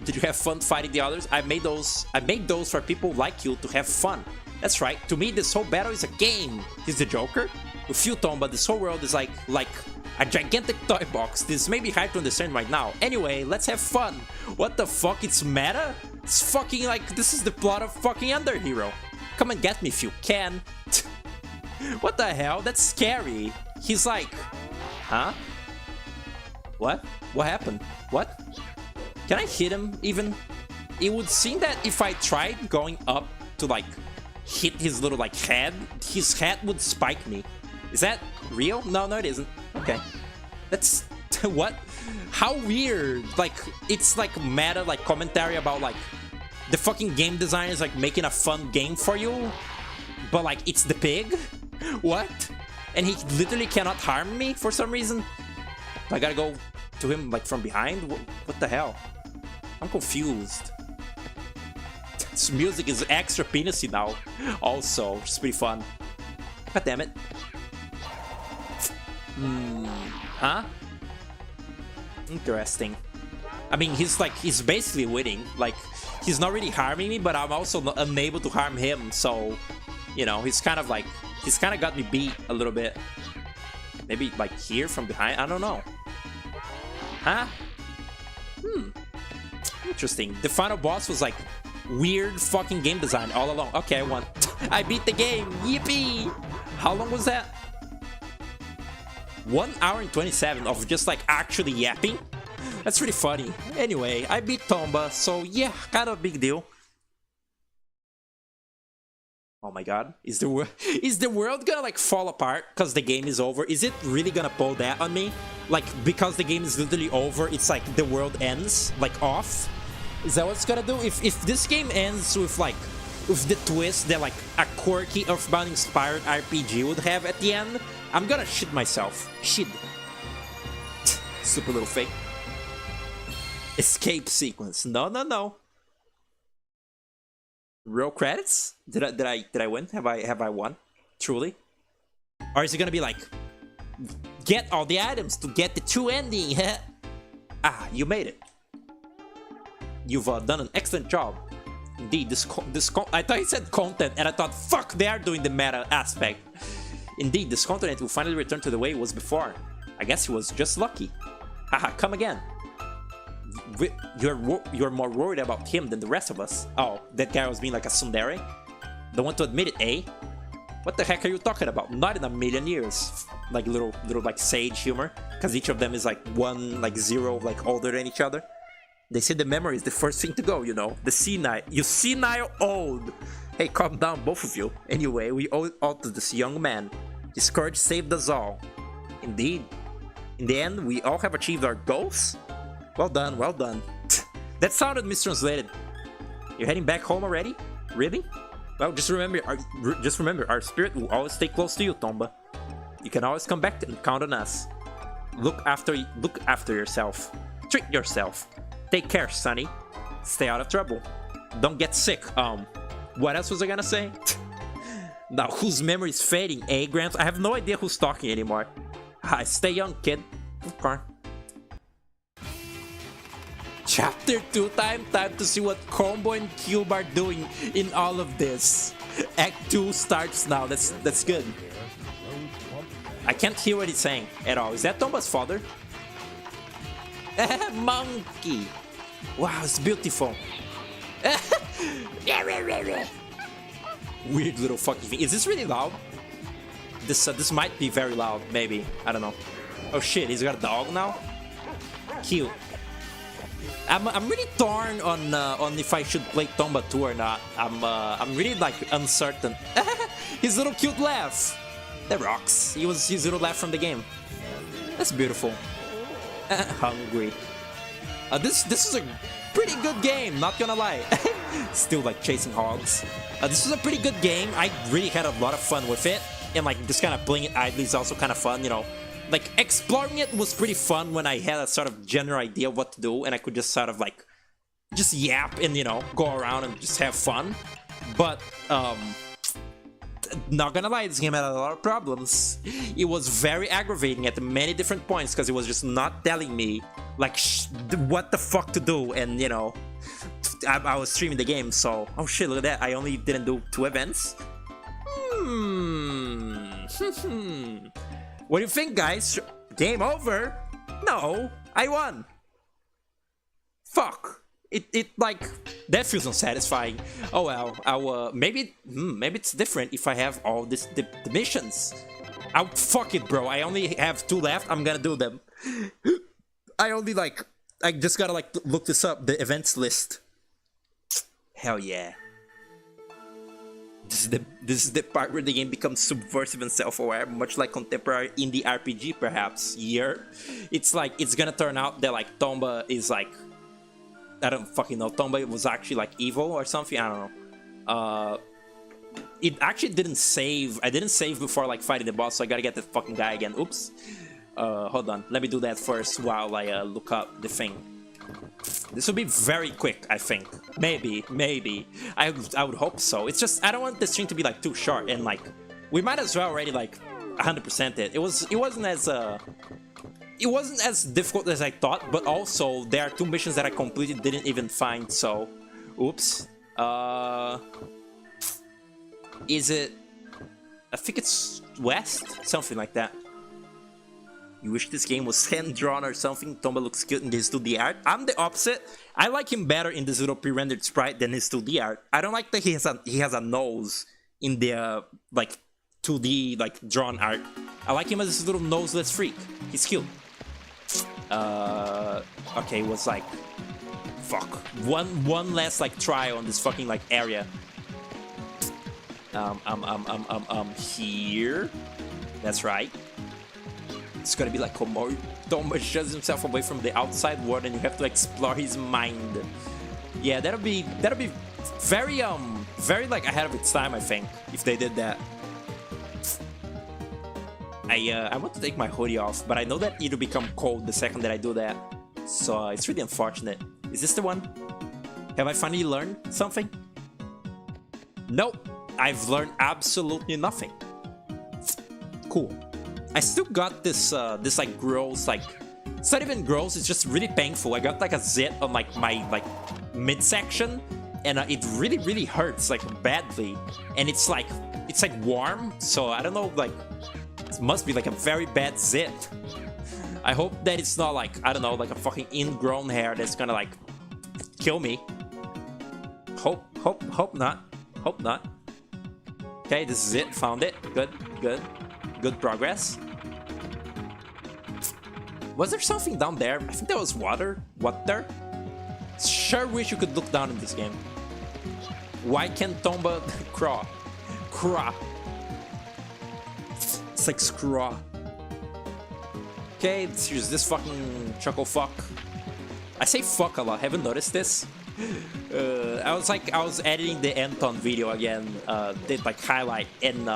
Did you have fun fighting the others? I made those for people like you to have fun. That's right. To me, this whole battle is a game. He's the Joker. With you, Tomba, this whole world is like a gigantic toy box. This may be hard to understand right now. Anyway, let's have fun. What the fuck? It's meta? It's fucking like, this is the plot of fucking Underhero. Come and get me if you can. What the hell? That's scary. He's like, huh? What? What happened? What? Can I hit him even? It would seem that if I tried going up to like hit his little like head, his head would spike me. Is that real? No, it isn't. Okay. That's... what? How weird. Like, it's like meta, like commentary about like the fucking game designers like making a fun game for you, but like it's the pig? What? And he literally cannot harm me for some reason? I gotta go to him like from behind? What the hell? I'm confused. This music is extra penisy now also, which is pretty fun. God damn it. Huh? Interesting. I mean, he's basically winning. Like, he's not really harming me, but I'm also unable to harm him. So, you know, he's kind of got me beat a little bit. Maybe like here from behind. I don't know. Huh? Interesting. The final boss was like weird fucking game design all along. Okay, I won. I beat the game. Yippee! How long was that? 1 hour and 27 of just like actually yapping. That's pretty funny. Anyway, I beat Tomba, so yeah, kind of a big deal. Oh my god, is the world gonna like fall apart because the game is over? Is it really gonna pull that on me? Like, because the game is literally over, it's like the world ends, like off? Is that what it's gonna do? If this game ends with like, with the twist that like a quirky Earthbound inspired RPG would have at the end, I'm gonna shit myself. Shit. Super little fake. Escape sequence. No, no, no. Real credits? Did I win? Have I won? Truly? Or is it gonna be like, get all the items to get the true ending? Ah, you made it. You've done an excellent job. Indeed, I thought you said content, and I thought, fuck, they are doing the meta aspect. Indeed, this continent will finally return to the way it was before. I guess he was just lucky. Haha, come again. You're more worried about him than the rest of us. Oh, that guy was being like a tsundere? Don't want to admit it, eh? What the heck are you talking about? Not in a million years. Like little like sage humor, because each of them is like one, like zero, like older than each other. They say the memory is the first thing to go, you know. The senile, you senile old. Hey, calm down, both of you. Anyway, we owe it all to this young man. His courage saved us all. Indeed. In the end, we all have achieved our goals. Well done, well done. That sounded mistranslated. You're heading back home already? Really? Well, just remember, our spirit will always stay close to you, Tomba. You can always come back and count on us. Look after yourself. Treat yourself. Take care, Sonny. Stay out of trouble. Don't get sick. What else was I gonna say? Now, whose memory is fading, eh, Gramps? I have no idea who's talking anymore. Hi, stay young, kid. Okay. Chapter 2, time to see what Combo and Cube are doing in all of this. Act 2 starts now, that's good. I can't hear what he's saying at all. Is that Tomba's father? Monkey! Wow, it's beautiful. Weird little fucking thing. Is this really loud? This might be very loud, maybe. I don't know. Oh shit, he's got a dog now? Cute. I'm really torn on if I should play Tomba 2 or not. I'm really like uncertain. His little cute laugh. That rocks. He was his little laugh from the game. That's beautiful. Hungry. This is a pretty good game, not gonna lie. Still like chasing hogs. This is a pretty good game. I really had a lot of fun with it. And like just kind of playing it idly is also kind of fun, you know. Like exploring it was pretty fun when I had a sort of general idea of what to do and I could just sort of like just yap and, you know, go around and just have fun. But not gonna lie, this game had a lot of problems. It was very aggravating at many different points because it was just not telling me like what the fuck to do. And, you know, I was streaming the game, so oh shit, look at that, I only didn't do 2 events. What do you think, guys? Game over? No, I won. Fuck. It like that feels unsatisfying. Oh well, maybe it's different if I have all the missions. Fuck it, bro. I only have 2 left. I'm gonna do them. I just gotta like look this up, the events list. Hell yeah. This is the part where the game becomes subversive and self-aware, much like contemporary indie RPG, perhaps. It's like, it's gonna turn out that like Tomba is like, I don't fucking know, Tomba was actually like evil or something, I don't know. It actually didn't save, I didn't save before like fighting the boss, so I gotta get that fucking guy again, oops. Hold on, let me do that first while I look up the thing. This will be very quick, I think. Maybe. I would hope so. It's just, I don't want the stream to be like too short, and like, we might as well already like 100% it. It wasn't as difficult as I thought, but also there are 2 missions that I completely didn't even find, so oops. Is it, I think it's west? Something like that. You wish this game was hand-drawn or something? Tomba looks cute in his 2D art. I'm the opposite. I like him better in this little pre-rendered sprite than his 2D art. I don't like that he has a nose in the like 2D like drawn art. I like him as this little noseless freak. He's cute. Are Okay, it was like, fuck, one last like try on this fucking like area. Here. That's right. It's gonna be like Tomba shoves himself away from the outside world, and you have to explore his mind. Yeah, that'll be very very like ahead of its time, I think, if they did that. I want to take my hoodie off, but I know that it'll become cold the second that I do that. So it's really unfortunate. Is this the one? Have I finally learned something? Nope. I've learned absolutely nothing. Cool. I still got this this like gross, like, it's not even gross, it's just really painful. I got like a zit on like my like midsection, and it really hurts like badly, and it's like warm, so I don't know, like it must be like a very bad zit. I hope that it's not like, I don't know, like a fucking ingrown hair that's gonna like kill me. Hope not. Hope not. Okay, this is it. Found it. Good progress. Was there something down there? I think there was water. What there? Sure wish you could look down in this game. Why can't Tomba craw? Craw. It's like scraw. Okay, here's this fucking chuckle fuck. I say fuck a lot. Haven't noticed this. I was editing the Anton video again, did like highlight, and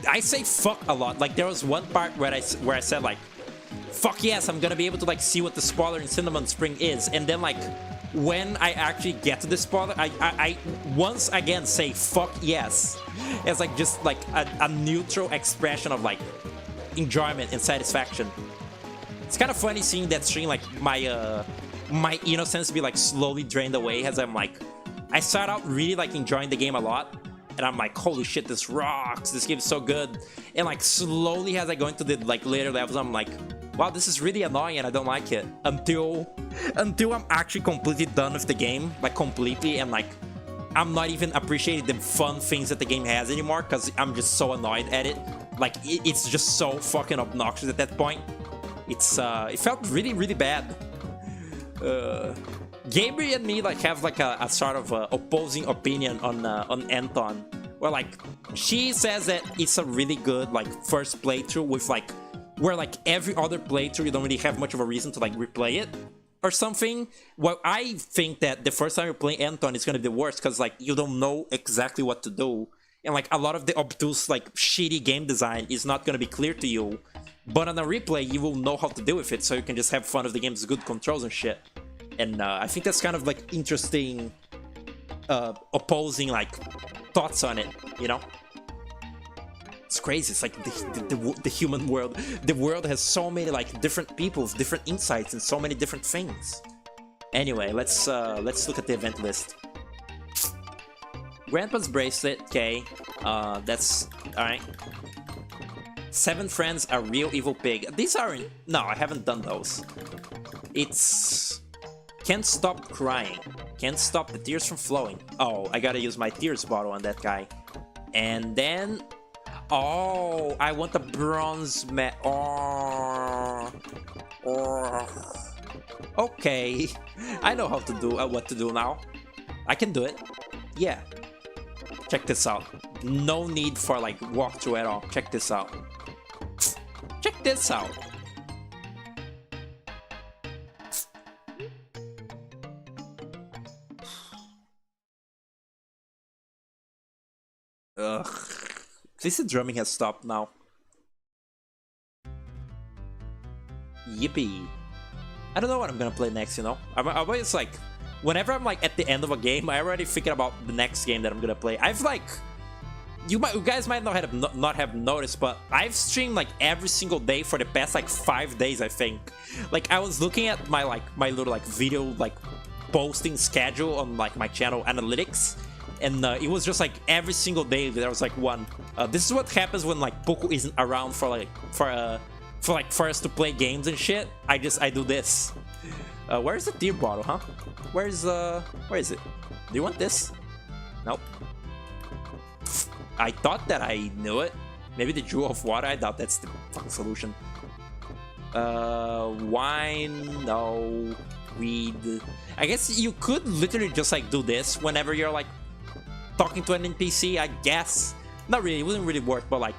I say fuck a lot. Like there was one part where I said like, fuck yes, I'm gonna be able to like see what the spoiler in Cinnamon Spring is, and then like when I actually get to the spoiler, I once again say fuck yes. It's like just like a neutral expression of like enjoyment and satisfaction. It's kind of funny seeing that stream, like my innocence be like slowly drained away as I'm like, I start out really like enjoying the game a lot, and I'm like, holy shit, this rocks, this game is so good, and like slowly as I go into the like later levels, I'm like, wow, this is really annoying and I don't like it, until I'm actually completely done with the game, like completely, and like I'm not even appreciating the fun things that the game has anymore because I'm just so annoyed at it. Like it's just so fucking obnoxious at that point. It's it felt really bad. Gabriel and me like have like a sort of opposing opinion on Anton, where like she says that it's a really good like first playthrough with like, where like every other playthrough you don't really have much of a reason to like replay it or something. Well, I think that the first time you play Anton is gonna be the worst because like you don't know exactly what to do, and like a lot of the obtuse like shitty game design is not gonna be clear to you. But on a replay, you will know how to deal with it, so you can just have fun of the game's good controls and shit. And I think that's kind of like interesting, opposing like thoughts on it, you know? It's crazy. It's like the human world. The world has so many like different people with different insights and so many different things. Anyway, let's look at the event list. Grandpa's bracelet, okay. That's alright. 7 friends, a real evil pig. These aren't... No, I haven't done those. It's... Can't stop crying. Can't stop the tears from flowing. Oh, I gotta use my tears bottle on that guy. And then... Oh, I want the bronze medal. Oh. Okay. I know how to do... what to do now. I can do it. Yeah. Check this out. No need for like walkthrough at all. Check this out. Check this out. Ugh. At least the drumming has stopped now. Yippee. I don't know what I'm gonna play next, you know? I'm always like... Whenever I'm like at the end of a game, I already thinking about the next game that I'm gonna play. I've like... You guys might not have noticed, but I've streamed like every single day for the past like 5 days, I think. Like I was looking at my little like video like posting schedule on like my channel analytics, and it was just like every single day there was like one. This is what happens when like Poco isn't around for us to play games and shit. I do this. Where's the tear bottle, huh? Where is it? Do you want this? Nope. I thought that I knew it. Maybe the jewel of water. I doubt that's the fucking solution. Wine, no. Weed. I guess you could literally just like do this whenever you're like talking to an NPC, I guess. Not really, it wouldn't really work, but like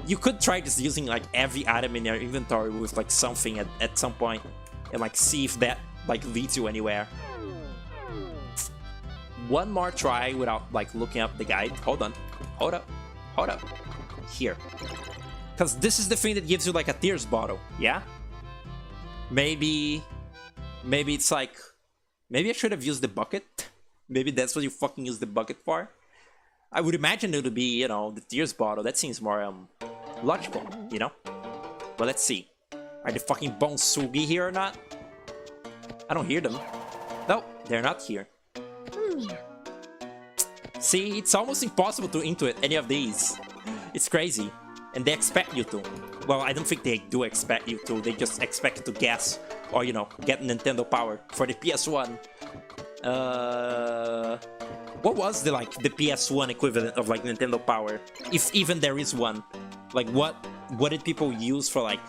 you could try just using like every item in your inventory with like something at some point and like see if that like leads you anywhere. One more try without like looking up the guide. Hold on. Hold up. Hold up. Here. Because this is the thing that gives you like a tears bottle, yeah? Maybe it's like... Maybe I should have used the bucket. Maybe that's what you fucking use the bucket for. I would imagine it would be, you know, the tears bottle. That seems more logical, you know? But let's see. Are the fucking Bonsugi here or not? I don't hear them. No, they're not here. See, it's almost impossible to intuit any of these. It's crazy. And they expect you to. Well, I don't think they do expect you to. They just expect you to guess. Or, you know, get Nintendo Power for the PS1. What was the PS1 equivalent of like Nintendo Power? If even there is one. Like what did people use for like...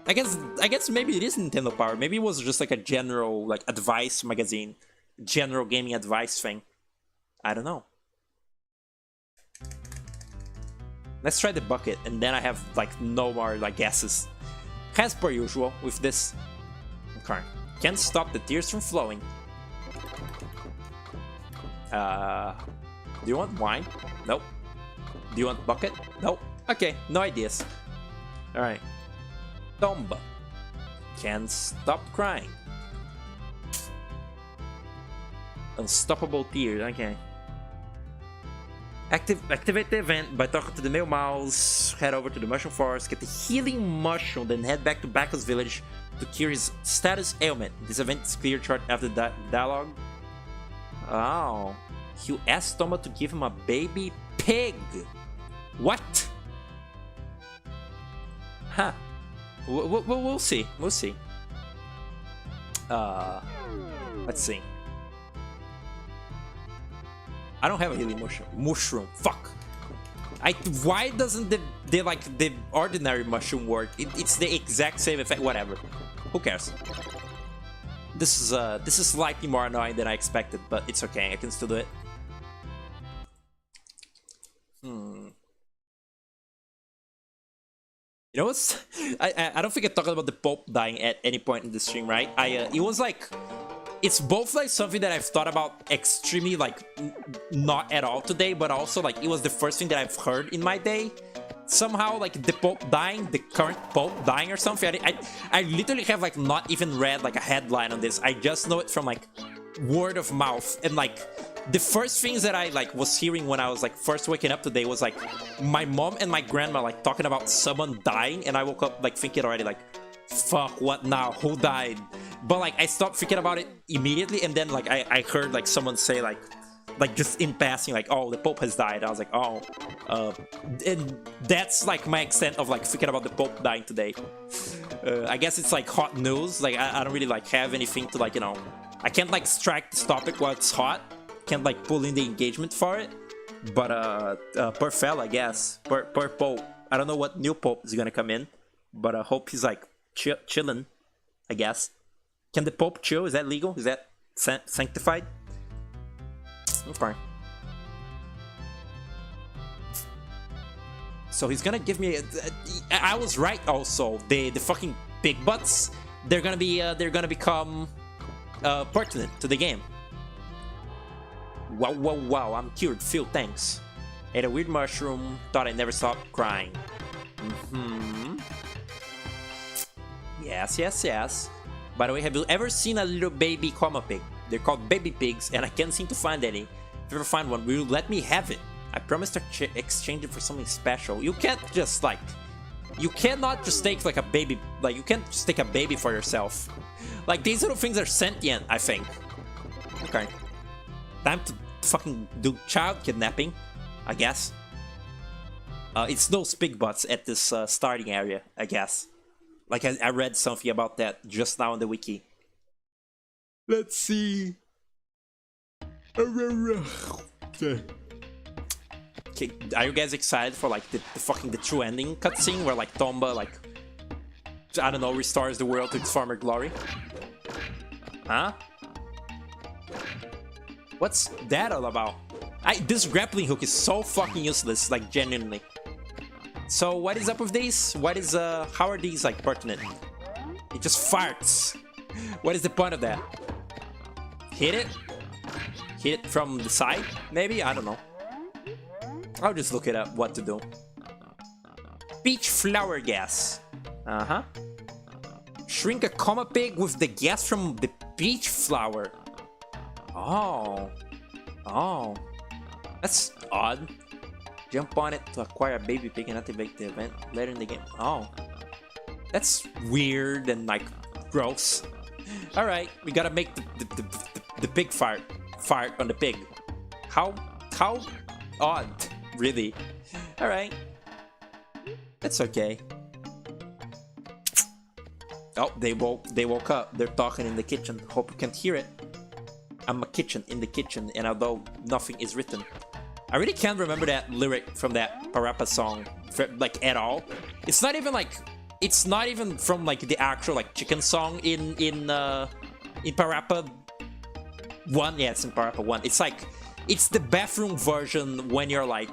I guess maybe it is Nintendo Power. Maybe it was just like a general like advice magazine. General gaming advice thing. I don't know. Let's try the bucket, and then I have like no more like guesses. As per usual with this. Okay. Can't stop the tears from flowing. Do you want wine? Nope. Do you want bucket? Nope. Okay, no ideas. Alright. Tomba. Can't stop crying. Unstoppable tears, okay. Activate the event by talking to the male mouse, head over to the mushroom forest, get the healing mushroom, then head back to Bacchus village to cure his status ailment. This event is cleared short after the dialogue. Oh. You asked Tomba to give him a baby pig. What? Huh. We'll see. We'll see. Let's see. I don't have a healing mushroom. Fuck. Why doesn't the ordinary mushroom work? It's the exact same effect. Whatever. Who cares? This is slightly more annoying than I expected, but it's okay. I can still do it. You know what's... I don't think I talked about the Pope dying at any point in the stream, right? It was like... It's both like something that I've thought about extremely like not at all today, but also like it was the first thing that I've heard in my day. Somehow like the Pope dying, the current Pope dying or something. I literally have like not even read like a headline on this. I just know it from like word of mouth. And like the first things that I like was hearing when I was like first waking up today was like my mom and my grandma like talking about someone dying, and I woke up like thinking already like, fuck, what now? Who died? But like I stopped thinking about it immediately, and then like I heard like someone say like just in passing like, oh, the Pope has died. I was like, oh, and that's like my extent of like thinking about the Pope dying today. I guess it's like hot news. Like I don't really like have anything to like, you know, I can't like strike this topic while it's hot. Can't like pull in the engagement for it. But per fella, I guess, per Pope. I don't know what new Pope is gonna come in, but I hope he's like chilling, I guess. Can the Pope chill? Is that legal? Is that sanctified? Okay. So he's gonna give me. I was right. Also, the fucking pig butts. They're gonna become pertinent to the game. Wow! I'm cured. Phil, thanks. Ate a weird mushroom. Thought I'd never stop crying. Yes. By the way, have you ever seen a little baby comma pig? They're called baby pigs, and I can't seem to find any. If you ever find one, will you let me have it? I promise to exchange it for something special. You can't just like... You cannot just take like a baby... Like, you can't just take a baby for yourself. Like, these little things are sentient, I think. Okay. Time to fucking do child kidnapping, I guess. It's those pig butts at this starting area, I guess. Like, I read something about that just now on the wiki. Let's see. Okay, are you guys excited for like the true ending cutscene where like Tomba like I don't know, restores the world to its former glory. Huh? What's that all about? This grappling hook is so fucking useless, like genuinely. So what is up with these? What is how are these like pertinent? It just farts. What is the point of that? Hit it? Hit it from the side? Maybe? I don't know. I'll just look it up what to do. Peach flower gas. Uh-huh. Shrink a coma pig with the gas from the peach flower. Oh. Oh. That's odd. Jump on it to acquire a baby pig and activate the event later in the game. Oh. That's weird and like gross. Alright, we gotta make the pig fart on the pig. How odd, really. Alright. That's okay. Oh, they woke up. They're talking in the kitchen. Hope you can't hear it. I'm in the kitchen, and although nothing is written. I really can't remember that lyric from that Parappa song, like, at all. It's not even like, it's not even from like the actual like chicken song in Parappa 1. Yeah, it's in Parappa 1. It's like, it's the bathroom version when you're like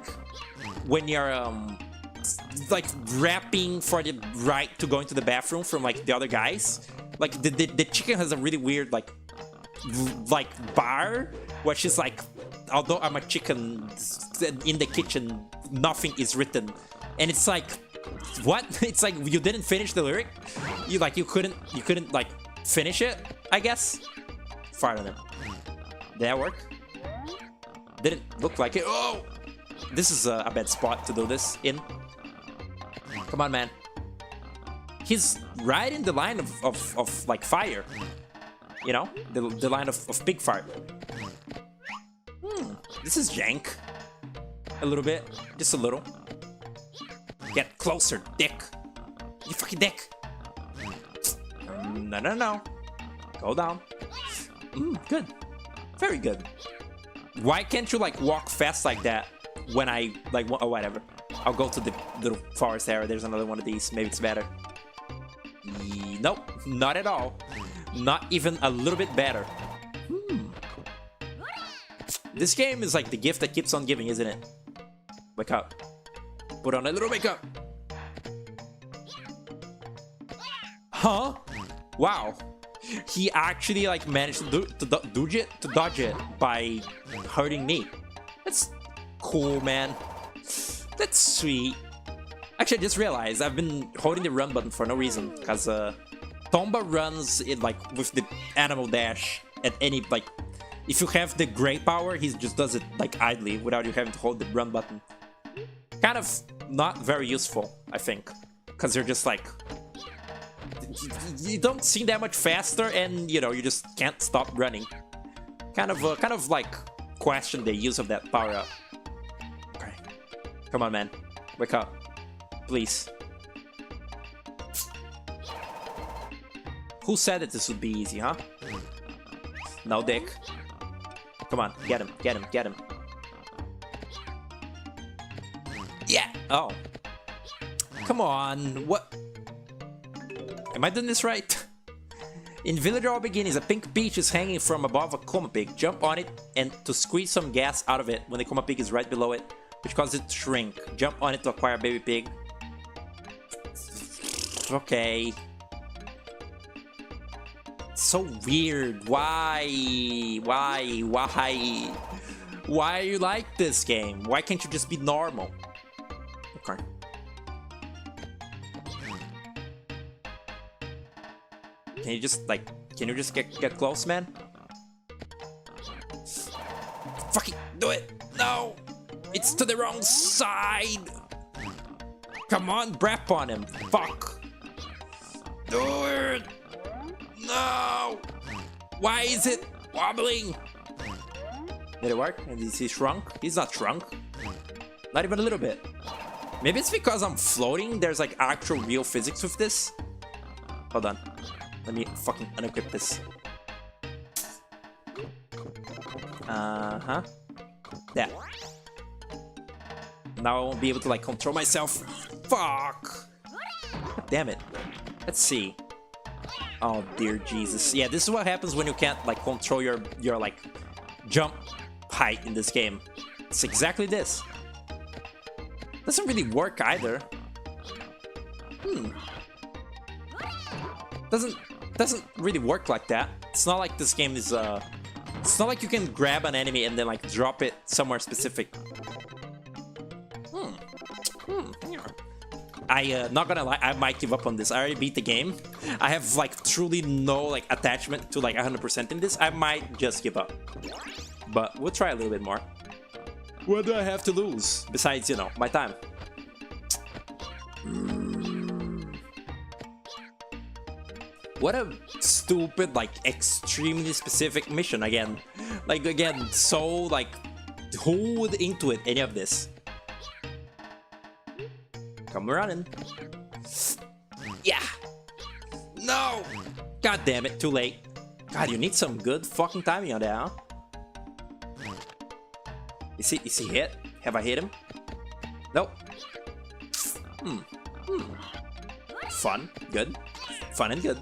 rapping for the right to go into the bathroom from like the other guys. Like the chicken has a really weird like bar where she's like, although I'm a chicken in the kitchen, nothing is written. And it's like, what? It's like you didn't finish the lyric. You couldn't like finish it, I guess. Fart on it. Did that work? Didn't look like it. Oh, this is a bad spot to do this in. Come on, man. He's right in the line of like fire. You know, the line of pig fart. This is jank. A little bit, just a little. Get closer, dick. You fucking dick. No. Go down. Good. Very good. Why can't you like walk fast like that when I like, oh, whatever. I'll go to the little forest area. There's another one of these. Maybe it's better. Nope, not at all. Not even a little bit better. This game is like the gift that keeps on giving, isn't it? Wake up. Put on a little makeup. Huh? Wow. He actually like managed to dodge it by hurting me. That's cool, man. That's sweet. Actually, I just realized I've been holding the run button for no reason, because Tomba runs it like with the animal dash at any like. If you have the gray power, he just does it like idly without you having to hold the run button. Kind of not very useful, I think, because you're just like, you don't seem that much faster, and you know you just can't stop running. Kind of like question the use of that power up. Okay, come on, man, wake up, please. Who said that this would be easy, huh? No, dick. Come on, get him, get him, get him. Yeah! Oh. Come on, what? Am I doing this right? In Villager All Beginnings, a pink peach is hanging from above a coma pig. Jump on it and to squeeze some gas out of it when the coma pig is right below it, which causes it to shrink. Jump on it to acquire a baby pig. Okay. So weird. Why you like this game? Why can't you just be normal? Okay. Can you just like, can you just get close, man? Fucking do it. No, it's to the wrong side. Come on, brap on him. Fuck. Do it. No! Why is it wobbling? Did it work? Is he shrunk? He's not shrunk. Not even a little bit. Maybe it's because I'm floating. There's like actual real physics with this. Hold on. Let me fucking unequip this. Uh-huh. Yeah. Now I won't be able to like control myself. Fuck! Damn it. Let's see. Oh dear Jesus. Yeah, this is what happens when you can't like control your like jump height in this game. It's exactly this. Doesn't really work either. Doesn't really work like that. It's not like this game is it's not like you can grab an enemy and then like drop it somewhere specific. Not gonna lie, I might give up on this. I already beat the game. I have like truly no like attachment to like 100% in this. I might just give up. But we'll try a little bit more. What do I have to lose? Besides, you know, my time. What a stupid, like, extremely specific mission again. Like, again, so, like, who would intuit any of this? Come running. Yeah! No! God damn it, too late. God, you need some good fucking timing on that, huh? Is he hit? Have I hit him? Nope. Fun. Good. Fun and good.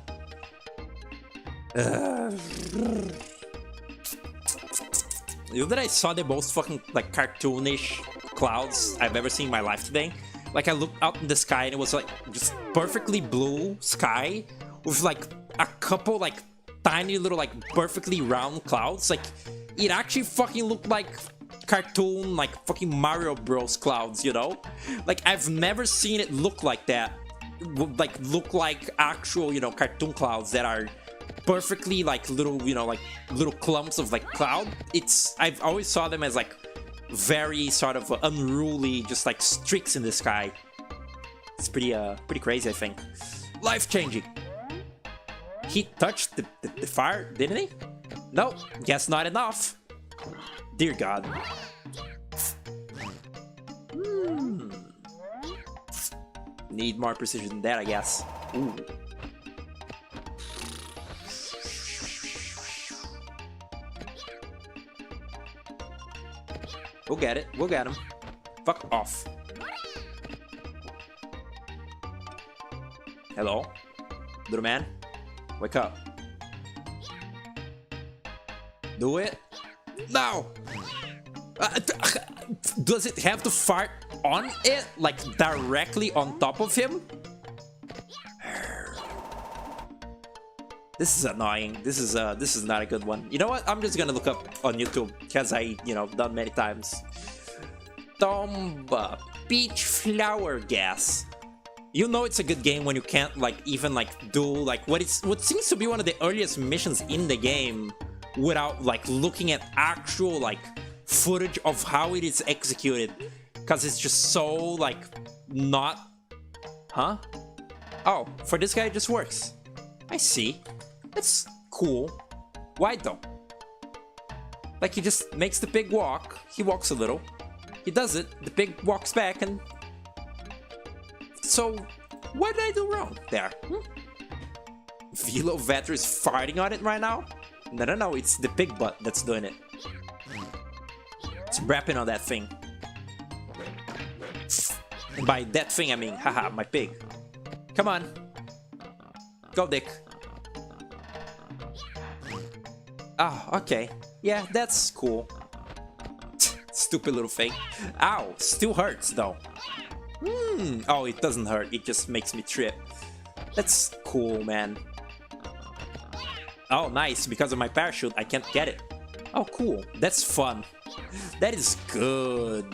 You know that I saw the most fucking like cartoonish clouds I've ever seen in my life today? Like I looked out in the sky and it was like just perfectly blue sky with like a couple like tiny little like perfectly round clouds. Like it actually fucking looked like cartoon like fucking Mario Bros clouds, you know? Like I've never seen it look like that. Like look like actual, you know, cartoon clouds that are perfectly like little, you know, like little clumps of like cloud. I've always saw them as like very sort of unruly, just like streaks in the sky. It's pretty crazy, I think. Life-changing. He touched the fire, didn't he? No, guess not enough. Dear God. Need more precision than that, I guess. Ooh. We'll get it. We'll get him. Fuck off. Hello? Little man? Wake up. Do it? No! Does it have to fart on it? Like directly on top of him? This is annoying. This is not a good one. You know what? I'm just gonna look up on YouTube because I, you know, done many times. Tomba, peach flower gas. You know it's a good game when you can't like even like do like what seems to be one of the earliest missions in the game without like looking at actual like footage of how it is executed, because it's just so like not. Huh? Oh, for this guy it just works. I see. That's cool. Why though? Like he just makes the pig walk. He walks a little. He does it. The pig walks back and... So, what did I do wrong there? Velo Vetter is farting on it right now? No, it's the pig butt that's doing it. It's rapping on that thing. And by that thing I mean, haha, my pig. Come on. Go, Dick. Oh, okay. Yeah, that's cool. Stupid little thing. Ow, still hurts though. Oh, it doesn't hurt. It just makes me trip. That's cool, man. Oh, nice. Because of my parachute, I can't get it. Oh, cool. That's fun. That is good.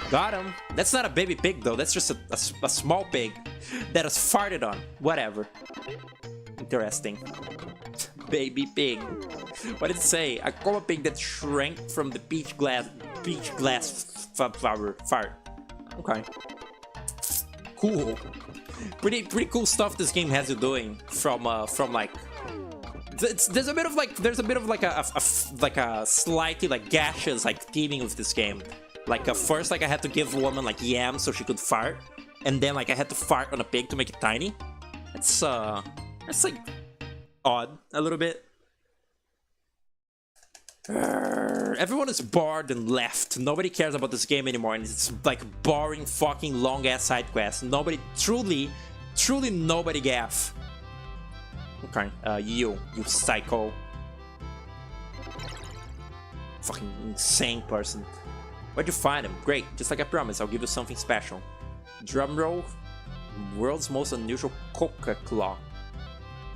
Got him. That's not a baby pig though. That's just a small pig that is farted on. Whatever. Interesting. Baby pig. What did it say? A coma pig that shrank from the peach glass flower fart. Okay. Cool. Pretty cool stuff this game has you doing from like. There's a bit of like a slightly like gaseous like theming with this game. Like first like I had to give a woman like yams so she could fart, and then like I had to fart on a pig to make it tiny. That's like odd a little bit. Everyone is bored and left. Nobody cares about this game anymore, and it's like boring fucking long ass side quests. Nobody truly truly nobody gaff. Okay, you psycho. Fucking insane person. Where'd you find him? Great, just like I promised, I'll give you something special. Drum roll. World's most unusual coca claw.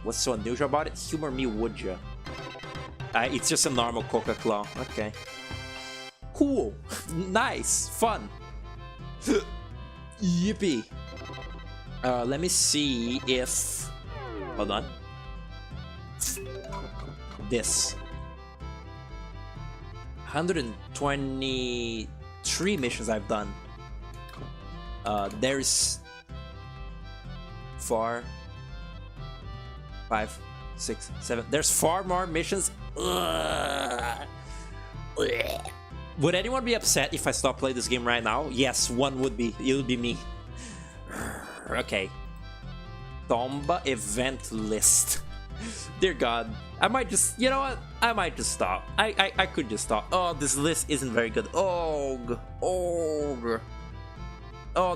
What's so unusual about it? Humor me, would ya? It's just a normal coca claw. Okay. Cool. Nice. Fun. Yippee. Let me see if... Hold on. This. 123 missions I've done. There's 4, 5, 6, 7. There's 4 more missions. Ugh. Would anyone be upset if I stop playing this game right now? Yes, one would be. It would be me. Okay. Tomba event list. Dear God. I might just, you know what? I might just stop. I could just stop. Oh, this list isn't very good. Oh,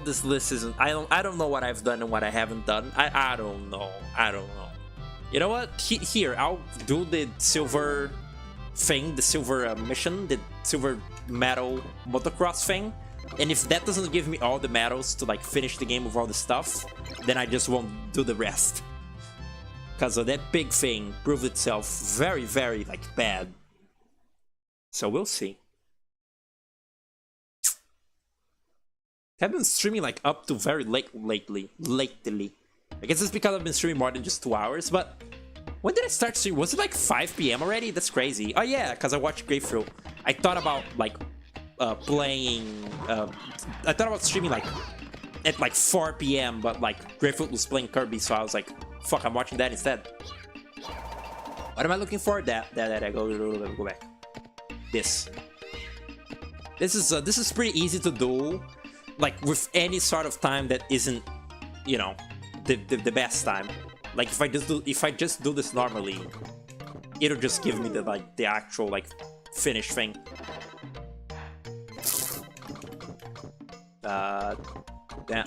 this list isn't. I don't know what I've done and what I haven't done. I don't know. You know what? Here, I'll do the silver thing, the silver mission, the silver medal motocross thing. And if that doesn't give me all the medals to like finish the game with all the stuff, then I just won't do the rest. Because that big thing proved itself very, very like bad. So we'll see. I've been streaming like up to very late lately. I guess it's because I've been streaming more than just 2 hours, but when did I start streaming? Was it like 5 PM already? That's crazy. Oh yeah, because I watched Grapefruit. I thought about like playing... I thought about streaming like at like 4 PM, but like Grapefruit was playing Kirby, so I was like, fuck, I'm watching that instead. What am I looking for? That I go back. This is pretty easy to do, like with any sort of time that isn't, you know, the best time. Like if I just do this normally, it'll just give me the actual like finish thing. Damn.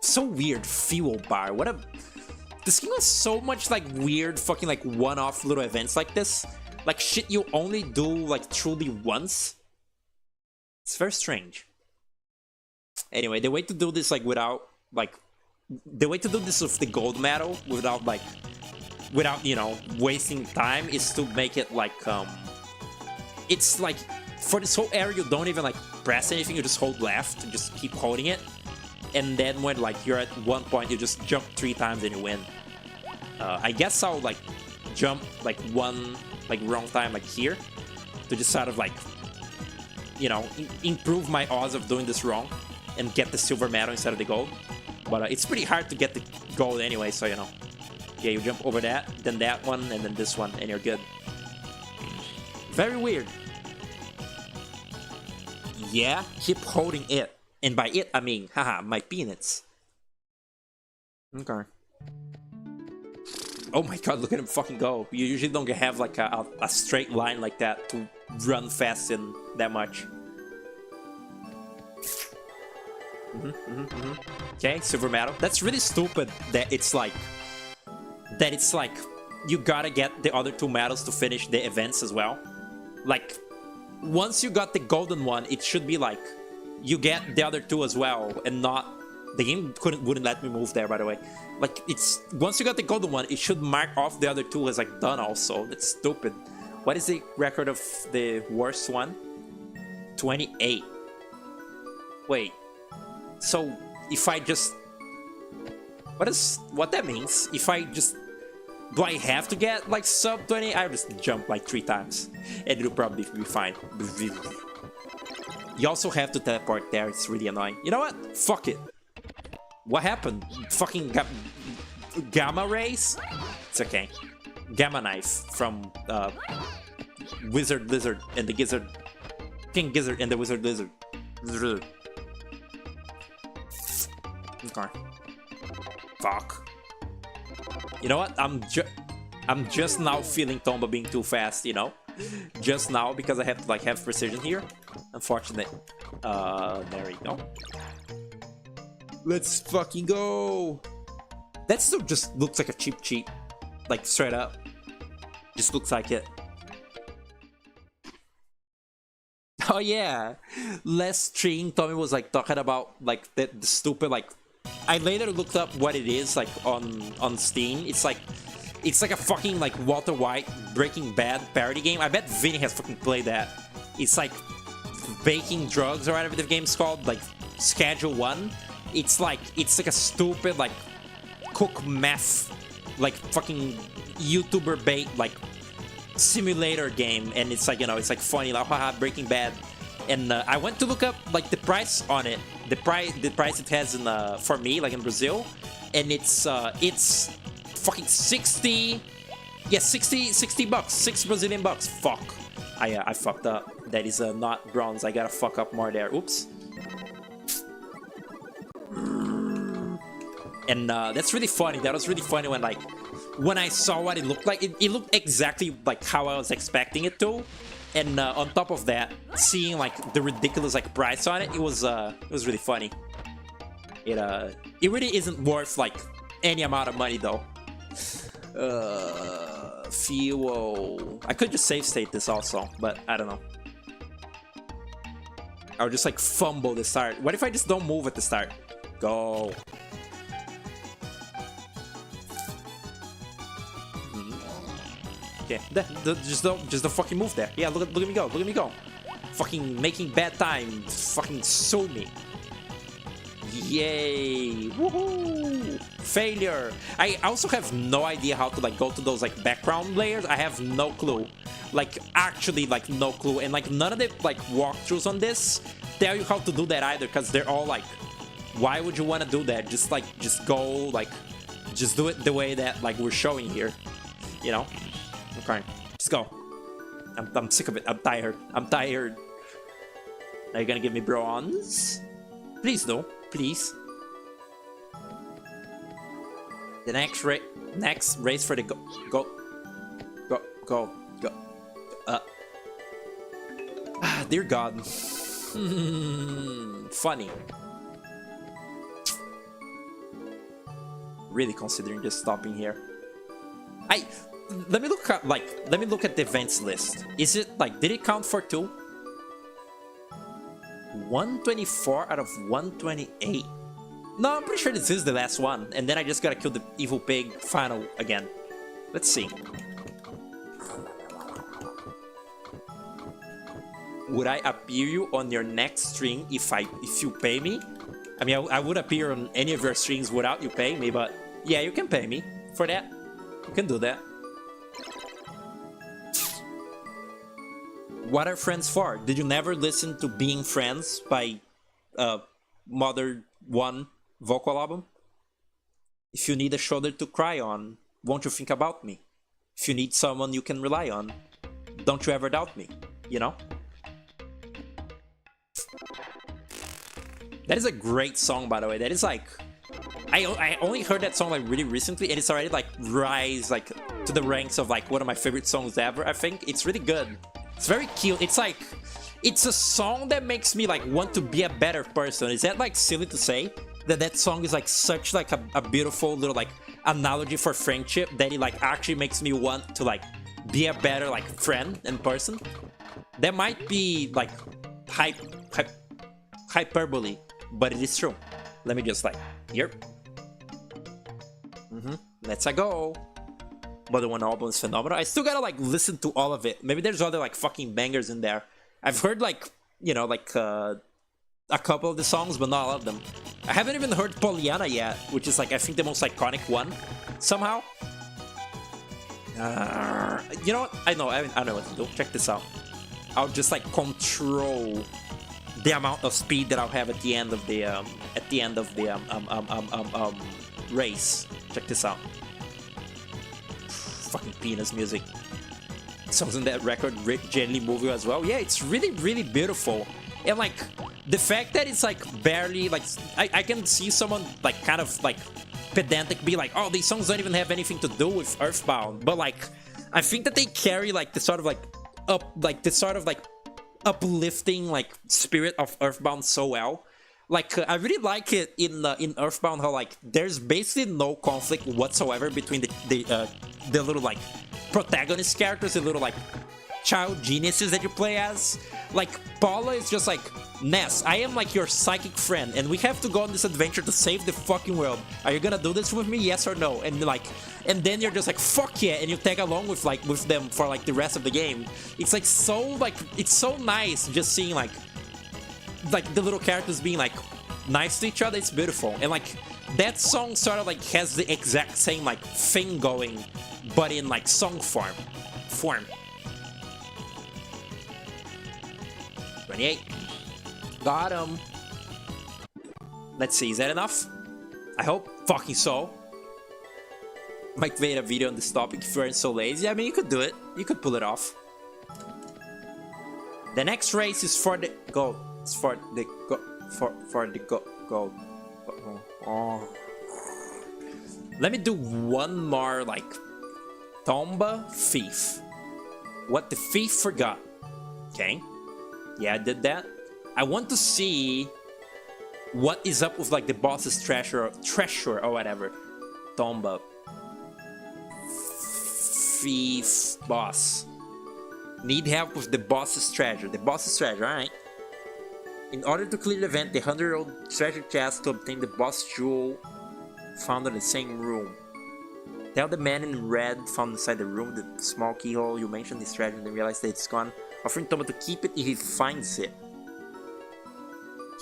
So weird. Fuel bar. What a... This game has so much like weird fucking like one-off little events like this. Like shit you only do like truly once. It's very strange. Anyway, the way to do this like without like... The way to do this with the gold medal without like... Without, you know, wasting time is to make it like it's like... For this whole area you don't even like press anything, you just hold left and just keep holding it. And then when like you're at one point, you just jump 3 times and you win. I guess I'll like jump like one like wrong time like here to just sort of like, you know, improve my odds of doing this wrong and get the silver medal instead of the gold. But it's pretty hard to get the gold anyway, so you know. Yeah, you jump over that, then that one, and then this one, and you're good. Very weird. Yeah, keep holding it. And by it, I mean, haha, my peanuts. Okay. Oh my god, look at him fucking go. You usually don't have like a straight line like that to run fast in that much. Okay, silver medal. That's really stupid that it's like... you gotta get the other 2 medals to finish the events as well. Like, once you got the golden one, it should be like... You get the other 2 as well, and not... The game wouldn't let me move there, by the way. Like, it's... Once you got the golden one, it should mark off the other 2 as, like, done also. That's stupid. What is the record of the worst one? 28. Wait. So, if I just... What that means? If I just... Do I have to get, like, sub 20? I just jump, like, 3 times. And it'll probably be fine. You also have to teleport there, it's really annoying. You know what? Fuck it. What happened? Fucking gamma rays? It's okay. Gamma knife from Wizard Lizard and the Gizzard. King Gizzard and the Wizard Lizard. Okay. Fuck. You know what? I'm just now feeling Tomba being too fast, you know? Just now, because I have to like have precision here. Unfortunate. There we go. Let's fucking go. That still just looks like a cheap cheat. Like, straight up. Just looks like it. Oh yeah, last stream Tommy was like talking about like the stupid like. I later looked up what it is like on Steam. It's like a fucking like Walter White Breaking Bad parody game. I bet Vinny has fucking played that. It's like baking drugs or whatever the game's called, like Schedule 1. It's like a stupid like cook meth like fucking YouTuber bait like simulator game, and it's like, you know, it's like funny, like haha Breaking Bad. And I went to look up like the price on it, the price it has in for me like in Brazil, and it's fucking 60 bucks, 6 Brazilian bucks. Fuck, I fucked up. That is not bronze. I gotta fuck up more there. Oops. And that's really funny. That was really funny when I saw what it looked like. It looked exactly like how I was expecting it to. And on top of that, seeing like the ridiculous like price on it, it was really funny. It really isn't worth like any amount of money though. Fuel. I could just save state this also, but I don't know. I'll just like fumble the start. What if I just don't move at the start? Go. Okay, just don't fucking move there. Yeah, look at me go, look at me go. Fucking making bad time. Fucking sue me. Yay! Woohoo! Failure. I also have no idea how to like go to those like background layers. I have no clue. Like actually like no clue. And like none of the like walkthroughs on this tell you how to do that either, because they're all like, why would you want to do that? Just go like, just do it the way that like we're showing here. You know? Okay, just go. I'm sick of it. I'm tired. I'm tired. Are you gonna give me bronze? Please do. Please. The next race for the go. Dear God. Funny. Really considering just stopping here. Let me look at the events list. Is it like, did it count for 2? 124 out of 128. No, I'm pretty sure this is the last one, and then I just gotta kill the evil pig final again. Let's see. Would I appear you on your next stream if you pay me? I mean, I would appear on any of your streams without you paying me, but yeah, you can pay me for that. You can do that. What are friends for? Did you never listen to Being Friends by Mother One vocal album? If you need a shoulder to cry on, won't you think about me? If you need someone you can rely on, don't you ever doubt me, you know? That is a great song, by the way. That is like, I only heard that song like really recently, and it's already like rise like to the ranks of like one of my favorite songs ever. I think it's really good. It's very cute. It's like, it's a song that makes me like want to be a better person. Is that like silly to say? That song is like such like a beautiful little like analogy for friendship that it like actually makes me want to like be a better like friend and person. That might be like hyperbole, but it is true. Let me just like, here. Let's go. But the one album is phenomenal. I still gotta like listen to all of it. Maybe there's other like fucking bangers in there. I've heard like, you know, like a couple of the songs, but not all of them. I haven't even heard Pollyanna yet, which is like I think the most iconic one somehow. You know what? I know what to do. Check this out. I'll just like control the amount of speed that I'll have at the end of the race. Check this out. Fucking penis music. Songs in that record, Rick Gently movie as well. Yeah, it's really, really beautiful. And like the fact that it's like barely like I can see someone like kind of like pedantic be like, oh, these songs don't even have anything to do with Earthbound, but like I think that they carry like the sort of like uplifting like spirit of Earthbound so well. Like I really like it in Earthbound how like there's basically no conflict whatsoever between the little like protagonist characters, the little like child geniuses that you play as. Like Paula is just like, Ness, I am like your psychic friend and we have to go on this adventure to save the fucking world. Are you gonna do this with me, yes or no? And like, and then you're just like, fuck yeah, and you tag along with like with them for like the rest of the game. It's like so like, it's so nice just seeing like the little characters being like nice to each other. It's beautiful. And like that song sort of like has the exact same like thing going, but in like song form. 28. Got him. Let's see, is that enough? I hope fucking so. Might make a video on this topic if you aren't so lazy. I mean, you could do it. You could pull it off. The next race is for the gold. It's for the gold. Oh. Let me do one more like Tomba thief. What the thief forgot. Okay. Yeah, I did that. I want to see what is up with like the boss's treasure or whatever. Tomba. Thief boss. Need help with the boss's treasure. The boss's treasure, alright. In order to clear the event, the 100-year-old treasure chest to obtain the boss jewel found in the same room. Tell the man in red found inside the room the small keyhole you mentioned this treasure and then realize that it's gone, offering Tomba to keep it if he finds it.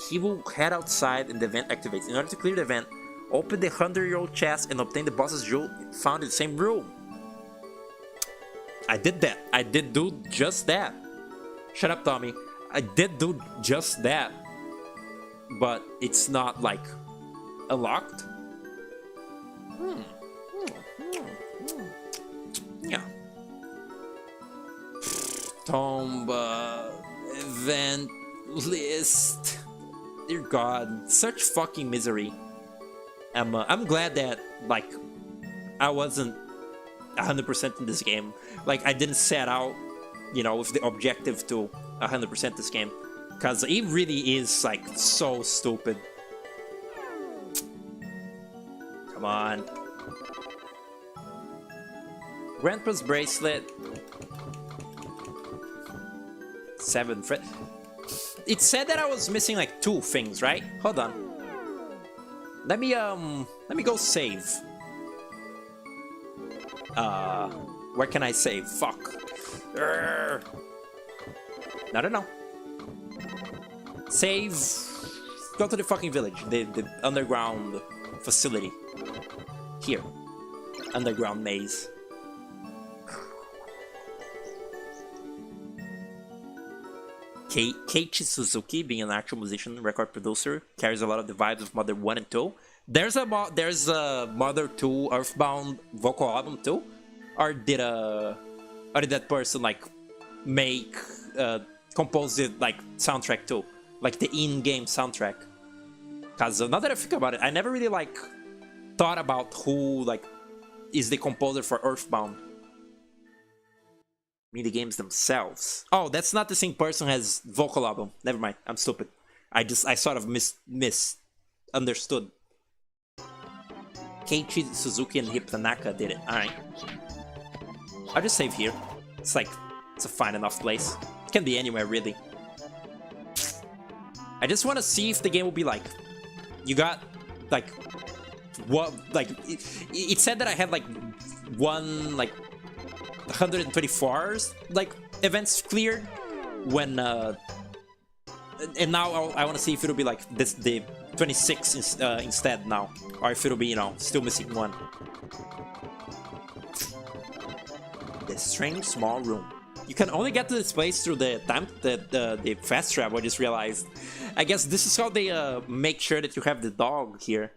He will head outside and the event activates. In order to clear the event, open the 100-year-old chest and obtain the boss's jewel found in the same room. I did that. I did do just that. Shut up, Tommy. I did do just that. But it's not like unlocked. Yeah. Tomba event list. Dear God, such fucking misery. I'm glad that like I wasn't 100% in this game. Like I didn't set out, you know, with the objective to 100% this game, because it really is like so stupid. Come on. Grandpa's bracelet. 7 friend. It said that I was missing like 2 things, right? Hold on. Let me go save. Where can I save? Fuck. I don't know. Save. Go to the fucking village. The underground facility. Here. Underground maze. Keiichi Suzuki, being an actual musician, record producer, carries a lot of the vibes of Mother 1 and 2. There's a Mother 2 Earthbound vocal album too? Or did that person like make compose it like soundtrack too? Like the in-game soundtrack? Cause now that I think about it, I never really like thought about who like is the composer for Earthbound. The games themselves. Oh, that's not the same person as vocal album. Never mind. I'm stupid. I sort of misunderstood. Keiichi Suzuki and Hip Tanaka did it. Alright. I'll just save here. It's like, it's a fine enough place. It can be anywhere, really. I just want to see if the game will be like, you got, like, what, like, it said that I had, like, 124 like events cleared when and now I want to see if it'll be like this the 26 instead now, or if it'll be, you know, still missing 1. The strange small room. You can only get to this place through the fast travel. I just realized. I guess this is how they make sure that you have the dog here.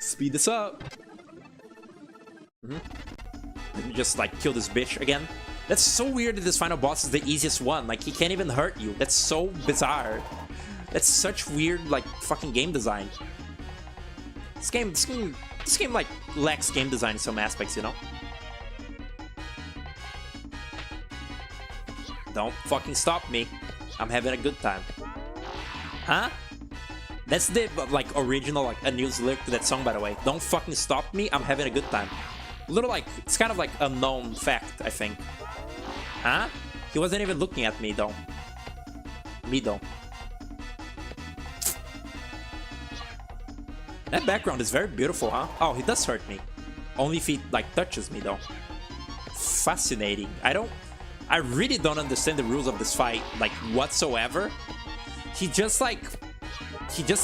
Speed this up. Let me just like kill this bitch again. That's so weird that this final boss is the easiest one. Like he can't even hurt you. That's so bizarre. That's such weird like fucking game design. This game like lacks game design in some aspects, you know. Don't fucking stop me. I'm having a good time. Huh? That's the, like, original, like, unused lyric to that song, by the way. Don't fucking stop me, I'm having a good time. Little, like, it's kind of like a known fact, I think. Huh? He wasn't even looking at me, though. Me, though. That background is very beautiful, huh? Oh, he does hurt me. Only if he, like, touches me, though. Fascinating. I really don't understand the rules of this fight, like, whatsoever. He just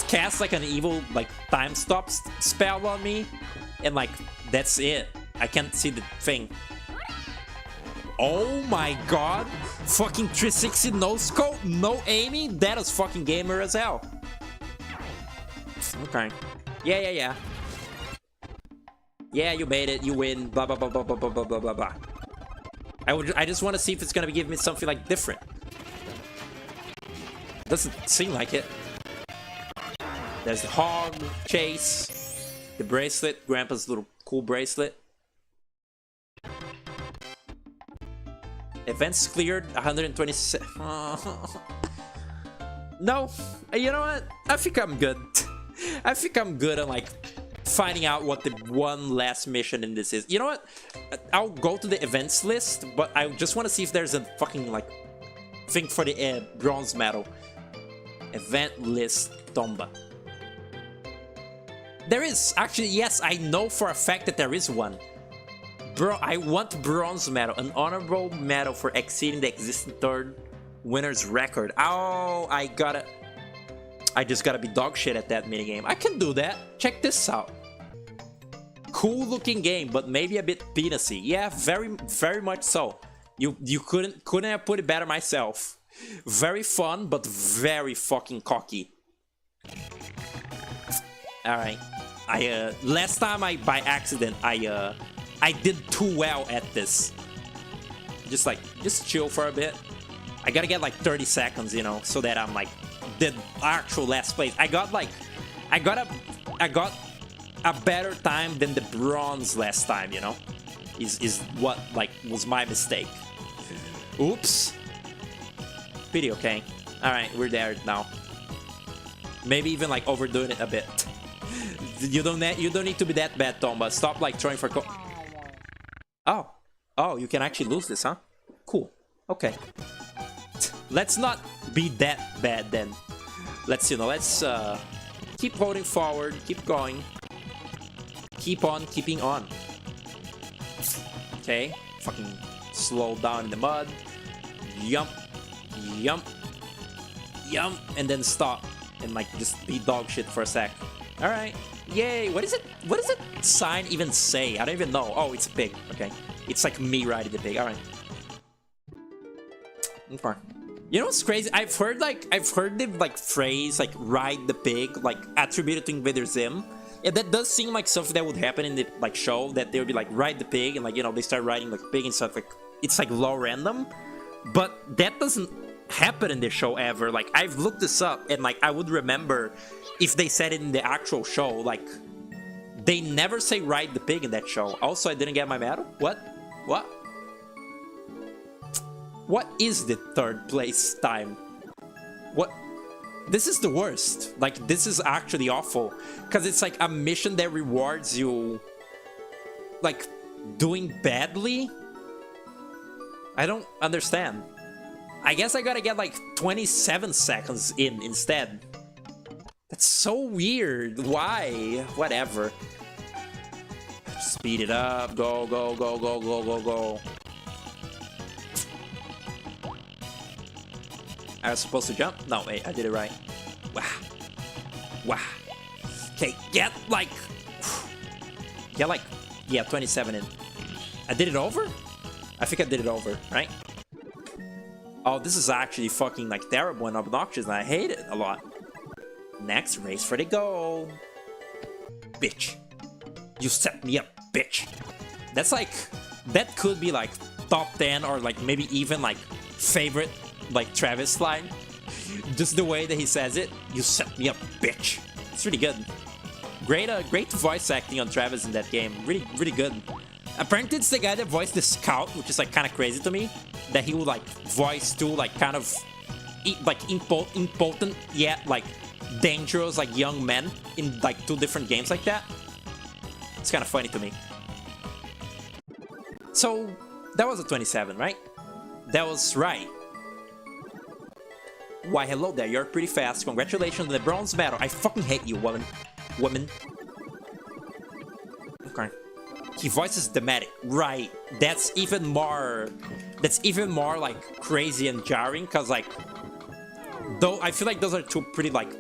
casts, like, an evil, like, time stop spell on me. And, like, that's it. I can't see the thing. Oh my god. Fucking 360 no scope, no aiming? That is fucking gamer as hell. Okay. Yeah. Yeah, you made it. You win. Blah, blah, blah, blah, blah, blah, blah, blah, blah. I just want to see if it's gonna give me something, like, different. Doesn't seem like it. There's the hog chase, the bracelet, Grandpa's little cool bracelet. Events cleared, 127. No, you know what? I think I'm good. I think I'm good on, like, finding out what the one last mission in this is. You know what? I'll go to the events list, but I just want to see if there's a fucking, like, thing for the bronze medal. Event list Tomba. There is actually, yes, I know for a fact that there is one. Bro, I want bronze medal, an honorable medal for exceeding the existing third winner's record. Oh, I just gotta be dog shit at that minigame. I can do that. Check this out. Cool looking game, but maybe a bit penisy. Yeah, very much so. You couldn't have put it better myself. Very fun, but very fucking cocky. Alright. Last time by accident, I did too well at this. Just chill for a bit. I gotta get like 30 seconds, you know, so that I'm like the actual last place. I got a better time than the bronze last time, you know. Is what like was my mistake. Oops. Pretty okay. Alright, we're there now. Maybe even like overdoing it a bit. You don't need to be that bad, Tomba. Stop like trying for Oh, you can actually lose this, huh? Cool. Okay. Let's not be that bad then. Let's keep holding forward, keep going. Keep on keeping on. Okay. Fucking slow down in the mud. Yump. And then stop. And like just be dog shit for a sec. Alright. Yay. What does it sign even say? I don't even know. Oh, it's a pig. Okay. It's like me riding the pig. Alright. Okay. You know what's crazy? I've heard the like phrase like ride the pig like attributed to Invader Zim. Yeah, that does seem like something that would happen in the like show, that they would be like ride the pig and like, you know, they start riding like pig and stuff. Like it's like low random, but that doesn't happen in the show ever. Like I've looked this up and like I would remember if they said it in the actual show. Like they never say ride the pig in that show. Also, I didn't get my medal. What is the third place time? What? This is the worst. Like, this is actually awful. Because it's like a mission that rewards you, like, doing badly? I don't understand. I guess I gotta get, like, 27 seconds in instead. That's so weird. Why? Whatever. Speed it up. Go. I was supposed to jump? No, wait, I did it right. Wow. Okay, get like, 27 in. I did it over? I think I did it over, right? Oh, this is actually fucking like terrible and obnoxious and I hate it a lot. Next, race for the goal. Bitch. You set me up, bitch. That's like, that could be like top 10 or like maybe even like favorite like Travis line. Just the way that he says it. You set me up, bitch. It's really good. Great voice acting on Travis in that game. Really good. Apparently it's the guy that voiced the Scout, which is like kind of crazy to me. That he would like voice two like kind of like impotent yet like dangerous like young men in like two different games like that. It's kind of funny to me. So that was a 27, right? That was right. Why, hello there, you're pretty fast. Congratulations on the bronze medal. I fucking hate you, woman. Okay. He voices Dematic. Right. That's even more like crazy and jarring, cause like though I feel like those are two pretty like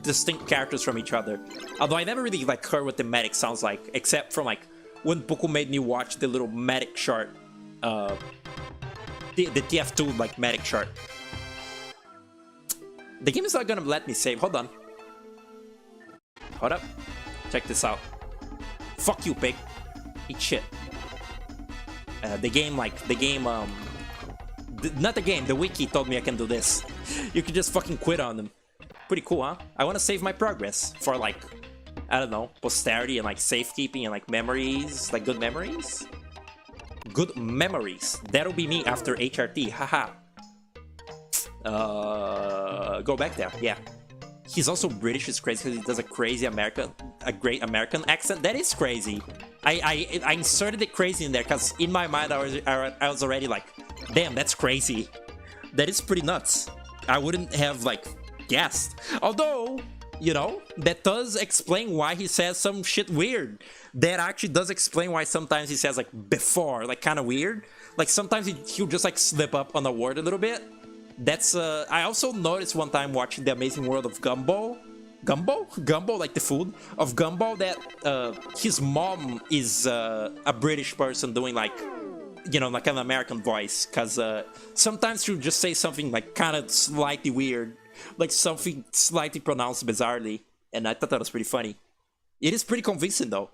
distinct characters from each other. Although I never really like heard what Dematic sounds like, except from like when Poku made me watch the little Medic chart. The TF2 like Medic chart. The game is not gonna let me save. Hold on. Hold up. Check this out. Fuck you, pig. Eat shit. Not the game, the wiki told me I can do this. You can just fucking quit on them. Pretty cool, huh? I want to save my progress for like, I don't know, posterity and like safekeeping and like memories, like good memories? Good memories. That'll be me after HRT, haha. Go back there, yeah. He's also British, it's crazy because he does a great American accent. That is crazy. I inserted the crazy in there because in my mind I was already like, damn, that's crazy. That is pretty nuts. I wouldn't have like guessed. Although, you know, that does explain why he says some shit weird. That actually does explain why sometimes he says like before, like kind of weird. Like sometimes he'll just like slip up on a word a little bit. That's I also noticed one time watching The Amazing World of Gumball, like the food of Gumball, that his mom is a British person doing like, you know, like an American voice, because sometimes she'll just say something like kind of slightly weird, like something slightly pronounced bizarrely, and I thought that was pretty funny. It is pretty convincing though.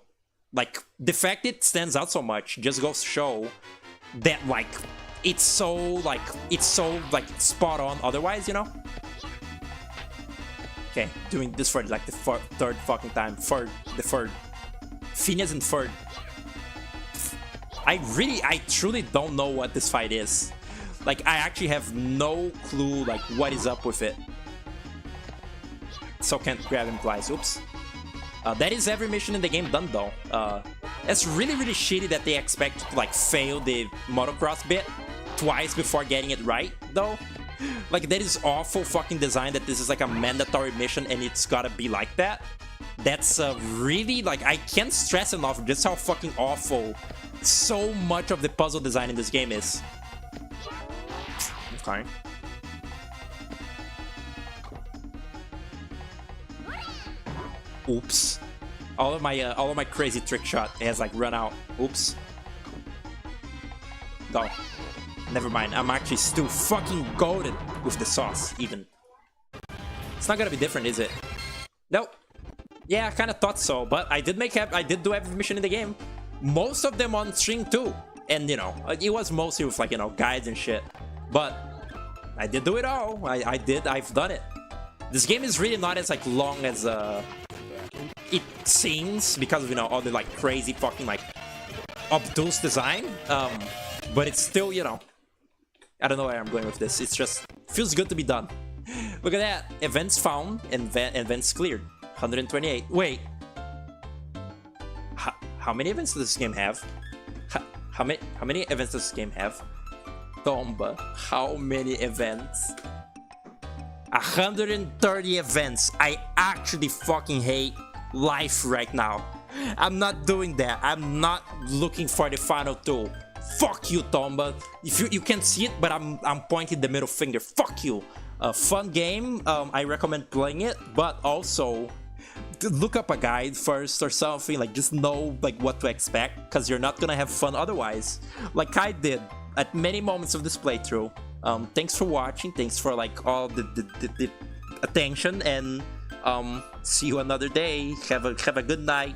Like the fact it stands out so much just goes to show that like it's so spot on otherwise, you know? Okay, doing this for like the third fucking time. The third. Phineas and Ferb. I truly don't know what this fight is. Like, I actually have no clue, like, what is up with it. So can't grab him twice, oops. That is every mission in the game done, though. It's really, really shitty that they expect to, like, fail the motocross bit twice before getting it right, though. Like, that is awful fucking design that this is, like, a mandatory mission and it's gotta be like that. That's really, like, I can't stress enough just how fucking awful so much of the puzzle design in this game is. Okay. Oops. All of my crazy trick shot has like run out. Oops. Oh, never mind. I'm actually still fucking goated with the sauce, even. It's not gonna be different, is it? Nope. Yeah, I kind of thought so, but I did do every mission in the game. Most of them on stream too, and you know, it was mostly with like, you know, guides and shit. But I did do it all. I've done it. This game is really not as like long as it seems because of, you know, all the like crazy fucking like obtuse design. But it's still, you know, I don't know where I'm going with this. It's just feels good to be done. Look at that. Events found and events cleared. 128. Wait. How many events does this game have? How many events does this game have? Tomba. How many events? 130 events. I actually fucking hate life right now. I'm not doing that. I'm not looking for the final two. Fuck you, Tomba. If you can't see it, but I'm pointing the middle finger. Fuck you. Fun game. I recommend playing it, but also look up a guide first or something. Like, just know like what to expect, because you're not gonna have fun otherwise, like I did at many moments of this playthrough. Thanks for watching. Thanks for like all the attention, and see you another day. Have a good night.